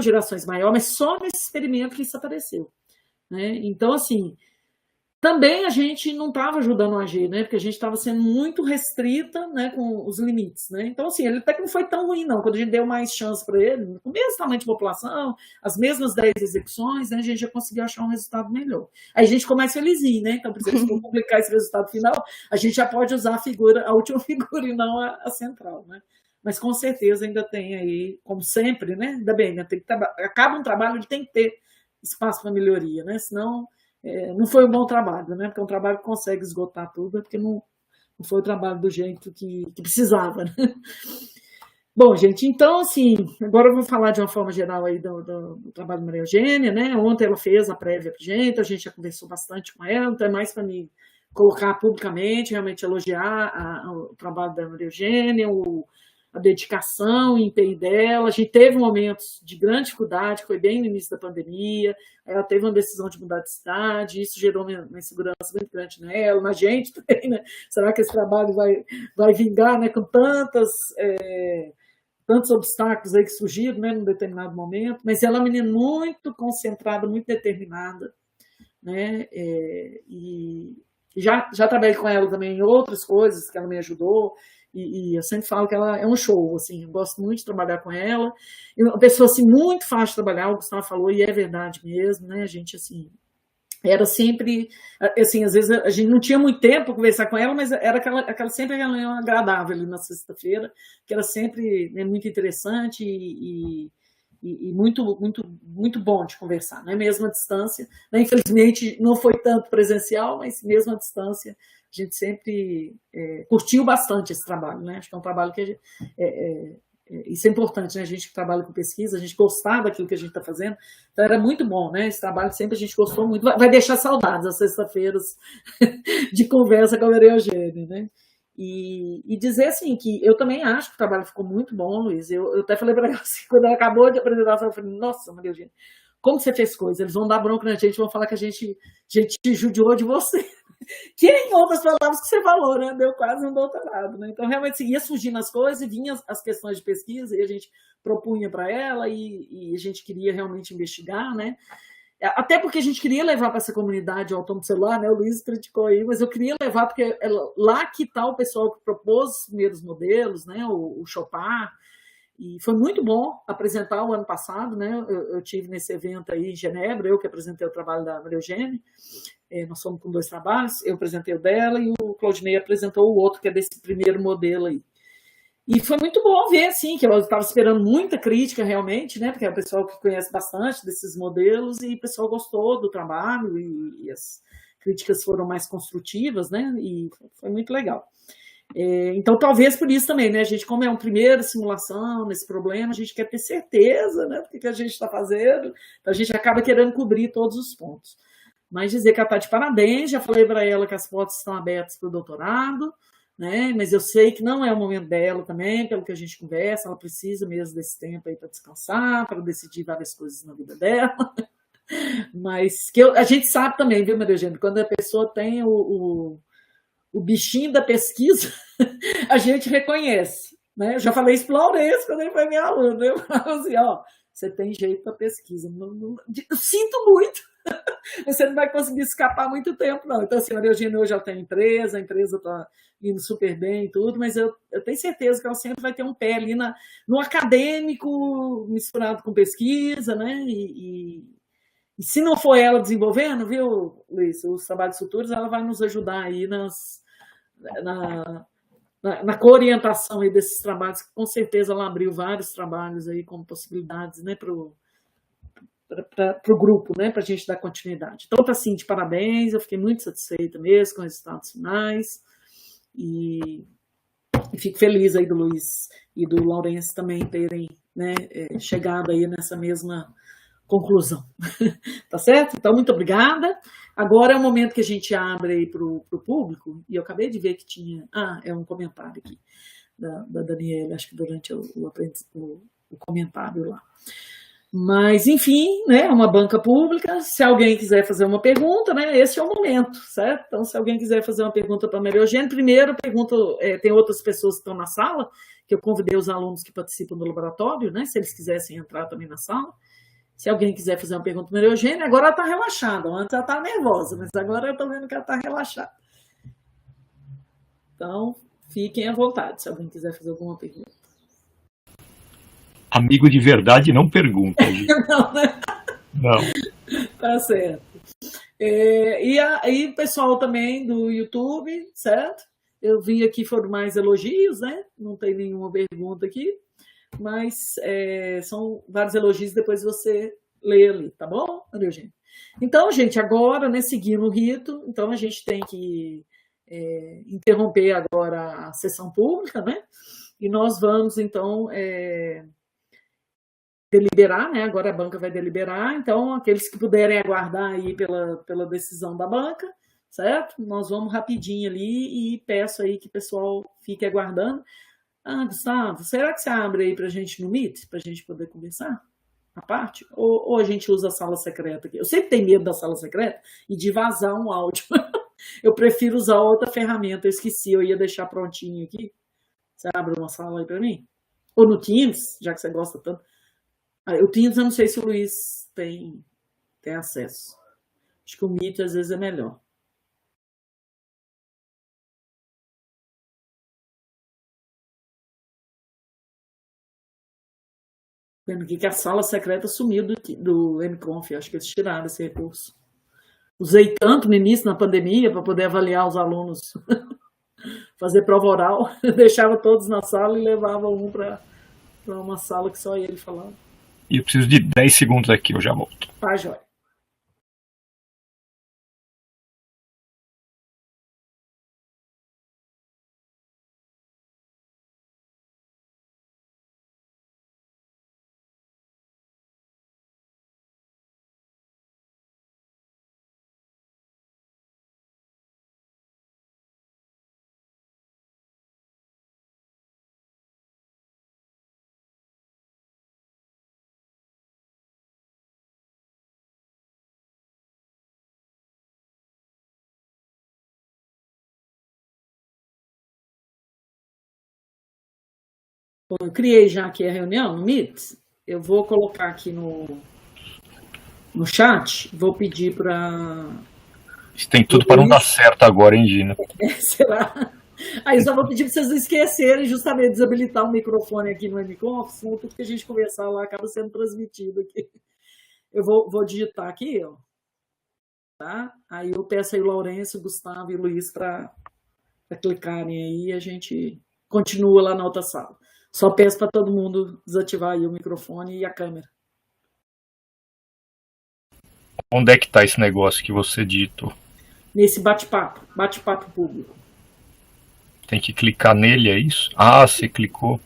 Speaker 3: gerações maior, mas só nesse experimento que isso apareceu, né? Então, assim, também a gente não estava ajudando o AG, né? Porque a gente estava sendo muito restrita, né, com os limites, né? Então, assim, ele até que não foi tão ruim, não. Quando a gente deu mais chance para ele, com o mesmo tamanho de população, as mesmas 10 execuções, né, a gente já conseguiu achar um resultado melhor. Aí a gente começa felizinho, né? Então, por exemplo, se for publicar esse resultado final, a gente já pode usar a última figura e não a central, né? Mas com certeza ainda tem aí, como sempre, né? Ainda bem, né? Acaba um trabalho, ele tem que ter espaço para melhoria, né? Senão não foi um bom trabalho, né? Porque é um trabalho que consegue esgotar tudo, porque não foi o trabalho do jeito que precisava, né? Bom, gente, então, assim, agora eu vou falar de uma forma geral aí do trabalho da Maria Eugênia, né? Ontem ela fez a prévia para a gente já conversou bastante com ela, então é mais para mim colocar publicamente, realmente elogiar o trabalho da Maria Eugênia, a dedicação, o empenho dela. A gente teve momentos de grande dificuldade, que foi bem no início da pandemia, ela teve uma decisão de mudar de cidade, isso gerou uma insegurança muito grande nela, na gente também, né? Será que esse trabalho vai vingar, né, com tantos obstáculos aí que surgiram, né, num determinado momento? Mas ela é uma menina muito concentrada, muito determinada, né? E já trabalhei com ela também em outras coisas que ela me ajudou, e eu sempre falo que ela é um show, assim, eu gosto muito de trabalhar com ela, e uma pessoa, assim, muito fácil de trabalhar, o Gustavo falou, e é verdade mesmo, né, a gente, assim, era sempre, assim, às vezes a gente não tinha muito tempo para conversar com ela, mas era sempre aquela manhã agradável ali na sexta-feira, que era sempre, né, muito interessante, e e muito, muito, muito bom de conversar, né? Mesmo à distância, né? Infelizmente não foi tanto presencial, mas mesmo à distância a gente sempre curtiu bastante esse trabalho, né? Acho que é um trabalho que isso é importante, né? A gente que trabalha com pesquisa, a gente gostar daquilo que a gente está fazendo, então era muito bom, né? Esse trabalho sempre a gente gostou muito, vai deixar saudades as sextas-feiras de conversa com a Maria Eugênia, né? E dizer assim, que eu também acho que o trabalho ficou muito bom, Luiz. Eu até falei para ela assim, quando ela acabou de apresentação, eu falei, nossa, Maria Eugênia, como você fez coisa? Eles vão dar bronca na gente, vão falar que a gente te judiou de você. Que, em outras palavras, que você falou, né? Deu quase um doutorado, né? Então, realmente, ia surgindo as coisas e vinham as questões de pesquisa e a gente propunha para ela e a gente queria realmente investigar, né? Até porque a gente queria levar para essa comunidade o autônomo celular, né? O Luiz criticou aí, mas eu queria levar porque é lá que está o pessoal que propôs os primeiros modelos, né? O Chopin, e foi muito bom apresentar o ano passado, né? Eu tive nesse evento aí em Genebra, eu que apresentei o trabalho da Maria Eugênia, nós fomos com 2 trabalhos, eu apresentei o dela e o Claudinei apresentou o outro, que é desse primeiro modelo aí. E foi muito bom ver, assim, que eu estava esperando muita crítica realmente, né? Porque é o pessoal que conhece bastante desses modelos e o pessoal gostou do trabalho e as críticas foram mais construtivas, né? E foi muito legal. Então, talvez por isso também, né? A gente, como é uma primeira simulação nesse problema, a gente quer ter certeza, né? Do que a gente está fazendo, então a gente acaba querendo cobrir todos os pontos. Mas dizer que ela está de parabéns, já falei para ela que as portas estão abertas para o doutorado, né? Mas eu sei que não é o momento dela também, pelo que a gente conversa, ela precisa mesmo desse tempo aí para descansar, para decidir várias coisas na vida dela. Mas que a gente sabe também, viu, Maria Eugênia, quando a pessoa tem o bichinho da pesquisa, a gente reconhece, né? Eu já falei isso para o Laurence quando ele foi meu aluno, né? Eu falava assim, ó, você tem jeito para pesquisa, eu sinto muito, você não vai conseguir escapar muito tempo, não. Então, assim, a Maria Eugênia hoje já tem a empresa está indo super bem e tudo, mas eu tenho certeza que ela sempre vai ter um pé ali no acadêmico misturado com pesquisa, né? E se não for ela desenvolvendo, viu, Luiz, os trabalhos futuros, ela vai nos ajudar aí na coorientação aí desses trabalhos, que com certeza ela abriu vários trabalhos aí como possibilidades, né, para o grupo, né, para a gente dar continuidade. Então, tá assim, de parabéns, eu fiquei muito satisfeita mesmo com os resultados finais e fico feliz aí do Luiz e do Laurence também terem, né, chegado aí nessa mesma conclusão. Tá certo? Então, muito obrigada. Agora é o momento que a gente abre aí para o público, e eu acabei de ver que tinha... é um comentário aqui da Daniela, acho que durante o comentário lá. Mas, enfim, né, é uma banca pública. Se alguém quiser fazer uma pergunta, né, esse é o momento, certo? Então, se alguém quiser fazer uma pergunta para a Maria Eugênia, primeiro pergunta, tem outras pessoas que estão na sala, que eu convidei os alunos que participam do laboratório, né, se eles quisessem entrar também na sala. Se alguém quiser fazer uma pergunta para a Maria Eugênia, agora ela está relaxada, antes ela estava nervosa, mas agora eu estou vendo que ela está relaxada. Então, fiquem à vontade, se alguém quiser fazer alguma pergunta.
Speaker 4: Amigo de verdade não pergunta.
Speaker 3: Não, né?
Speaker 4: Não.
Speaker 3: Tá certo. E aí, pessoal também do YouTube, certo? Eu vi aqui foram mais elogios, né? Não tem nenhuma pergunta aqui, mas são vários elogios, depois você lê ali, tá bom, Maria Eugênia? Então, gente, agora, né, seguindo o rito, então a gente tem que interromper agora a sessão pública, né? E nós vamos, então, deliberar, né? Agora a banca vai deliberar, então aqueles que puderem aguardar aí pela decisão da banca, certo? Nós vamos rapidinho ali e peço aí que o pessoal fique aguardando. Gustavo, será que você abre aí para a gente no Meet, para a gente poder conversar a parte? Ou a gente usa a sala secreta aqui? Eu sempre tenho medo da sala secreta e de vazar um áudio. Eu prefiro usar outra ferramenta, eu esqueci, eu ia deixar prontinho aqui. Você abre uma sala aí para mim? Ou no Teams, já que você gosta tanto. O Teams, eu não sei se o Luiz tem acesso. Acho que o Meet às vezes é melhor. Vendo aqui que a sala secreta sumiu do MConf, acho que eles tiraram esse recurso. Usei tanto no início, na pandemia, para poder avaliar os alunos, fazer prova oral, deixava todos na sala e levava um para uma sala que só ele falava.
Speaker 4: e eu preciso de 10 segundos aqui, eu já volto.
Speaker 3: Tá, joia. Bom, eu criei já aqui a reunião no Meet. Eu vou colocar aqui no chat, vou pedir para...
Speaker 4: Isso tem tudo para não dar certo agora, hein, Gina?
Speaker 3: Será? Aí eu só vou pedir para vocês não esquecerem justamente desabilitar o microfone aqui no MConf, senão tudo que a gente conversar lá acaba sendo transmitido aqui. Eu vou digitar aqui, ó. Tá? Aí eu peço aí o Laurêncio, o Gustavo e o Luiz para clicarem aí e a gente continua lá na outra sala. Só peço para todo mundo desativar aí o microfone e a câmera.
Speaker 4: Onde é que está esse negócio que você digitou?
Speaker 3: Nesse bate-papo público.
Speaker 4: Tem que clicar nele, é isso? Ah, você clicou.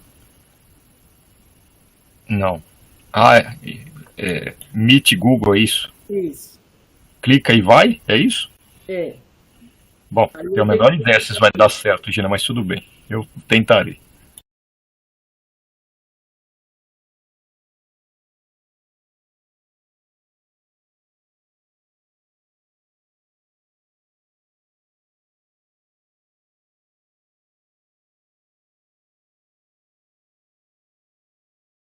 Speaker 4: Não. Ah, Meet Google, é isso?
Speaker 3: Isso.
Speaker 4: Clica e vai? É isso?
Speaker 3: É.
Speaker 4: Bom, tenho a menor ideia se isso vai dar certo, Gina, mas tudo bem. Eu tentarei.